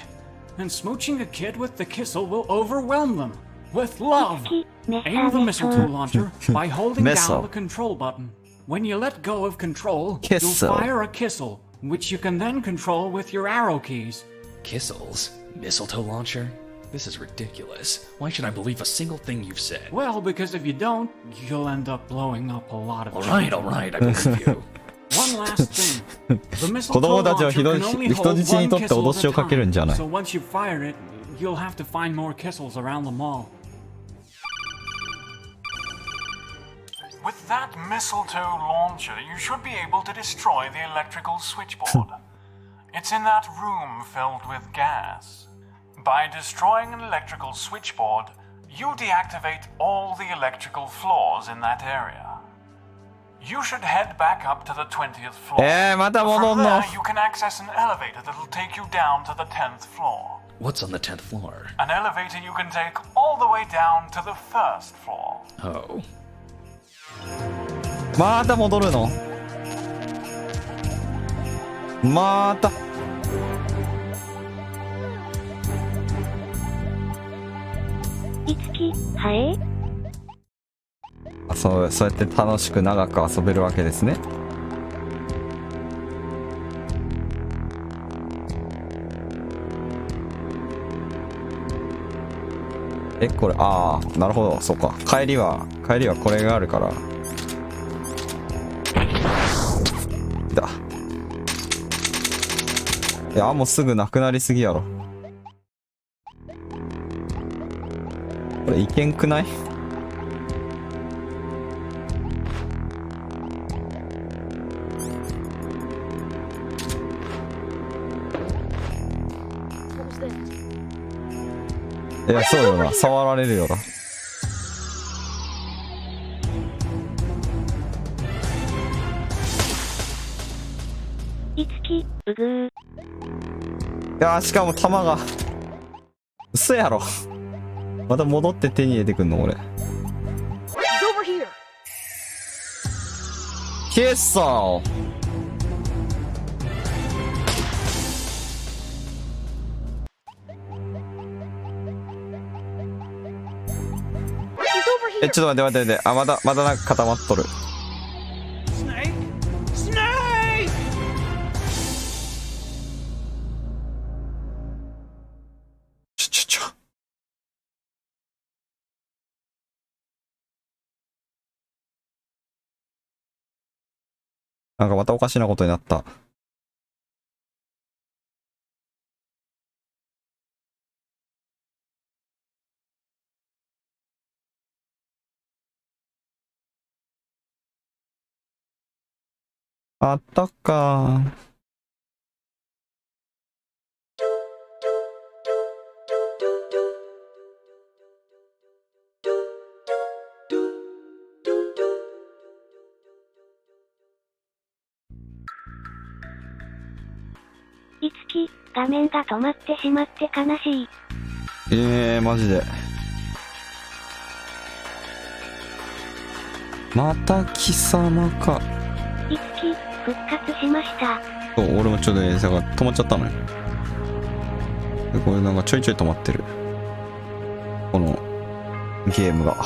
And smooching a kid with the kissel will overwhelm them with love. Aim the mistletoe launcher by holding Missile. down the control button. When you let go of control, Kissel. you'll fire a kissel, which you can then control with your arrow keys. Kissels? Mistletoe launcher? This is ridiculous. Why should I believe a single thing you've said? Well, because if you don't, you'll end up blowing up a lot of Alright, I believe you. One last thing. The 子 mistletoe 供たちを launcher can only 人 hold 質に one とって kissel 脅 at し a をかけるんじゃない。 time. So once you fire it, you'll have to find more kissels around the mall. With that mistletoe launcher, you should be able to destroy the electrical switchboard. It's in that room filled with gas. By destroying an electrical switchboard, you deactivate all the electrical floors in that area. You should head back up to the 20th floor. また戻 From んの。 there, you can access an elevator that'll take you down to the 10th floor. What's on the 10th floor? An elevator you can take all the way down to the 1st floor. Oh. また戻るの。また。いつき、はいそうやって楽しく長く遊べるわけですね。これ、ああ、なるほど、そうか。帰りはこれがあるから。だ。いや、もうすぐなくなりすぎやろ。これいけんくない？いや、そうよな。触られるよな。いつき、うぐー。いやー、しかも弾が。嘘やろ。また戻って手に入れてくんの俺。キッソー。ちょっと待って。あ、まだなんか固まっとる。ちょ。なんかまたおかしなことになった。あったか。いつき、画面が止まってしまって悲しい。マジで。また貴様か。いつき、復活しました。そう、俺もちょっと映像が止まっちゃったのよ。でこれなんかちょいちょい止まってる。このゲームが。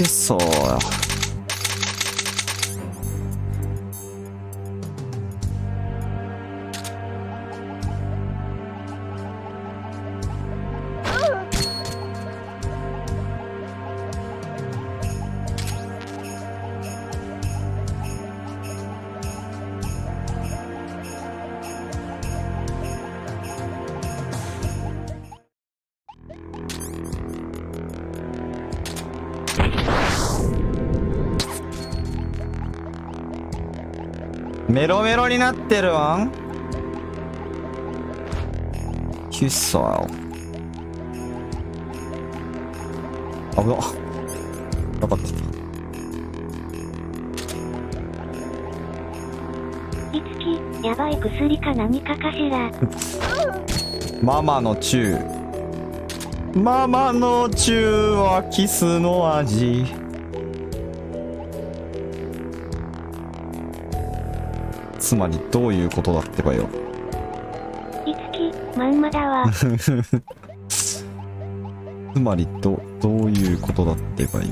そうや。メロメロになってるわん。キュッソー。危なっ。分かってた。いつき、やばい薬か何かかしら。ママのチュー。ママのチューはキスの味。つまりどういうことだってばよ。いつき、まんまだわ。つまりどういうことだってばよ。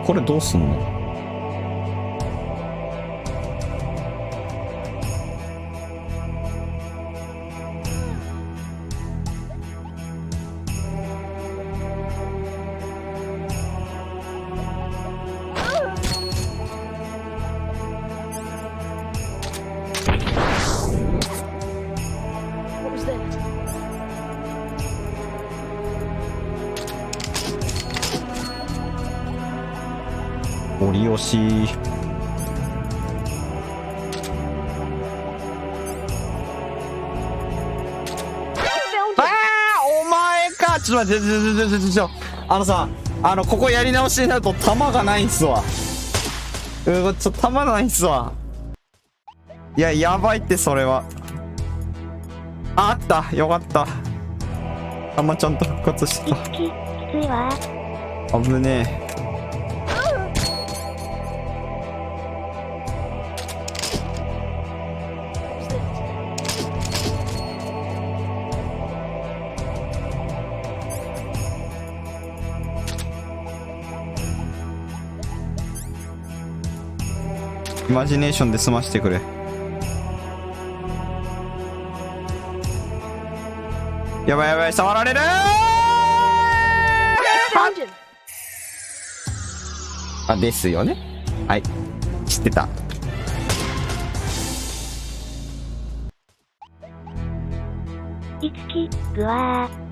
これどうすんの？折り押し。お前か。ちょっと待って、あのさ、ここやり直しになると弾がないんすわ。ちょっと弾ないんすわ。いや、やばいって、それは。あった。よかった。弾ちゃんと復活した。きついわ。危ねえ。イマジネーションで済ましてくれ。やばいやばい、触られるあ、ですよね。はい。知ってた。いつき、ぐわー。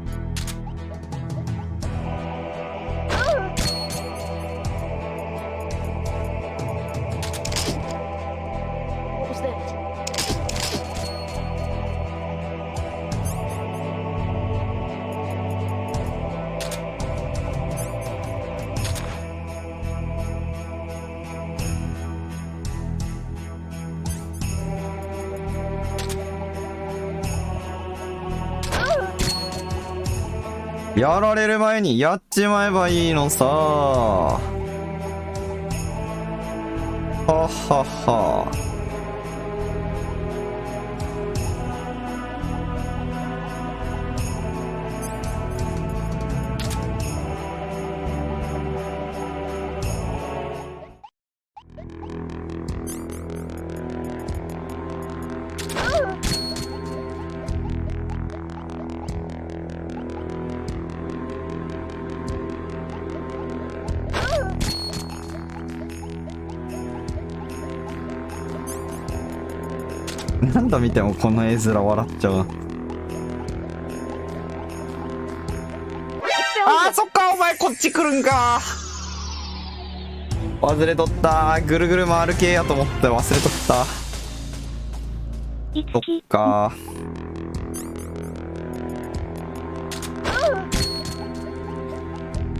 やられる前にやっちまえばいいのさ。ははは。何度見てもこの絵面笑っちゃうな。あー、そっか、お前こっち来るんか。忘れとった。ぐるぐる回る系やと思って忘れとった。そっか。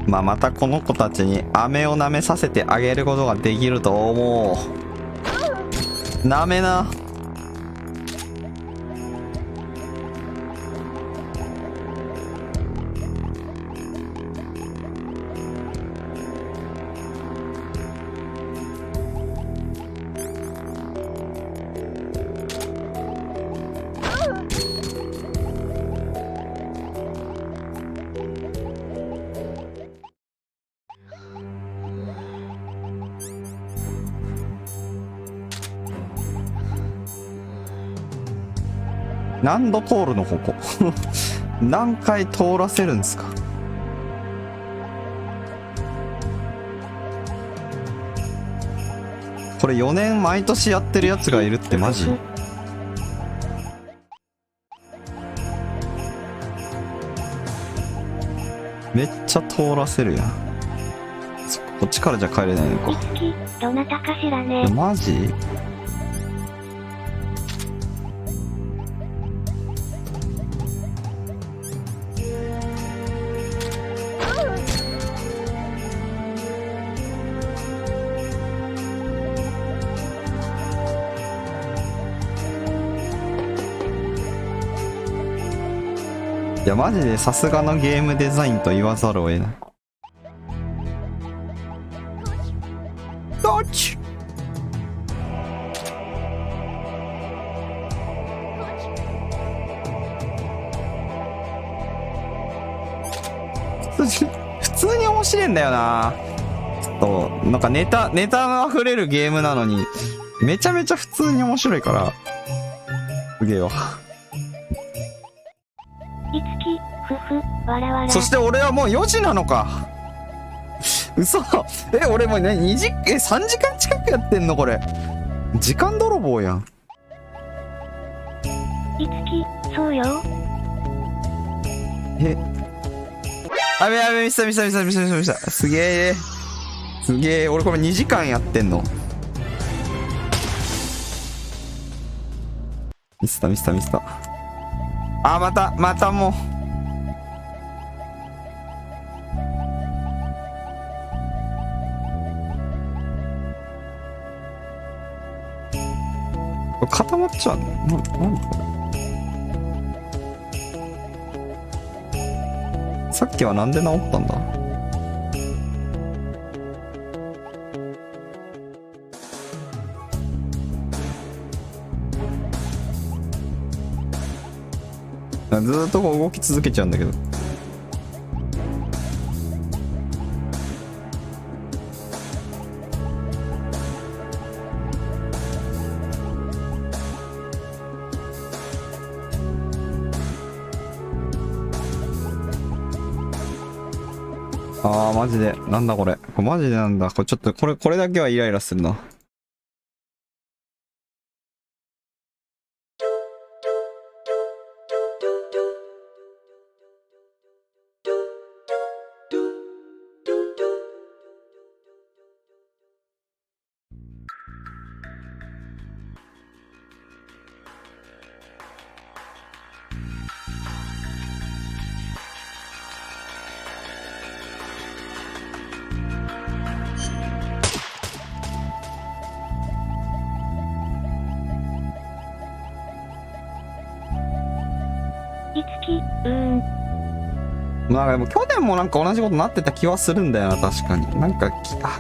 まあ、またこの子たちに飴を舐めさせてあげることができると思う。舐めな。何度通るのここ。何回通らせるんですか。これ4年毎年やってるやつがいるってマジ？めっちゃ通らせるやん。こっちからじゃ帰れないのか。いつき、どなたかしらね。マジ？いやマジでさすがのゲームデザインと言わざるを得ない。どっち？普通に面白いんだよな。ちょっとなんかネタが溢れるゲームなのにめちゃめちゃ普通に面白いからすげえわ。いつき、ふふ、わらわら。そして俺はもう4時なのか。嘘。俺もうね、3時間近くやってんのこれ。時間泥棒やん。いつき、そうよ。やべ、ミスった。すげえ。俺これ2時間やってんの。ミスった。あ、またもう。これ固まっちゃうの？なんこれ。さっきはなんで治ったんだ？ずーっとこう動き続けちゃうんだけど。あーマジでなんだこれ。これマジでなんだ。これちょっとこれだけはイライラするな。なんかでも去年もなんか同じことなってた気はするんだよな、確かに。なんか、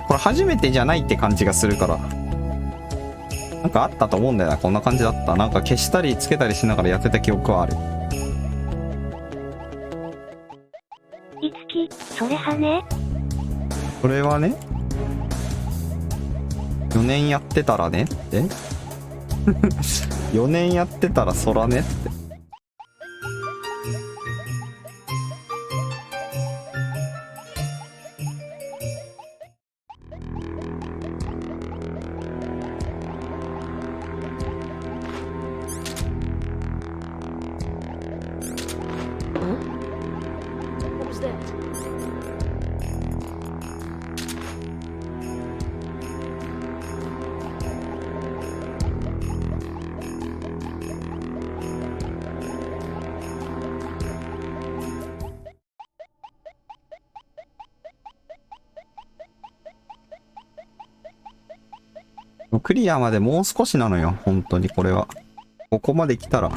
これ初めてじゃないって感じがするから。なんかあったと思うんだよな、こんな感じだった。なんか消したりつけたりしながらやってた記憶はある。いつき、それはね。それはね、4年やってたらねって。4年やってたらそらねって。What was that? What? クリアまでもう少しなのよ、本当にこれは。ここまで来たら。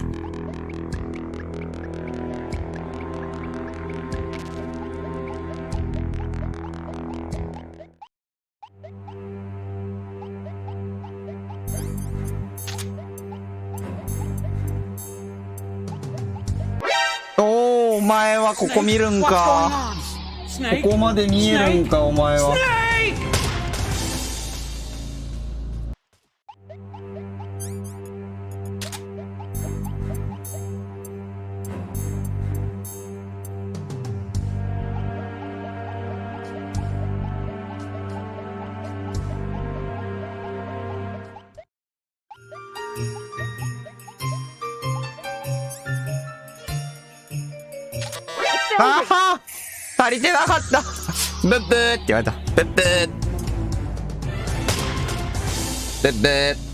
お前はここ見るんか。ここまで見えるんか、お前は。あは足りてなかった。ブッブーって言われた。ブッブーブッブー。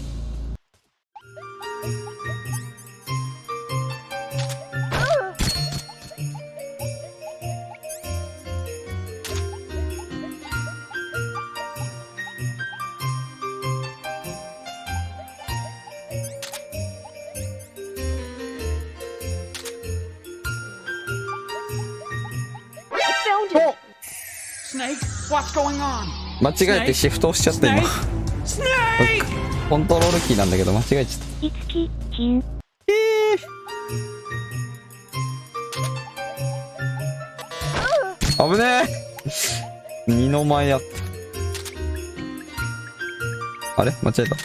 間違えてシフト押しちゃった今。コントロールキーなんだけど間違えちゃった。いつき、金。危ねえ。二の前やった。あれ間違えた。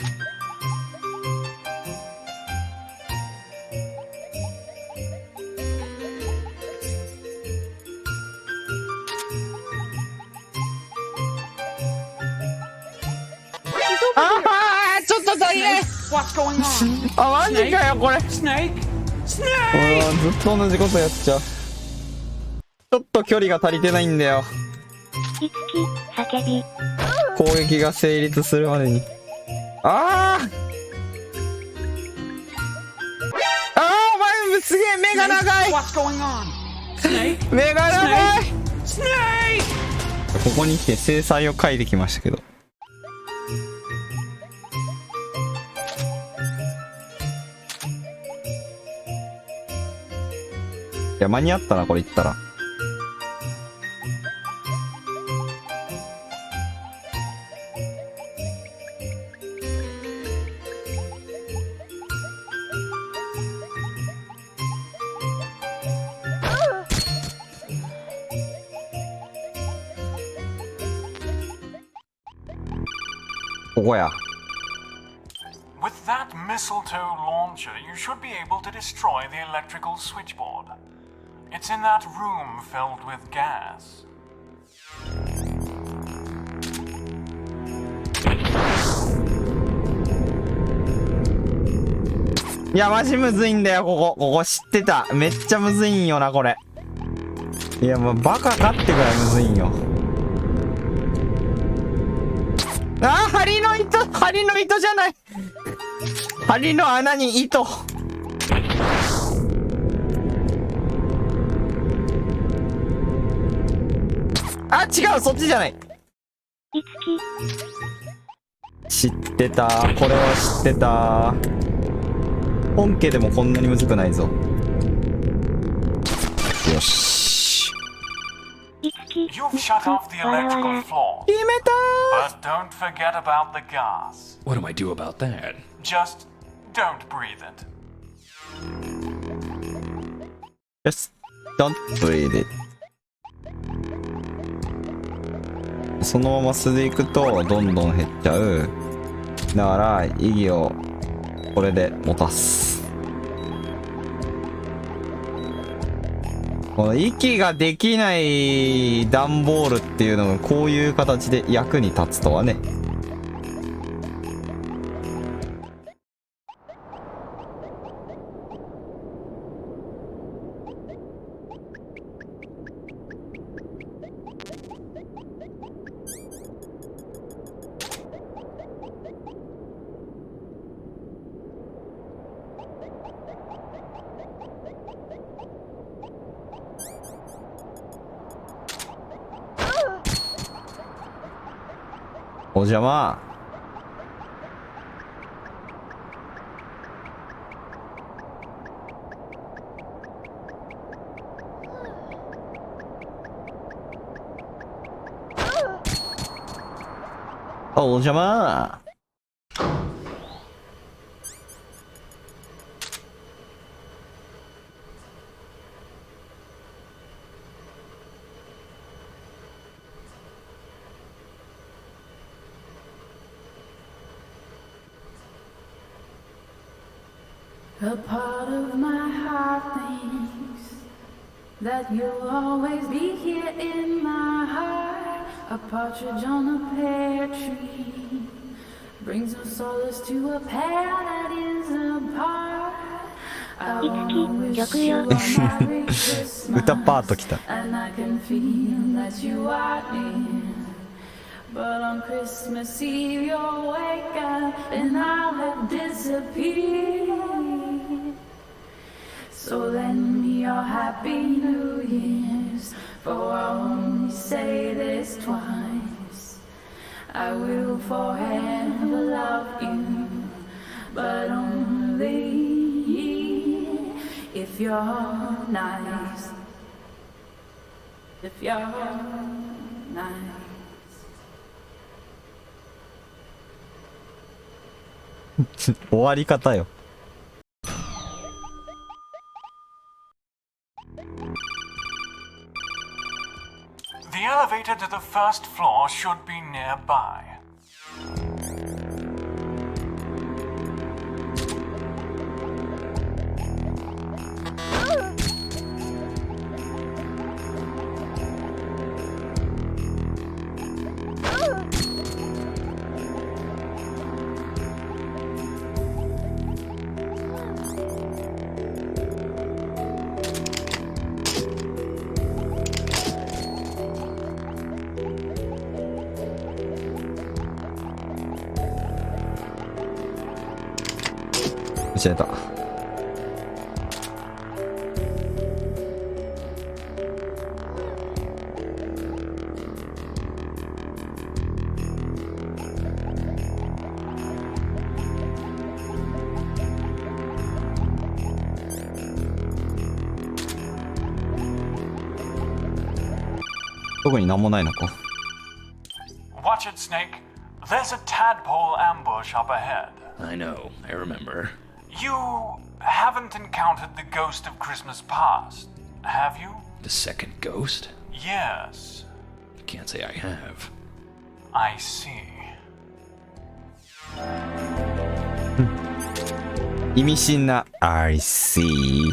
ちょっと大変。あ、マジかよこれ。ずっと同じことやっちゃう。ちょっと距離が足りてないんだよ。いつき、叫び。攻撃が成立するまでに。お前すげえ目が長い。目が長い。ここに来て制裁を書いてきましたけど。や、間に合ったな、これ言ったら。ここや。With that mistletoe launcher, you should be able to destroy the electrical switchboard. It's in that room filled with gas. いや、マジむずいんだよ、ここ知ってた。めっちゃむずいんよな、これ。いや、もうバカかってくらいむずいんよ。あー、針の糸じゃない。針の穴に糸。あ、違う、そっちじゃない。いつ知ってた。これは知ってた。本家でもこんなにむずくないぞ。よし。You've shut off the electrical floor. 決めたー。 But don't forget about the gas. What do I do about that? Just don't breathe it. Just don't breathe it. そのまま素でいくとどんどん減っちゃう。だから意義をこれで持たす。この息ができない段ボールっていうのがこういう形で役に立つとはね。お邪魔。お邪魔。A part of my heart thinks that you'll always be here in my heart. A partridge on a pear tree brings no solace to a pair that is apart. I wanna wish you a Merry Christmas, 歌パートきた。 and I can feel that you are near. But on Christmas Eve you'll wake up and I'll have disappeared. So lend me your happy New Year's, for I'll only say this twice. I will forever love you, but only if you're nice. If you're nice.終わり方よ。The elevator to the first floor should be nearby.間違えた。特になんもないのか。 Watch it, Snake. There's a tadpole ambush up ahead. I know, I remember. You haven't encountered the ghost of Christmas past, have you? The second ghost? Yes. Can't say I have. I see. 意味深な I see.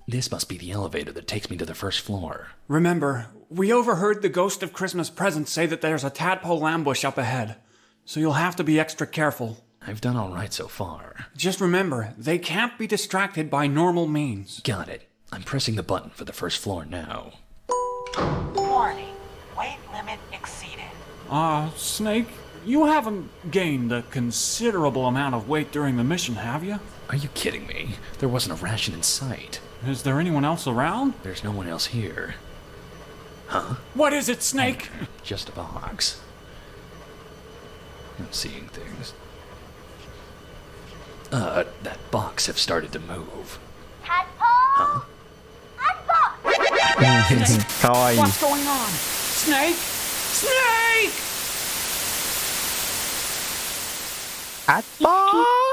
This must be the elevator that takes me to the first floor. Remember, we overheard the ghost of Christmas present say that there's a tadpole ambush up ahead, so you'll have to be extra careful. I've done all right so far. Just remember, they can't be distracted by normal means. Got it. I'm pressing the button for the first floor now. Warning. Weight limit exceeded. Snake, you haven't gained a considerable amount of weight during the mission, have you? Are you kidding me? There wasn't a ration in sight. Is there anyone else around? There's no one else here. Huh? What is it, Snake? Just a box. I'm seeing things. That box have started to move. Tadpole! Huh? Unbox! かわいい。 What's going on? Snake? Snake!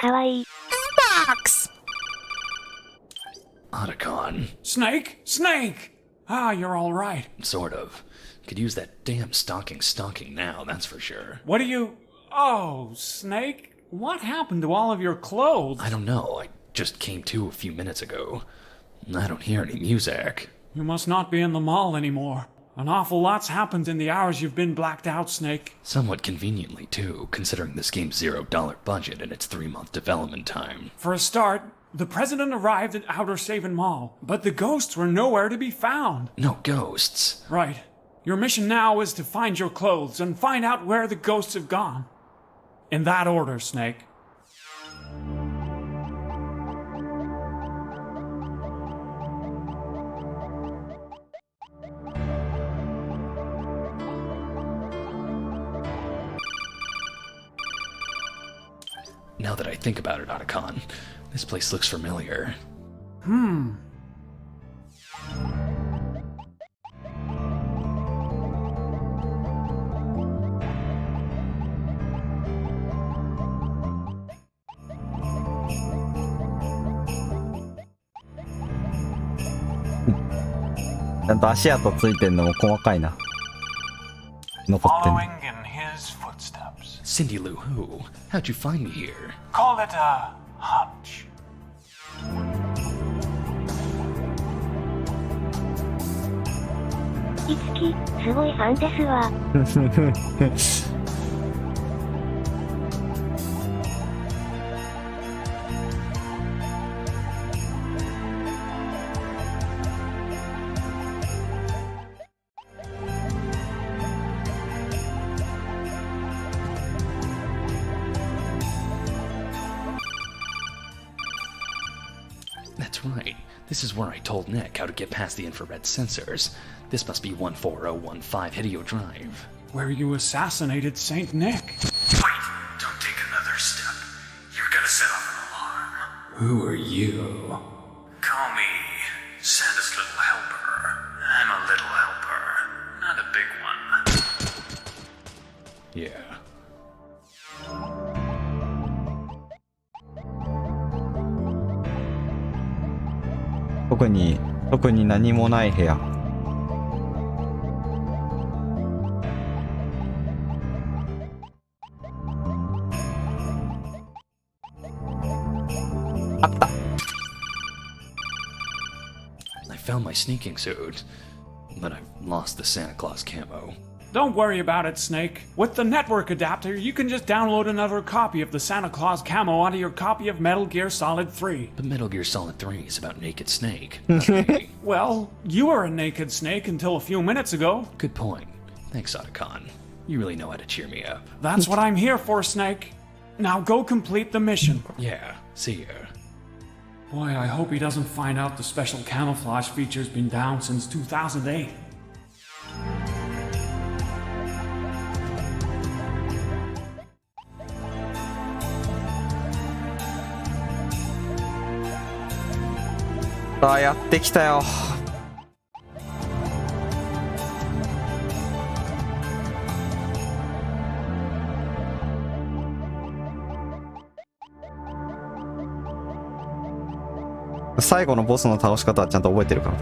かわいい。 Otacon. Snake? Snake! Ah, you're all right. Sort of. Could use that damn stocking now, that's for sure. What do you... Oh, Snake? What happened to all of your clothes? I don't know. I just came to a few minutes ago. I don't hear any music. You must not be in the mall anymore. An awful lot's happened in the hours you've been blacked out, Snake. Somewhat conveniently, too, considering this game's $0 budget and its 3-month development time. For a start, the president arrived at Outer Saven Mall, but the ghosts were nowhere to be found. No ghosts. Right. Your mission now is to find your clothes and find out where the ghosts have gone. In that order, Snake. Now that I think about it, Otacon, this place looks familiar. Hmm.ちゃんと足跡ついてんのも細かいな。残ってんの。 Following in his footsteps. Cindy Lou Who? How'd you find me here? Call it a hunch. いつき、すごいファンですわ。That's right. This is where I told Nick how to get past the infrared sensors. This must be 14015 Hideo Drive. Where you assassinated Saint Nick. Wait! Don't take another step. You're gonna set off an alarm. Who are you? Call me Santa's little helper. I'm a little helper, not a big one. Yeah.特に何もない部屋。あった。I found my sneaking suit, but I've lost the Santa Claus camo. Don't worry about it, Snake. With the network adapter, you can just download another copy of the Santa Claus camo onto your copy of Metal Gear Solid 3. But Metal Gear Solid 3 is about Naked Snake. not me. Well, you were a naked snake until a few minutes ago. Good point. Thanks, Otacon. You really know how to cheer me up. That's what I'm here for, Snake. Now go complete the mission. Yeah, see ya. Boy, I hope he doesn't find out the special camouflage feature's been down since 2008.さあやってきたよ。最後のボスの倒し方はちゃんと覚えてるから。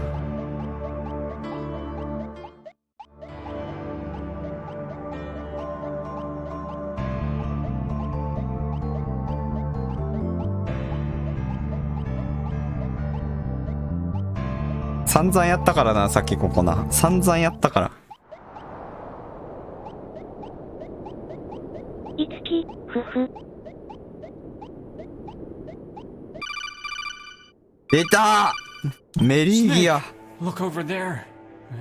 散々やったからな、さっきここな。散々やったから。いつき、ふふ。出たメリーギア。 Look over there.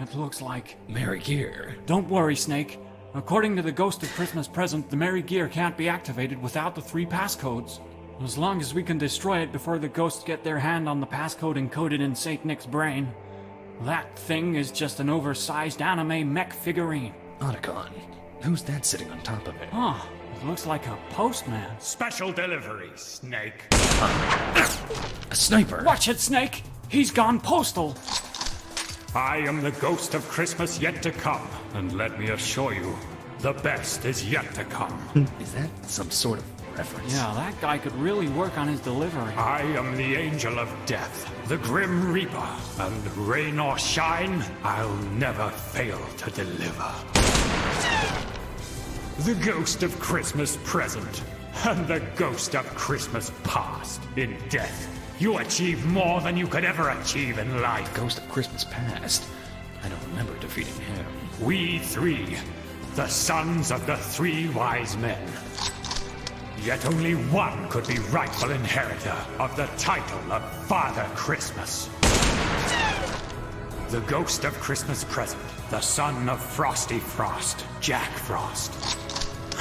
It looks like Merry Gear. Don't worry, Snake. According to the Ghost of Christmas Present, the Merry Gear can't be activated without the 3 passcodes. As long as we can destroy it before the ghosts get their hand on the passcode encoded in Saint Nick's brain. That thing is just an oversized anime mech figurine. Otacon. Who's that sitting on top of it? Huh. It looks like a postman. Special delivery, Snake. A sniper. Watch it, Snake! He's gone postal. I am the ghost of Christmas yet to come, and let me assure you, the best is yet to come. Is that some sort of reference? Yeah, that guy could really work on his delivery. I am the angel of death, the grim reaper, and rain or shine, I'll never fail to deliver. The ghost of Christmas present, and the ghost of Christmas past. In death, you achieve more than you could ever achieve in life. Ghost of Christmas past. I don't remember defeating him. We 3, the sons of the 3 wise men. Yet only one could be rightful inheritor of the title of Father Christmas. The ghost of Christmas present, the son of Frosty Frost, Jack Frost.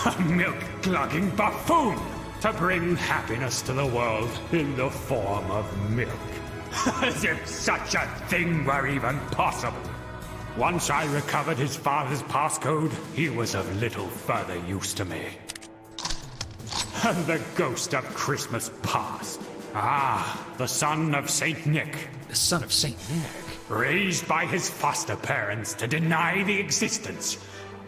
A milk-glugging buffoon to bring happiness to the world in the form of milk. As if such a thing were even possible. Once I recovered his father's passcode, he was of little further use to me. And the ghost of Christmas past. Ah, the son of Saint Nick. The son of Saint Nick? Raised by his foster parents to deny the existence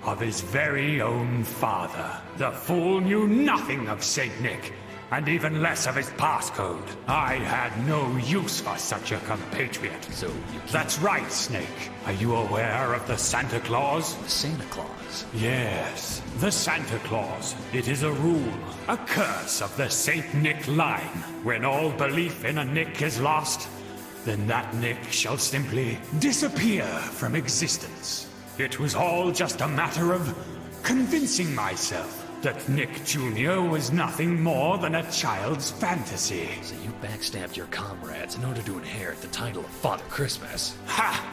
of his very own father. The fool knew nothing of Saint Nick, and even less of his passcode. I had no use for such a compatriot. So you can't... That's right, Snake. Are you aware of the Santa Claus? The Santa Claus? Yes, the Santa Claus. It is a rule, a curse of the Saint Nick line. When all belief in a Nick is lost, then that Nick shall simply disappear from existence. It was all just a matter of convincing myself that Nick Jr. was nothing more than a child's fantasy. So you backstabbed your comrades in order to inherit the title of Father Christmas. Ha!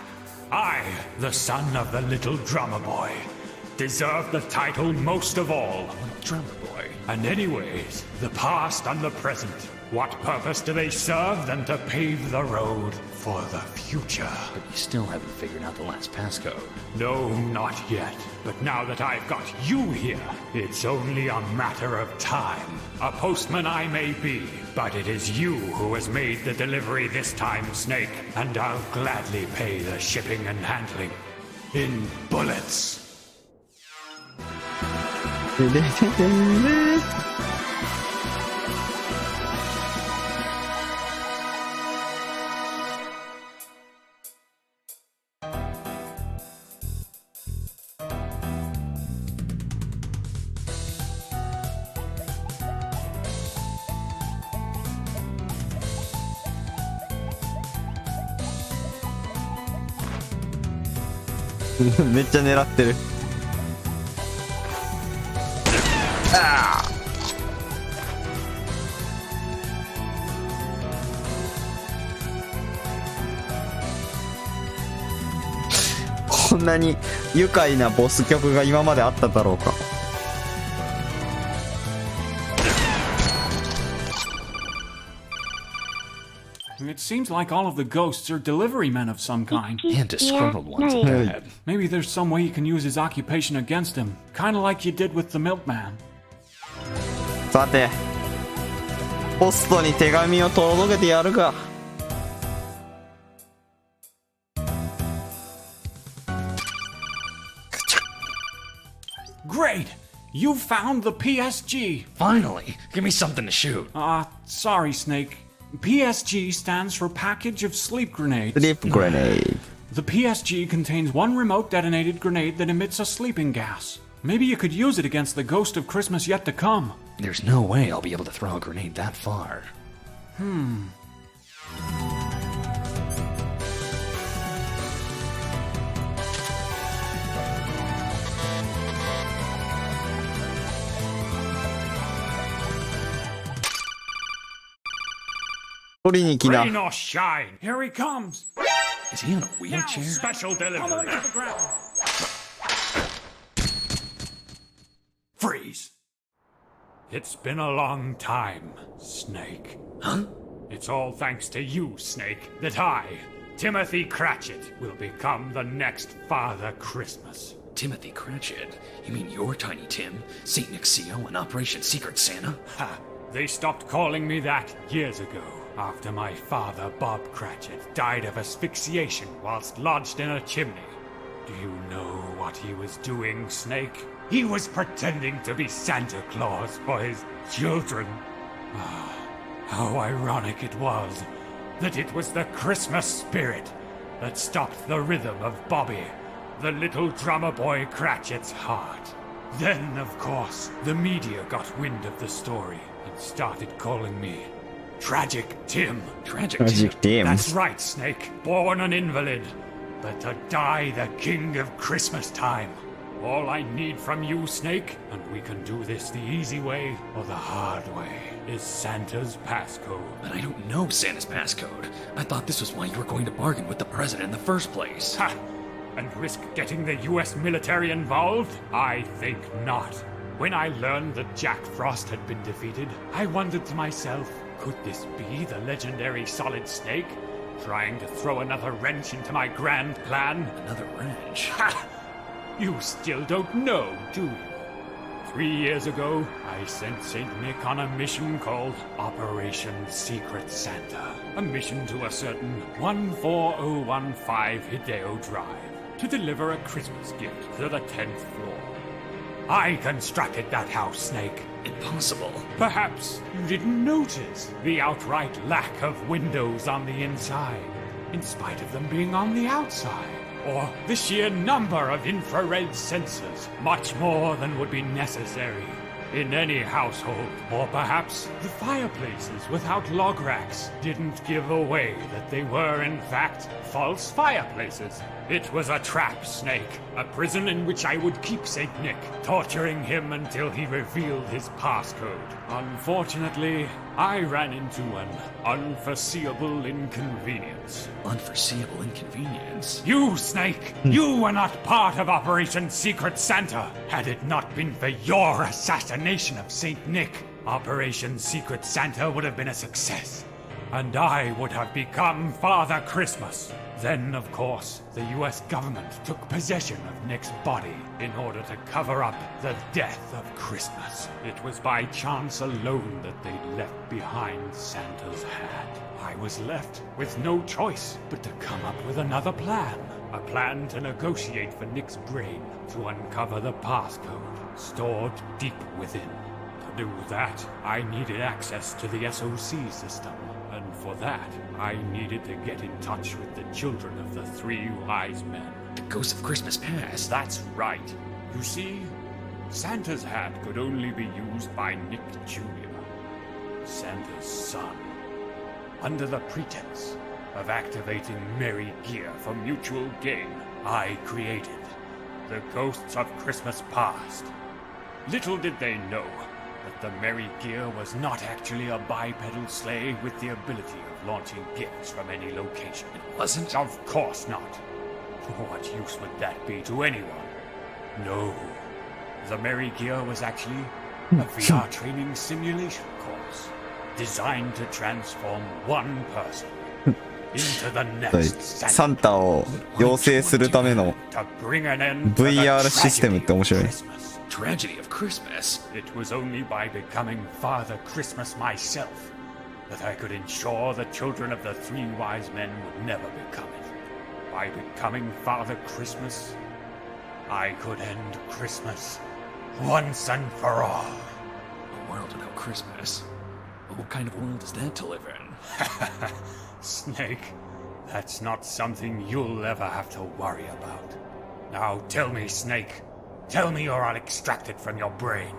I, the son of the little drummer boy, deserve the title most of all. Little drummer boy? And anyways, the past and the present, what purpose do they serve than to pave the road for the future? But you still haven't figured out the last passcode. No, not yet. But now that I've got you here, it's only a matter of time. A postman I may be, but it is you who has made the delivery this time, Snake, and I'll gladly pay the shipping and handling in bullets. Mecha めっちゃ狙ってる。ああ。こんなに愉快なボス曲が今まであっただろうか。It seems like all of the ghosts are delivery men of some kind. And disgruntled ones at that. Maybe there's some way you can use his occupation against him, kind of like you did with the milkman. さて、ポストに手紙を届けてやるか。Great! You found the PSG! Finally! Give me something to shoot. Sorry, Snake. PSG stands for Package of Sleep Grenades. Sleep grenade. The PSG contains one remote detonated grenade that emits a sleeping gas. Maybe you could use it against the ghost of Christmas yet to come. There's no way I'll be able to throw a grenade that far. 取りに来な。 Rain or shine. Here he comes. Is he on a wheelchair? Special Come delivery. on to the ground. Freeze. It's been a long time, Snake. Huh? It's all thanks to you, Snake, that I, Timothy Cratchit, will become the next Father Christmas. Timothy Cratchit? You mean you're Tiny Tim, St. Nick CO, and Operation Secret Santa? Ha! They stopped calling me that years ago, after my father, Bob Cratchit, died of asphyxiation whilst lodged in a chimney. Do you know what he was doing, Snake? He was pretending to be Santa Claus for his children. Ah, how ironic it was that it was the Christmas spirit that stopped the rhythm of Bobby, the little drummer boy Cratchit's heart. Then, of course, the media got wind of the story and started calling me Tragic Tim. Tragic Tim. That's right, Snake. Born an invalid, but to die the king of Christmas time. All I need from you, Snake, and we can do this the easy way or the hard way, is Santa's passcode. But I don't know Santa's passcode. I thought this was why you were going to bargain with the president in the first place. Ha! And risk getting the US military involved? I think not. When I learned that Jack Frost had been defeated, I wondered to myself, could this be the legendary Solid Snake? Trying to throw another wrench into my grand plan? Another wrench? Ha! You still don't know, do you? 3 years ago, I sent St. Nick on a mission called Operation Secret Santa. A mission to a certain 14015 Hideo Drive to deliver a Christmas gift to the 10th floor. I constructed that house, Snake. Impossible. Perhaps you didn't notice the outright lack of windows on the inside, in spite of them being on the outside. Or the sheer number of infrared sensors, much more than would be necessary in any household. Or perhaps the fireplaces without log racks didn't give away that they were in fact false fireplaces. It was a trap, Snake, a prison in which I would keep St. Nick, torturing him until he revealed his passcode. Unfortunately, I ran into an unforeseeable inconvenience. Unforeseeable inconvenience? You, Snake! You were not part of Operation Secret Santa! Had it not been for your assassination of St. Nick, Operation Secret Santa would have been a success. And I would have become Father Christmas. Then, of course, the US government took possession of Nick's body in order to cover up the death of Christmas. It was by chance alone that they left behind Santa's hat. I was left with no choice but to come up with another plan. A plan to negotiate for Nick's brain to uncover the passcode stored deep within. To do that, I needed access to the SOC system. And for that, I needed to get in touch with the children of the three wise men. The ghosts of Christmas past. That's right. You see, Santa's hat could only be used by Nick Jr., Santa's son. Under the pretense of activating merry gear for mutual gain, I created the Ghosts of Christmas Past. Little did they know that the merry gear was not actually a bipedal sleigh with the ability of launching gifts from any location. It wasn't? Of course not. What use would that be to anyone? No. The merry gear was actually a VR training simulation course designed to transform one person into the next サンタを養成するための to bring an end to the VR システムって面白い。 Tragedy of Christmas. It was only by becoming Father Christmas myself that I could ensure the children of the three wise men would never become it. By becoming Father Christmas, I could end Christmas once and for all. A world without Christmas. But what kind of world is that to live in? Snake, that's not something you'll ever have to worry about. Now tell me, Snake. Tell me you're all extracted from your brain.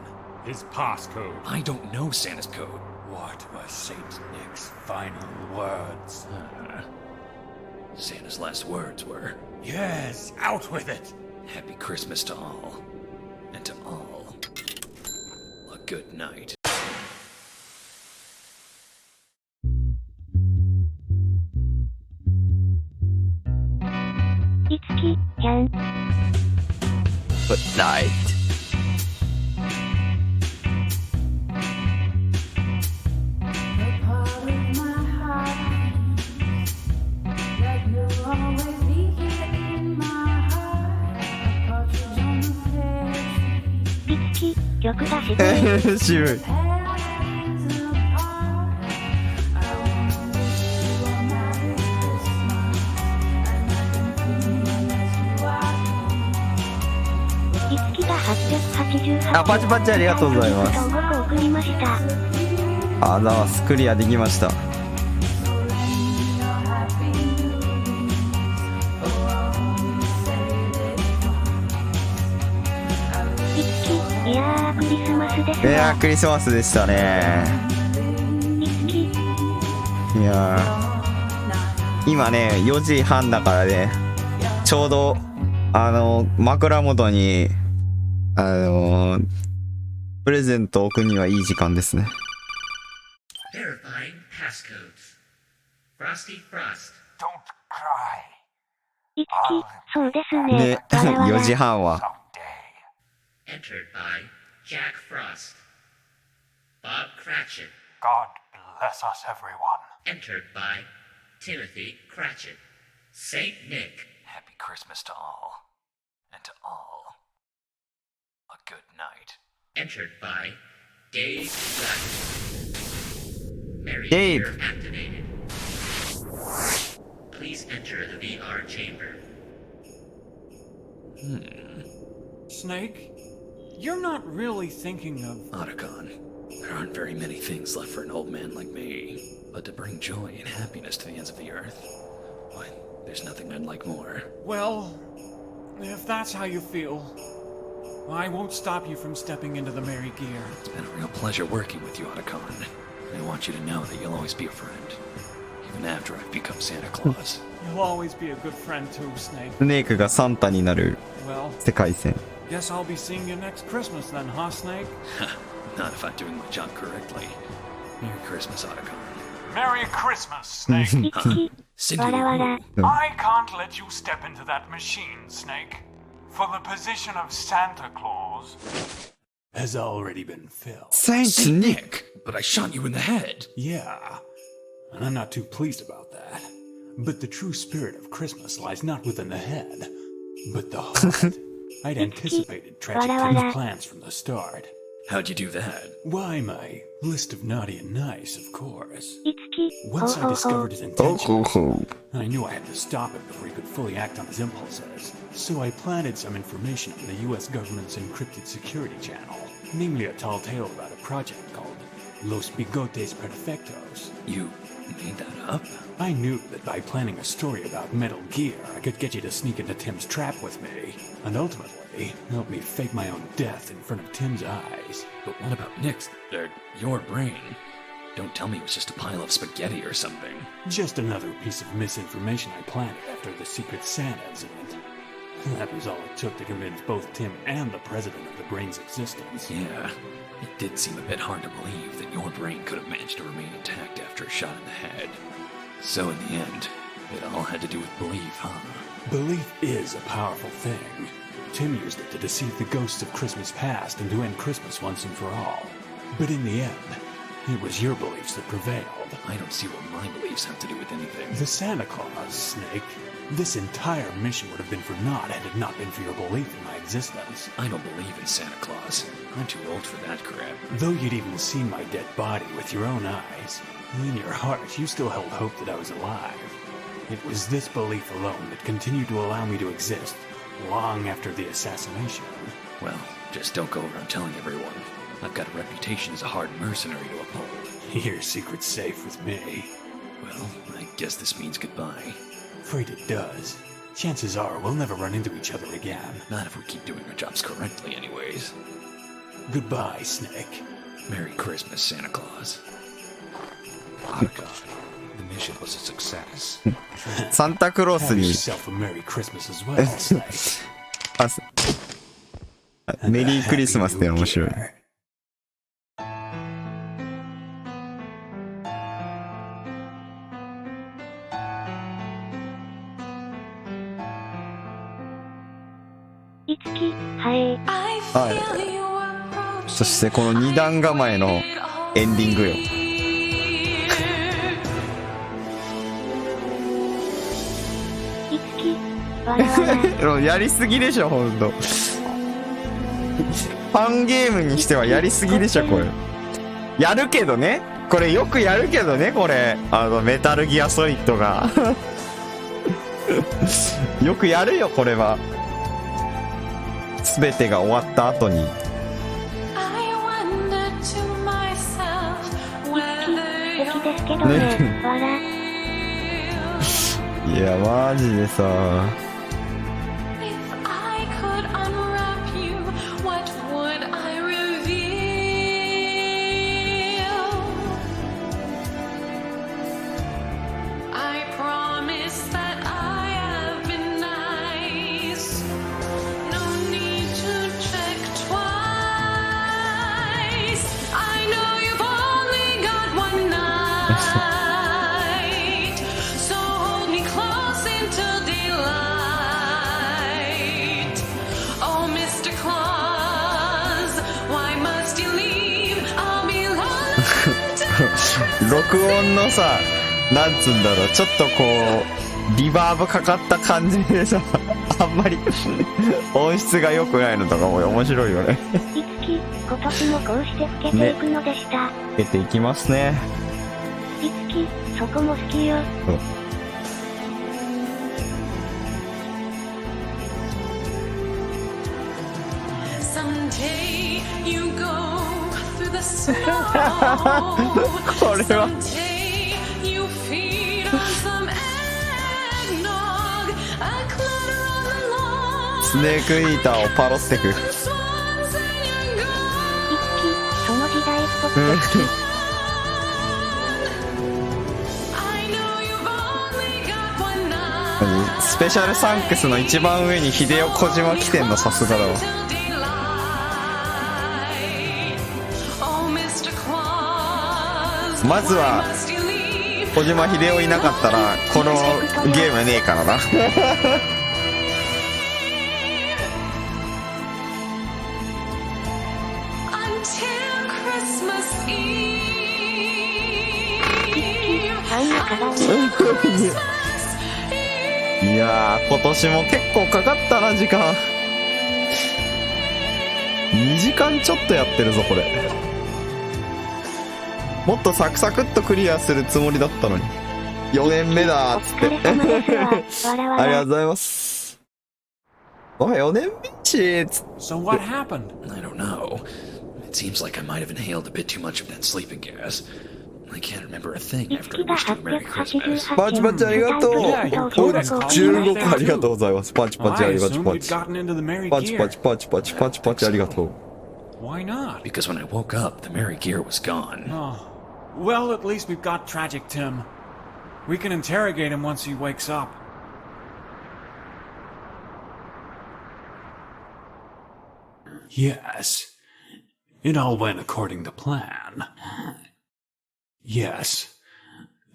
His passcode. I don't know Santa's code. What were Saint Nick's final words? Santa's last words were... Yes, out with it! Happy Christmas to all. And to all, a good night. Itsuki ちゃん。Good night. A part of my heart that you'll always be here in my heart. A partridge on the pear tree. itsuki 曲が渋い。渋い。 Hands apart. I wanna wish you a Merry Christmas. And I can feel as you are. itsukiが888あ、パチパチありがとうございます。と5個送りました。あざーす、クリアできました。いやークリスマスですいやークリスマスでしたね。いやー今ね4時半だからね、ちょうど枕元にプレゼントを置くにはいい時間ですね。 Verifying passcodes. Frosty Frost. Don't cry. itsuki そうですね。ね4時半は Entered by Jack Frost. Bob Cratchit. God bless us, everyone. Entered by Timothy Cratchit. Saint Nick. Happy Christmas to all. And to all, a good night. Entered by Dave Black. Merry Dave. Year activated. Please enter the VR chamber. Snake, you're not really thinking of... Otacon, there aren't very many things left for an old man like me, but to bring joy and happiness to the ends of the earth. Why, there's nothing I'd like more. Well, if that's how you feel, I won't stop you from stepping into the merry gear. It's been a real pleasure working with you, Otacon. I want you to know that you'll always be a friend, even after I've become Santa Claus. You'll always be a good friend too, Snake. スネークがサンタになる Well, 世界線。 guess I'll be seeing you next Christmas then, huh, Snake? Not if I'm doing my job correctly. Merry Christmas, Otacon. Merry Christmas, Snake. itsuki Cindy, わらわら。 I can't let you step into that machine, Snake. For the position of Santa Claus has already been filled. Saint Nick, but I shot you in the head. Yeah, and I'm not too pleased about that. But the true spirit of Christmas lies not within the head, but the heart. I'd anticipated Tragic Tim's plans from the start. How'd you do that? Why, my list of naughty and nice, of course. itsuki Once I ほうほうほ discovered う。 his ほうほう intentions, ほう。 I knew I had to stop him before he could fully act on his impulses. So I planted some information on the US government's encrypted security channel, namely a tall tale about a project called Los Bigotes Perfectos. You made that up? I knew that by planning a story about Metal Gear, I could get you to sneak into Tim's trap with me, and ultimately help me fake my own death in front of Tim's eyes. But what about Nick's, your brain? Don't tell me it was just a pile of spaghetti or something. Just another piece of misinformation I planted after the Secret Santa incident. That was all it took to convince both Tim and the president of the brain's existence. Yeah, it did seem a bit hard to believe that your brain could have managed to remain intact after a shot in the head. So in the end, it all had to do with belief, huh? Belief is a powerful thing. Tim used it to deceive the ghosts of Christmas past and to end Christmas once and for all. But in the end, it was your beliefs that prevailed. I don't see what my beliefs have to do with anything. The Santa Claus, Snake. This entire mission would have been for naught had it not been for your belief in my existence. I don't believe in Santa Claus. I'm too old for that crap. Though you'd even seen my dead body with your own eyes, in your heart you still held hope that I was alive. It was this belief alone that continued to allow me to exist long after the assassination. Well, just don't go around telling everyone. I've got a reputation as a hard mercenary to uphold. Your secret's safe with me. Well, I guess this means goodbye. Afraid it does. Chances are we'll never run into each other again. Not if we keep doing our jobs correctly, anyways. Goodbye, Snake. Merry Christmas, Santa Claus. Otacon, the mission was a success. サンタクロース Have に yourself a Merry Christmas as well, Snake. メリークリスマスって面白い。いつき、はいはい。そしてこの2段構えのエンディングよ。いつき、笑わない。やりすぎでしょ、ほんと。ファンゲームにしてはやりすぎでしょ、これ。やるけどね。これよくやるけどね、これ。メタルギアソリッドが。よくやるよ、これは。すべてが終わった後に。素敵ですけどね、笑。いや、マジでさ。録音のさ、なんつうんだろう、ちょっとこうリバーブかかった感じでさ、あんまり音質が良くないのとかも面白いよね。いつき、今年もこうして老けていくのでした。老けていきますね。いつき、そこも好きよ。これはスネークイーターをパロってく。いつき、その時代っぽくて好き。スペシャルサンクスの一番上に秀夫小島来てんの、さすがだわ。まずは小島秀夫いなかったらこのゲームねえからな。いやー、今年も結構かかったな、時間。2時間ちょっとやってるぞ、これ。もっとサクサクっとクリアするつもりだったのに。4年目だーっつって。ありがとうございます。4年目ちーっつって。So what happened? I don't know. It seems like I might have inhaled a bit too much of that sleeping gas. I can't remember a thing after I wished you a Merry Christmas. パチパチありがとう。15個ありがとうございます。パチパチありがとう。パチパチパチパチパチパチパチありがとう。Why not? Because when I woke up, the merry gear was gone. Oh. Well, at least we've got Tragic Tim. We can interrogate him once he wakes up. Yes. It all went according to plan. Yes.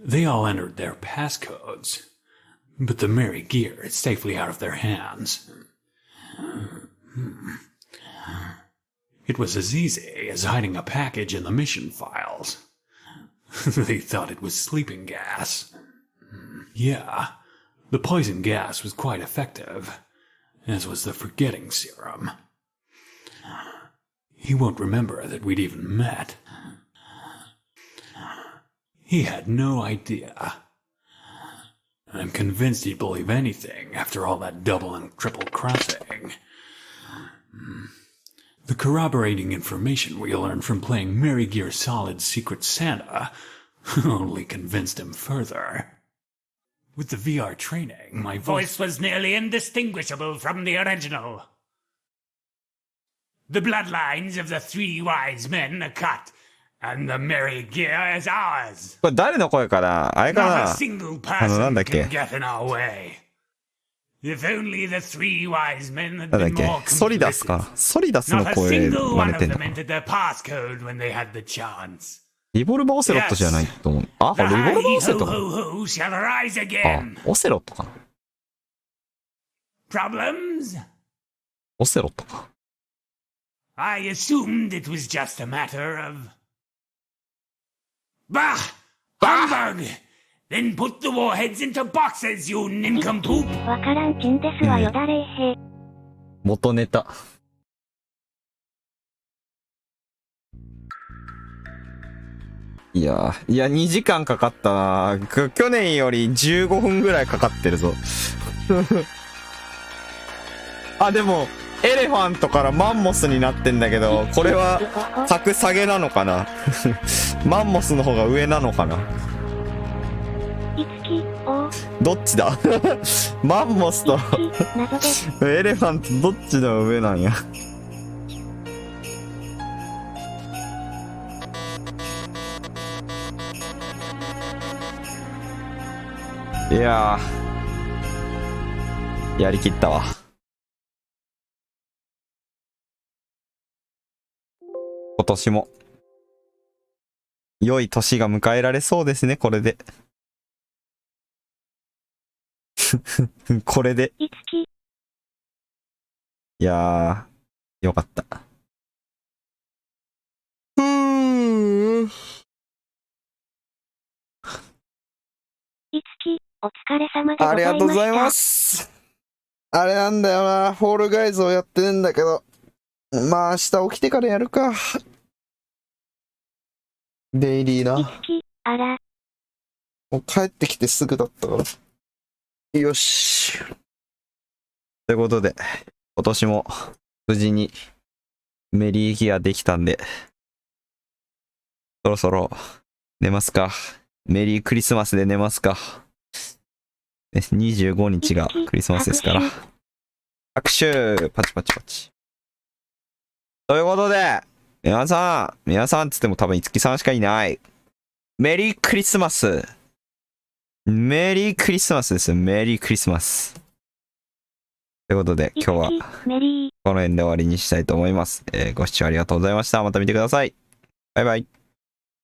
They all entered their passcodes. But the merry gear is safely out of their hands. It was as easy as hiding a package in the mission files. They thought it was sleeping gas. Yeah, the poison gas was quite effective, as was the forgetting serum. He won't remember that we'd even met. He had no idea. I'm convinced he'd believe anything after all that double and triple crossing. The corroborating information we learned from playing Mary Gear Solid's Secret Santa only convinced him further. With the VR training, my voice was nearly indistinguishable from the original. The bloodlines of the three wise men are cut, and the Mary Gear is ours. これ誰の声かな、あれか Not a な、 single なんだ person っけ can get in our way. If only the three wise men had なんだっ been け more ソリダス complicit. かな、ソリダスの Not a 声 single 真 one 似 of てんの them entered their passcode when they had the chance. リボルバーオセロットじゃないと思う。あ、こ The れリボルバー high オセロット ho か ho ho shall rise あ again. オセロットかな、 Problems? オセロットか。 I assumed it was just a matter of... Bah! Humbug! Then put the warheads into boxes, you nincompoop! わからんちんですわよだれいへ。元ネタ。いや2時間かかったな。去年より15分ぐらいかかってるぞ。あ、でも、エレファントからマンモスになってんだけど、これは格下げなのかな。マンモスの方が上なのかな。いつき、おどっちだ。マンモスと謎です。エレファントどっちの上なんや。いややりきったわ。今年も良い年が迎えられそうですね、これで。これで。いつき。いやよかった。いつき、お疲れ様でございました。ありがとうございます。あれなんだよな、フォールガイズをやってるんだけど、まあ明日起きてからやるか。デイリーな。いつき、あら。もう帰ってきてすぐだったから。よし。ということで、今年も無事にメリーギアできたんで、そろそろ寝ますか。メリークリスマスで寝ますか。25日がクリスマスですから。拍手パチパチパチ。ということで、皆さんつっても多分いつきさんしかいない。メリークリスマス。メリークリスマスです。メリークリスマス。ということで、今日はこの辺で終わりにしたいと思います。ご視聴ありがとうございました。また見てください。バイバイ。